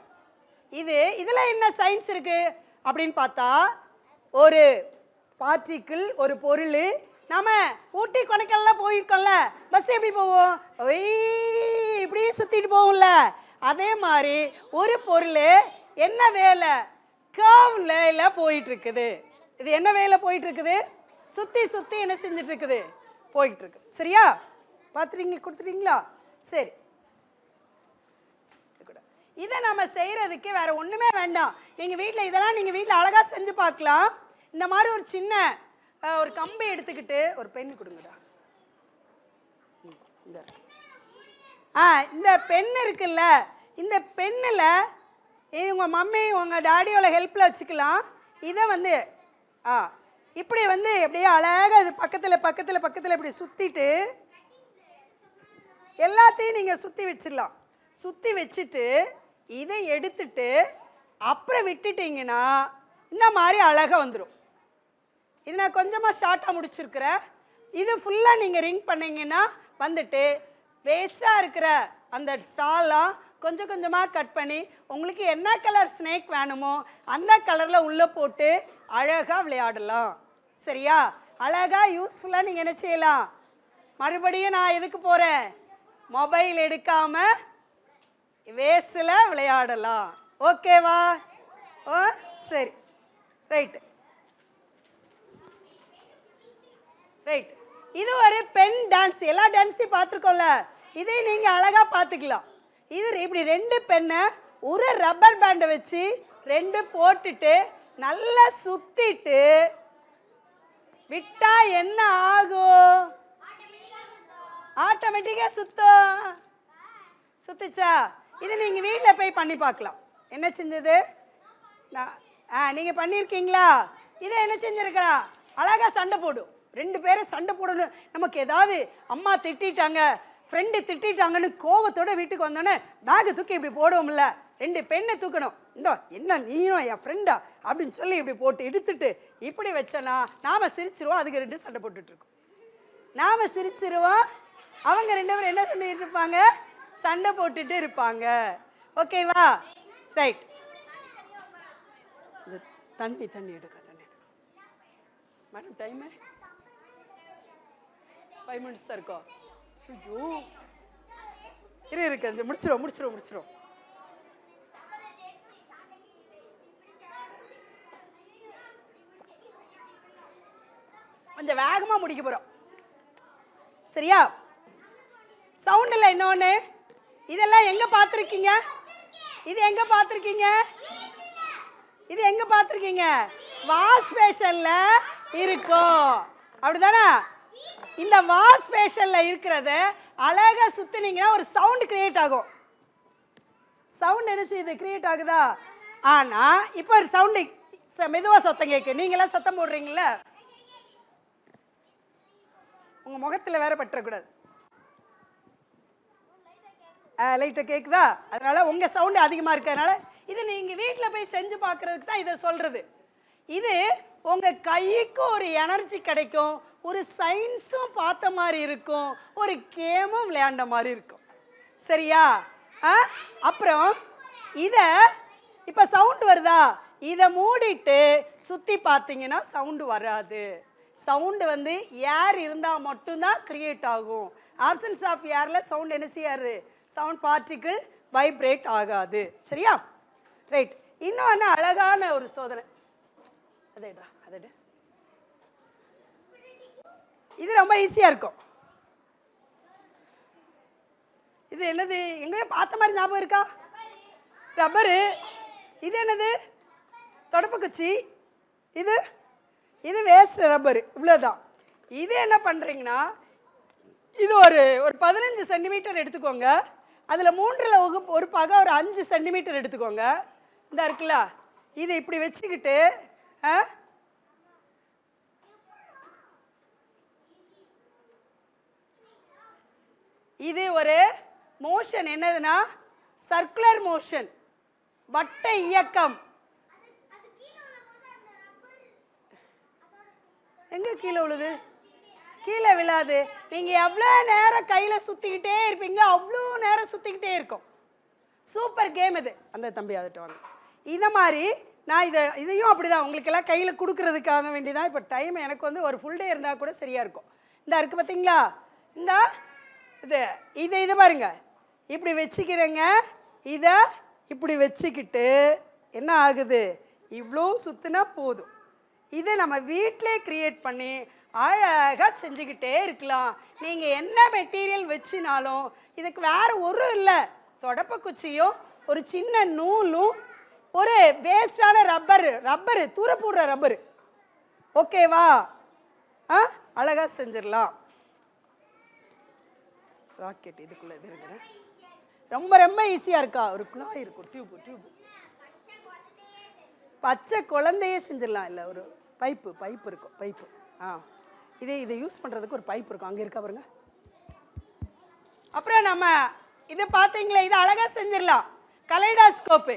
இதில் என்ன சயின்ஸ் இருக்குது அப்படின்னு பார்த்தா, ஒரு பார்ட்டிக்கிள், ஒரு பொருள். நாம் ஊட்டி கொடைக்கானல்லாம் போயிருக்கோம்ல, பஸ் எப்படி போவோம்? இப்படியே சுற்றிட்டு போகும்ல. அதே மாதிரி ஒரு பொருள் என்ன வேலை? கர்வ்ல போயிட்டுருக்குது. இது என்ன வேலை போயிட்டுருக்குது? சுற்றி என்ன செஞ்சிட்ருக்குது? போயிட்டுருக்கு. சரியா? கொடுத்துட்டீங்களா? சரி, இதை நம்ம செய்கிறதுக்கு வேறு ஒன்றுமே வேண்டாம். நீங்கள் வீட்டில் அழகாக செஞ்சு பார்க்கலாம். இந்த மாதிரி ஒரு சின்ன ஒரு கம்பி எடுத்துக்கிட்டு, ஒரு பெண்ணு கொடுங்கடா. இந்த பென் இருக்குல்ல, இந்த பெண்ணில் உங்கள் மம்மி உங்கள் டாடியோட ஹெல்ப்பில் வச்சுக்கலாம். இதை இப்படி எப்படியே அழகாக இது பக்கத்தில் இப்படி சுற்றிட்டு எல்லாத்தையும் நீங்கள் சுற்றி வச்சிடலாம். சுற்றி வச்சுட்டு இதை எடுத்துட்டு அப்புறம் விட்டுட்டிங்கன்னா இந்த மாதிரி அழகாக வந்துடும். இது நான் கொஞ்சமாக ஷார்ட்டாக முடிச்சிருக்கிறேன். இது ஃபுல்லாக நீங்கள் ரிங் பண்ணிங்கன்னா வேஸ்ட்டாக இருக்கிற அந்த ஸ்டாலாம் கொஞ்சம் கொஞ்சமாக கட் பண்ணி உங்களுக்கு என்ன கலர் ஸ்னேக் வேணுமோ அந்த கலரில் உள்ளே போட்டு அழகாக விளையாடலாம். சரியா? அழகாக யூஸ்ஃபுல்லாக நீங்கள் என்ன செய்யலாம். மறுபடியும் நான் எதுக்கு போகிறேன்? மொபைல் எடுக்காமல் வேஸ்ட்டில் விளையாடலாம். ஓகேவா? சரி, ரைட்டு. இது ஒரு பெண் டான்ஸ். எல்லா டான்ஸையும் பார்த்துருக்கோம்ல, இதை நீங்கள் அழகாக பார்த்துக்கலாம். இது இப்படி 2 பெண்ணை ஒரு ரப்பர் பேண்டை வச்சு 2 போட்டுட்டு நல்லா சுற்றிட்டு விட்டா என்ன ஆகும்? ஆட்டோமேட்டிக்காக சுத்துச்சா? இது நீங்கள் வீட்டில் போய் பண்ணி பார்க்கலாம். என்ன செஞ்சது? நீங்கள் பண்ணியிருக்கீங்களா? இதை என்ன செஞ்சுருக்கலாம்? அழகாக சண்டை போடும். 2 பேரும் சண்டை போடணும். நமக்கு ஏதாவது அம்மா திட்டாங்க, ஃப்ரெண்டு திட்டாங்கன்னு கோவத்தோடு வீட்டுக்கு வந்தோன்னே பேகை தூக்கி இப்படி போடுவோம்ல, 2 பெண்ணை தூக்கணும். என்ன நீயும் என் ஃப்ரெண்டா அப்படின்னு சொல்லி இப்படி போட்டு எடுத்துட்டு இப்படி வச்சனா நாம் சிரிச்சிருவோம். அதுக்கு 2 சண்டை போட்டுட்ருக்கோம். நாம் சிரிச்சிருவோம், அவங்க 2 பேரும் என்ன பண்ணிட்டு இருப்பாங்க? சண்டை போட்டுட்டு இருப்பாங்க. ஓகேவா? ரைட். தண்ணி எடுக்க மேடம். டைமு 5 மினிட்ஸ் தான் இருக்கோம். ஐயோ, இருக்கு முடிச்சிரும். கொஞ்சம் வேகமாக முடிக்க போகிறோம். சரியா? சவுண்ட் இல்லை இன்னொன்று. இதெல்லாம் எங்கே பார்த்துருக்கீங்க? இது எங்கே பார்த்துருக்கீங்க? வாஷ் பேஷனில் இருக்கும். அப்படிதானே? இந்த வாஷ் பேஷனில் இருக்கிறது அழகாக சுற்றினீங்கன்னா ஒரு சவுண்டு கிரியேட் ஆகும். சவுண்ட் என்ன செய்யுது? கிரியேட் ஆகுதா? ஆனால் இப்போ ஒரு சவுண்டு மெதுவாக சத்தம் கேட்கு. நீங்களாம் சத்தம் போடுறீங்கள, உங்கள் முகத்தில் வேற பற்றக்கூடாது. லைட்டாக கேட்குதா? அதனால் உங்கள் சவுண்டு அதிகமாக இருக்கிறதுனால இது நீங்கள் வீட்டில் போய் செஞ்சு பார்க்குறதுக்கு தான் இதை சொல்கிறது. இது உங்கள் கைக்கு ஒரு எனர்ஜி கிடைக்கும், ஒரு சயின்ஸும் பார்த்த மாதிரி இருக்கும், ஒரு கேமும் விளையாண்ட மாதிரி இருக்கும். சரியா? அப்புறம் இதை இப்போ சவுண்டு வருதா? இதை மூடிட்டு சுற்றி பார்த்தீங்கன்னா சவுண்டு வராது. சவுண்டு வந்து ஏர் இருந்தால் மட்டும்தான் கிரியேட் ஆகும். ஆப்சன்ஸ் ஆஃப் ஏரில் சவுண்ட் என்ன செய்யாது? சவுண்ட் பார்ட்டிக்கிள் வைப்ரேட் ஆகாது. சரியா? ரைட். இன்னொன்று அழகான ஒரு சோதனை. அதேடா அதே இது ரொம்ப ஈஸியாக இருக்கும். இது என்னது? எங்கேயோ பார்த்த மாதிரி ஞாபகம் இருக்கா? ரப்பரு. இது என்னது? தொடப்பக்குச்சி. இது இது வேஸ்ட் ரப்பரு. இவ்வளோதான். இது என்ன பண்ணுறீங்கன்னா, இது ஒரு 15 சென்டிமீட்டர் எடுத்துக்கோங்க. அதில் 3/1 ஒரு பாகம் ஒரு 5 சென்டிமீட்டர் எடுத்துக்கோங்க. இந்த இருக்குல்ல, இதை இப்படி வச்சுக்கிட்டு இது ஒரு மோஷன். என்னதுன்னா சர்க்குலர் மோஷன், வட்ட இயக்கம். எங்க கீழே விழுது? கீழே விழாது. நீங்கள் எவ்வளோ நேரம் கையில் சுற்றிக்கிட்டே இருப்பீங்களோ அவ்வளோ நேரம் சுற்றிக்கிட்டே இருக்கும். சூப்பர் கேம் இது. அந்த தம்பி அதுட்டு வாங்க. இந்த மாதிரி நான் இதையும் அப்படி தான் உங்களுக்கெல்லாம் கையில் கொடுக்கறதுக்காக வேண்டிதான். இப்போ டைம் எனக்கு வந்து ஒரு ஃபுல் டே இருந்தால் கூட சரியாக இருக்கும். இந்த இருக்குது பார்த்தீங்களா? இந்த இது பாருங்க, இப்படி வச்சுக்கிறேங்க. இதை இப்படி வச்சுக்கிட்டு என்ன ஆகுது? இவ்வளோ சுற்றினா போதும். இதை நம்ம வீட்டிலே க்ரியேட் பண்ணி அழகாக செஞ்சுக்கிட்டே இருக்கலாம். நீங்கள் என்ன மெட்டீரியல் வச்சினாலும் இதுக்கு வேறு ஒரு இல்லை, தொடப்பக்குச்சியும் ஒரு சின்ன நூலும் ஒரு வேஸ்டான ரப்பரு தூர போடுற ரப்பரு. ஓகேவா? அழகாக செஞ்சிடலாம். ராக்கெட் இதுக்குள்ளே இது இருக்கிறேன். ரொம்ப ரொம்ப ஈஸியாக இருக்கா? ஒரு குழாய் இருக்கும், டியூப் பச்சை குழந்தையே செஞ்சிடலாம். இல்லை, ஒரு பைப்பு இருக்கும். பைப்பு இதை யூஸ் பண்ணுறதுக்கு ஒரு பைப் இருக்கும். அங்கே இருக்கா பாருங்க. அப்புறம் நம்ம இதை பார்த்தீங்களா? இது அழகாக செஞ்சிடலாம். கலைடாஸ்கோப்பு.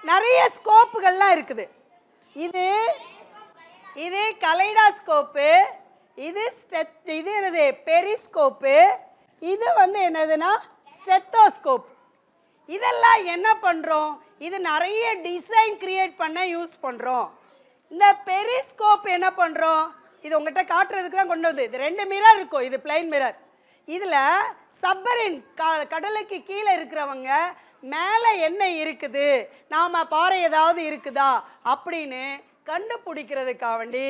நிறைய ஸ்கோப்புகள்லாம் இருக்குது. இது கலைடாஸ்கோப்பு. இது என்னது? பெரிஸ்கோப்பு. இது வந்து என்னதுன்னா ஸ்டெத்தோஸ்கோப். இதெல்லாம் என்ன பண்ணுறோம்? இது நிறைய டிசைன் கிரியேட் பண்ண யூஸ் பண்ணுறோம். இந்த பெரிஸ்கோப் என்ன பண்ணுறோம்? இது உங்கள்கிட்ட காட்டுறதுக்கு தான் கொண்டு வந்து. இது 2 மிரர் இருக்கும். இது பிளைன் மிரர். இதில் சப்பரின் கடலுக்கு கீழே இருக்கிறவங்க மேலே என்ன இருக்குது, நாம் பாறை ஏதாவது இருக்குதா அப்படின்னு கண்டுபிடிக்கிறதுக்காக வேண்டி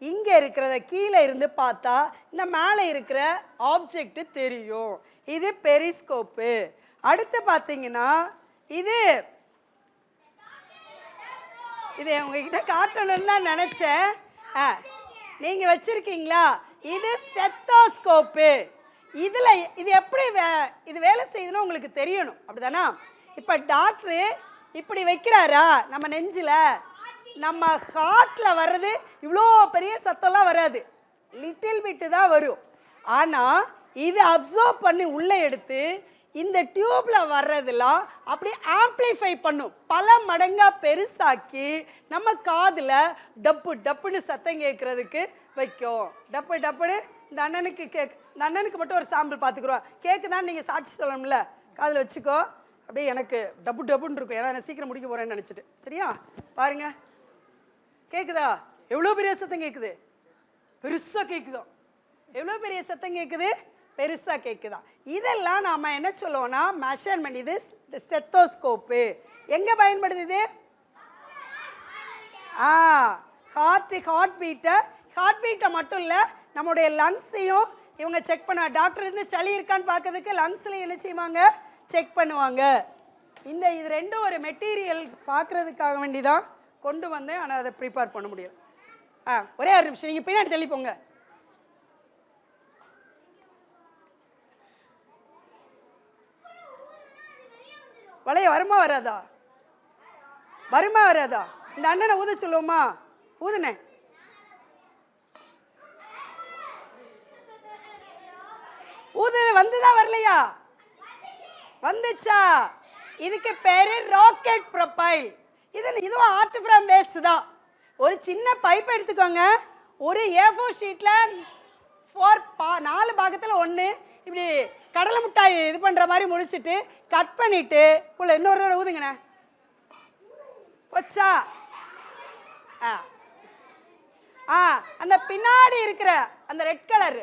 இங்கே இருக்கிறத கீழே இருந்து பார்த்தா இந்த மேலே இருக்கிற ஆப்ஜெக்ட் தெரியும். இது பெரிஸ்கோப்பு. அடுத்து பார்த்தீங்கன்னா இது உங்ககிட்ட காட்டணும்னு தான் நினச்சேன். நீங்கள் வச்சுருக்கீங்களா? இது ஸ்டெத்தோஸ்கோப்பு. இது எப்படி இது வேலை செய்யுதுன்னு உங்களுக்கு தெரியணும். அப்படிதானா? இப்போ டாக்டரு இப்படி வைக்கிறாரா நம்ம நெஞ்சில், நம்ம ஹார்ட்டில் வர்றது இவ்வளோ பெரிய சத்தம்லாம் வராது, லிட்டில் பிட்டு தான் வரும். ஆனால் இது அப்சர்வ் பண்ணி உள்ளே எடுத்து இந்த டியூப்பில் வர்றதெல்லாம் அப்படி ஆம்ப்ளிஃபை பண்ணும், பல மடங்காக பெருசாக்கி நம்ம காதில் டப்புன்னு சத்தம் கேட்குறதுக்கு வைக்கும். டப்புன்னு இந்த அண்ணனுக்கு மட்டும் ஒரு சாம்பிள் பார்த்துக்குறோம். கேட்குதான்னு நீங்கள் சாட்சி சொல்லணும்ல, காதில் வச்சுக்கோ. அப்படியே எனக்கு டப்புன்னு இருக்கும், ஏன்னா நான் சீக்கிரம் முடிக்க போகிறேன்னு நினச்சிட்டு. சரியா? பாருங்க, கேட்குதா? எவ்வளோ பெரிய சத்தம் கேட்குது, பெருசாக கேட்குதா? எவ்வளோ பெரிய சத்தம் கேட்குது? பெருசாக கேட்குதா? இதெல்லாம் நாம் என்ன சொல்லுவோம்னா மெஷர்மெண்ட். இது ஸ்டெத்தோஸ்கோப்பு. எங்கே பயன்படுது இது? ஹார்ட் பீட்டை மட்டும் இல்லை, நம்முடைய லங்ஸையும் இவங்க செக் பண்ண. டாக்டர் இருந்து சளி இருக்கான்னு பார்க்கறதுக்கு லங்ஸ்லையும் என்ன செய்வாங்க? செக் பண்ணுவாங்க. இது ரெண்டும் ஒரு மெட்டீரியல் பார்க்குறதுக்காக வேண்டி தான் கொண்டு வந்தேன். ஆனால் அதை ப்ரிப்பேர் பண்ண முடியல. ஒரே ஒரு நிமிஷம், நீங்கள் பின்னாடி தெளிப்போங்க. வளைய வருமா வராதா? இந்த அண்ணனை ஊத சொல்லுவோமா? ஊதுனே. வந்துதான் வரலையா? வந்துச்சா? இதுக்கு பேரு ராக்கெட் ப்ரொபைல். இதுவும் ஆர்ட் ஃப்ரம் வேஸ்ட் தான். ஒரு சின்ன பைப் எடுத்துக்கோங்க. ஒரு A4 ஷீட்ல 4 பாகத்துல 1 இப்படி கடலை மிட்டாய் இது பண்ற மாதிரி முடிச்சிட்டு கட் பண்ணிட்டு உள்ள இன்னொரு தடவை ஊதுங்கண்ணே. போச்சா? அந்த பின்னாடி இருக்கிற அந்த ரெட் கலர்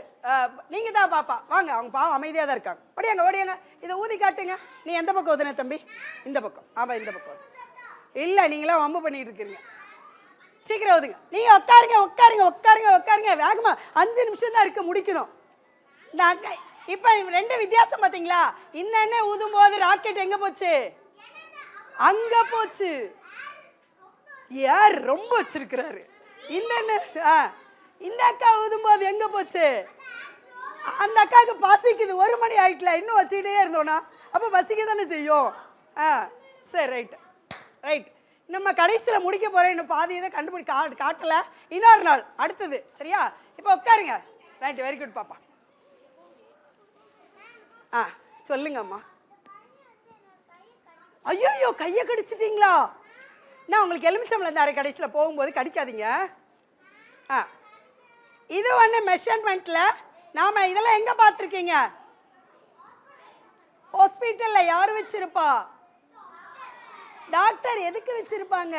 நீங்க தான் பாப்பா. வாங்க, அவங்க பாவம் அமைதியாக தான் இருக்காங்க. ஓடியாங்க. இதை ஊதி காட்டுங்க. நீ எந்த பக்கம் ஊதுன தம்பி? இந்த பக்கம். இந்த பக்கம் இல்லை, நீங்களாம் வம்பு பண்ணிட்டு இருக்கிறீங்க. சீக்கிரம் ஊதுங்க. நீங்க உட்காருங்க. வேகமா 5 நிமிஷம் தான் இருக்கு, முடிக்கணும். இப்ப 2 வித்தியாசம் பாத்தீங்களா? இந்த எண்ணெய் ஊதும் போது ராக்கெட் எங்க போச்சு? அங்க போச்சு. யார் ரொம்ப வச்சிருக்கிறாரு? இந்த அக்கா ஊதும் போது எங்க போச்சு? அந்த அக்காவுக்கு பசிக்குது. 1 மணி ஆயிட்டல, இன்னும் வச்சுக்கிட்டே இருந்தோம்னா அப்ப பசிக்க தானே செய்யும். சரி, ரைட். நம்ம கடைசியில் முடிக்க போறோம். இன்னும் பாதி இதை காட்டல. இன்னொரு நாள் அடுத்தது. சரியா? இப்போ உட்காருங்க. ரைட், வெரி குட் பாப்பா. சொல்லுங்க அம்மா. ஐயோ, கையை கடிச்சிட்டீங்களா? நான் உங்களுக்கு எலுமிச்சம்பழம் இந்த அரை கடைசியில் போகும்போது கடிக்காதீங்க. இது மெஷர்மெண்ட்ல நாம இதெல்லாம் எங்க பார்த்துருக்கீங்க? ஹாஸ்பிட்டல்ல. யார் வச்சிருப்பா? டாக்டர். எதுக்கு வச்சிருப்பாங்க?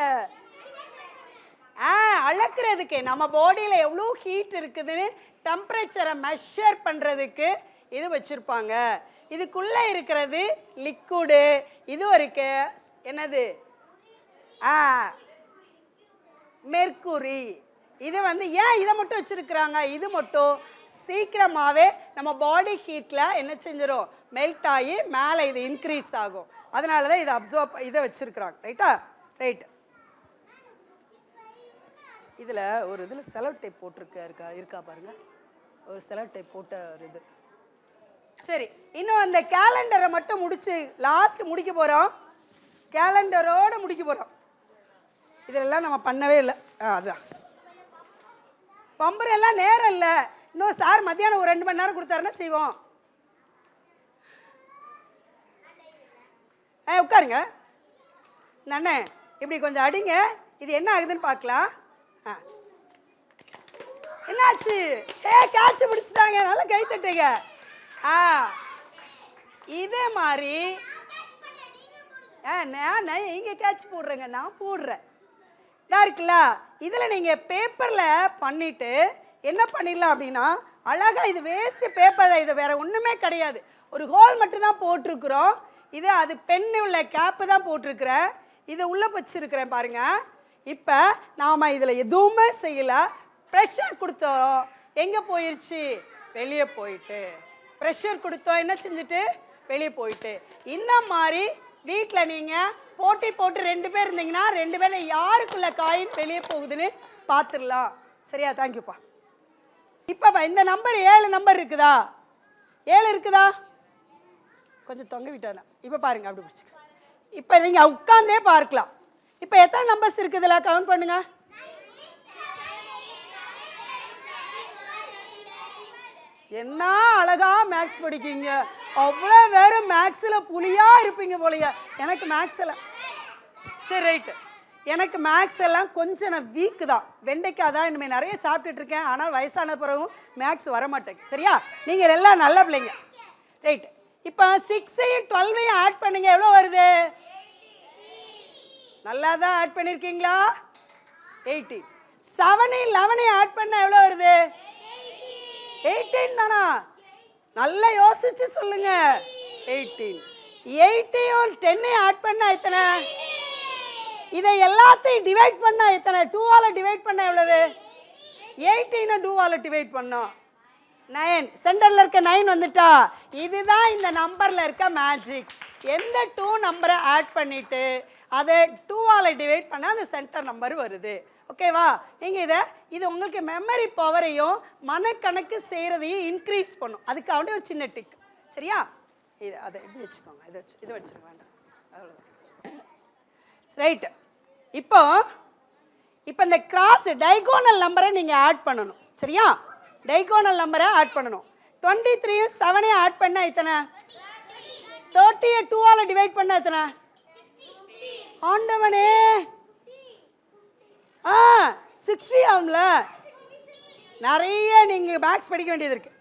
அளக்குறதுக்கு. நம்ம பாடியில எவ்வளோ ஹீட் இருக்குதுன்னு டெம்பரேச்சரை மெஷர் பண்றதுக்கு இது வச்சிருப்பாங்க. இதுக்குள்ள இருக்கிறது லிக்விடு. இது இருக்கு என்னது? மெர்க்குரி. இது ஏன் இதை மட்டும் வச்சிருக்கிறாங்க? இது மட்டும் சீக்கிரமாவே நம்ம பாடி ஹீட்ல என்ன செஞ்சிடும்? மெல்ட் ஆகி மேலே இது இன்க்ரீஸ் ஆகும். அதனால தான் இதை அப்சர்வ் இதை வச்சிருக்கிறாங்க. ரைட்டா? ரைட். இதில் ஒரு இதில் செலோ டைப் இருக்கா பாருங்க. ஒரு செலோ டைப் போட்ட ஒரு இது. சரி, இன்னும் அந்த கேலண்டரை மட்டும் முடிக்க போகிறோம். கேலண்டரோடு முடிக்க போகிறோம். இதெல்லாம் நம்ம பண்ணவே இல்லை. அதுதான் பம்பரெல்லாம் நேரம் இல்லை. இன்னும் சார் மத்தியானம் ஒரு 2 மணி நேரம் கொடுத்தாருன்னா செய்வோம். உட்காருங்க. நானே இப்படி கொஞ்சம் அடிங்க. இது என்ன ஆகுதுன்னு பார்க்கலாம். என்னாச்சு? கேட்ச் பிடிச்சிட்டாங்க. நல்லா கை தட்டுங்க. இதே மாதிரி நான் இங்கே கேட்ச் போடுறேங்க. நான் போடுறேன். இதாக இருக்குல்ல, இதில் நீங்கள் பேப்பரில் பண்ணிவிட்டு என்ன பண்ணிடலாம் அப்படின்னா, அழகாக இது வேஸ்ட்டு பேப்பர் தான். இது வேறு ஒன்றுமே கிடையாது. ஒரு ஹோல் மட்டும்தான் போட்டிருக்குறோம். இது அது பென்னு உள்ள கேப்பு தான் போட்டிருக்கிறேன். இதை உள்ளே வச்சுருக்கிறேன் பாருங்கள். இப்போ நாம் இதில் எதுவுமே செய்யலை. ப்ரெஷர் கொடுத்தோம். எங்கே போயிடுச்சு? வெளியே போயிட்டு. ப்ரெஷர் கொடுத்தோம். என்ன செஞ்சுட்டு? வெளியே போயிட்டு. இந்த மாதிரி வீட்டில் நீங்கள் போட்டு 2 பேர் இருந்தீங்கன்னா 2 பேரில் யாருக்குள்ள காயின் வெளியே போகுதுன்னு பார்த்துடலாம். சரியா? தேங்க்யூப்பா. இப்போ இந்த நம்பர் 7 நம்பர் இருக்குதா? 7 இருக்குதா? கொஞ்சம் தொங்க விட்டாங்க. இப்போ பாருங்க, அப்படி பிடிச்சிக்க. இப்போ நீங்கள் உட்காந்தே பார்க்கலாம். இப்போ எத்தனை நம்பர்ஸ் இருக்குதுல கவுண்ட் பண்ணுங்க. என்ன அழகா மேக்ஸ் படிக்கீங்க. அவ்வளோ வேற மேக்ஸில் புலியா இருப்பீங்க போலையா. எனக்கு மேக்ஸில் சரி ரைட்டு. எனக்கு மேக்ஸ் எல்லாம் கொஞ்சம் நான் வீக்கு தான். வெண்டைக்காய் தான் இனிமேல் நிறைய சாப்பிட்டுட்டு இருக்கேன். ஆனால் வயசான பிறகும் மேக்ஸ் வர மாட்டேங்க. சரியா? நீங்கள் எல்லாம் நல்ல பிள்ளைங்க. ரைட்டு. இப்போ 6ஐயும் 12ஐயும் ஆட் பண்ணுங்க. எவ்வளோ வருது? நல்லா தான் ஆட் பண்ணியிருக்கீங்களா? 80. 7ஐயும் 11ஐயும் ஆட் பண்ணால் எவ்வளோ வருது? 18 தானா? நல்லா யோசிச்சு சொல்லுங்க. 18. 8ஐயும் 10ஐயும் ஆட் பண்ணா எத்தனை? இதை எல்லாத்தையும் டிவைட் பண்ணா எத்தனை? 2ஆல டிவைட் பண்ணா எவ்வளவு? 18 2ஆல டிவைட் பண்ணோம் 9. சென்டர்ல இருக்க 9 வந்துட்டா. இதுதான் இந்த நம்பர்ல இருக்க மேஜிக். எந்த 2 நம்பரை ஆட் பண்ணிட்டு அதை 2ஆல டிவைட் பண்ணா அந்த சென்டர் நம்பர் வருது. ஓகேவா? நீங்கள் இது உங்களுக்கு மெமரி பவரையும் மனக்கணக்கு செய்கிறதையும் இன்க்ரீஸ் பண்ணும். அதுக்காக ஒரு சின்ன டிக். சரியா? அதை எப்படி வச்சுக்கோங்க. இதை வச்சுருக்க வேண்டாம். அவ்வளோதான். ரைட். இப்போ இந்த கிராஸ் டைகோனல் நம்பரை நீங்கள் ஆட் பண்ணணும். சரியா? டைகோனல் நம்பரை ஆட் பண்ணணும். 23யும் 7ஐயும் ஆட் பண்ண எத்தனை? 30ஐ 2ஆல டிவைட் பண்ண எத்தனை? ஆண்டவனே 60 ஆம்ல. நிறைய நீங்கள் மேக்ஸ் படிக்க வேண்டியது இருக்கு.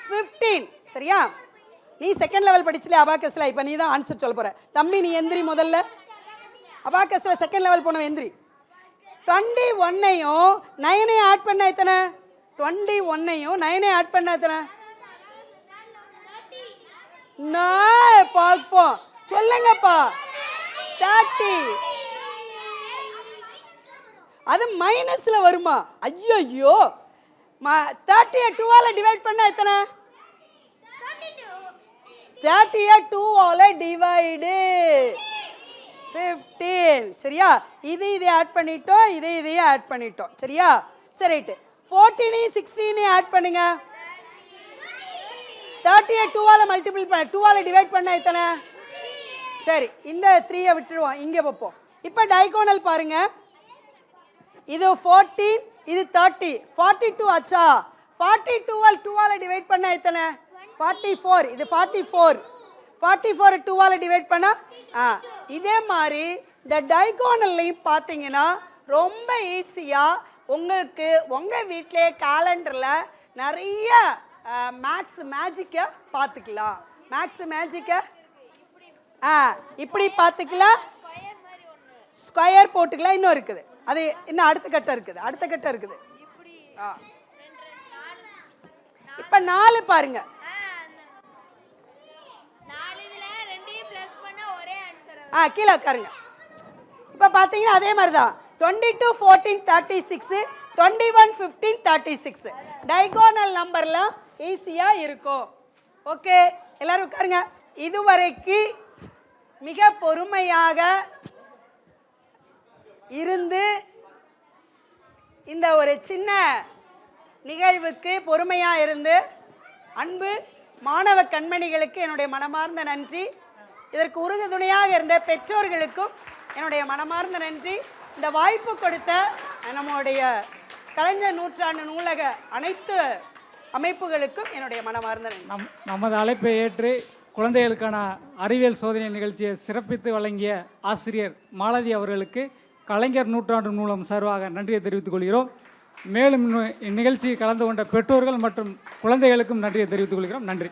15. சரியா? நீ செகண்ட் லெவல் படிச்சல அபாக்கஸ்ல. இப்போ நீ தான் ஆன்சர் சொல்ல போற. தம்பி நீ எந்திரி முதல்ல. அபாக்கஸ்ல செகண்ட் லெவல் போன எந்திரி. 21ஐயும் 9ஐயும் ஆட் பண்ண எத்தனை? 21ஐயும் 9ஐயும் ஆட் பண்ண எத்தனை? நான் பார்ப்போம். சொல்லுங்கப்பா. 30. அது மைனஸ்ல வருமா? ஐயோ. 30ஐ 2ஆல டிவைட் பண்ண எத்தனை? 30ஐ 2ஆல டிவைடு 15. சரியா? இதை ஆட் பண்ணிட்டோம். இதையும் ஆட் பண்ணிட்டோம். சரியா? சரி ரைட். 14ஐயும் 16ஐயும் ஆட் பண்ணுங்க. 30ஐ 2ஆல மல்டிபிள் பண்ண 2ஆல டிவைட் பண்ண எத்தனை? சரி, இந்த 3ஐ விட்டுருவோம். இங்கே வைப்போம். இப்போ டைகோனல் பாருங்க. இது 14, இது 30. 42 ஆச்சா? 42ஆல் 2ஆல டிவைட் பண்ண எத்தனை? 44. இது 44. 44 2ஆல டிவைட் பண்ண இதே மாதிரி இந்த டைகோனல்லையும் பார்த்தீங்கன்னா ரொம்ப ஈஸியாக உங்களுக்கு உங்கள் வீட்டிலே கேலண்டரில் நிறைய மேக்ஸ் மேஜிக்கை பார்த்துக்கலாம். மேக்ஸ் மேஜிக்கை இப்படி பார்த்துக்கலாம். ஸ்கொயர் போட்டுக்கலாம். இன்னும் இருக்குது. அது இன்னும் அடுத்த கட்டம் இருக்குது. இப்ப 4 பாருங்க. கீழே உட்காருங்க. இப்ப பாத்தீங்கன்னா அதே மாதிரிதான் 22 14 36 21 15 36 டைகோனல் நம்பர்ல ஈஸியா இருக்கும். ஓகே, எல்லாரும் உட்காருங்க. இதுவரைக்கு மிக பொறுமையாக இருந்து இந்த ஒரு சின்ன நிகழ்வுக்கு பொறுமையாக இருந்து அன்பு மாணவ கண்மணிகளுக்கு என்னுடைய மனமார்ந்த நன்றி. இதற்கு உறுதுணையாக இருந்த பெற்றோர்களுக்கும் என்னுடைய மனமார்ந்த நன்றி. இந்த வாய்ப்பு கொடுத்த நம்முடைய கலைஞர் நூற்றாண்டு நூலக அனைத்து அமைப்புகளுக்கும் என்னுடைய மனமார்ந்த நன்றி. நமது அழைப்பை ஏற்று குழந்தைகளுக்கான அறிவியல் சோதனை நிகழ்ச்சியை சிறப்பித்து வழங்கிய ஆசிரியர் மாலதி அவர்களுக்கு கலைஞர் நூற்றாண்டு நூலம் சார்பாக நன்றியை தெரிவித்துக் கொள்கிறோம். மேலும் இந்நிகழ்ச்சியில் கலந்து கொண்ட பெற்றோர்கள் மற்றும் குழந்தைகளுக்கும் நன்றியை தெரிவித்துக் கொள்கிறோம். நன்றி.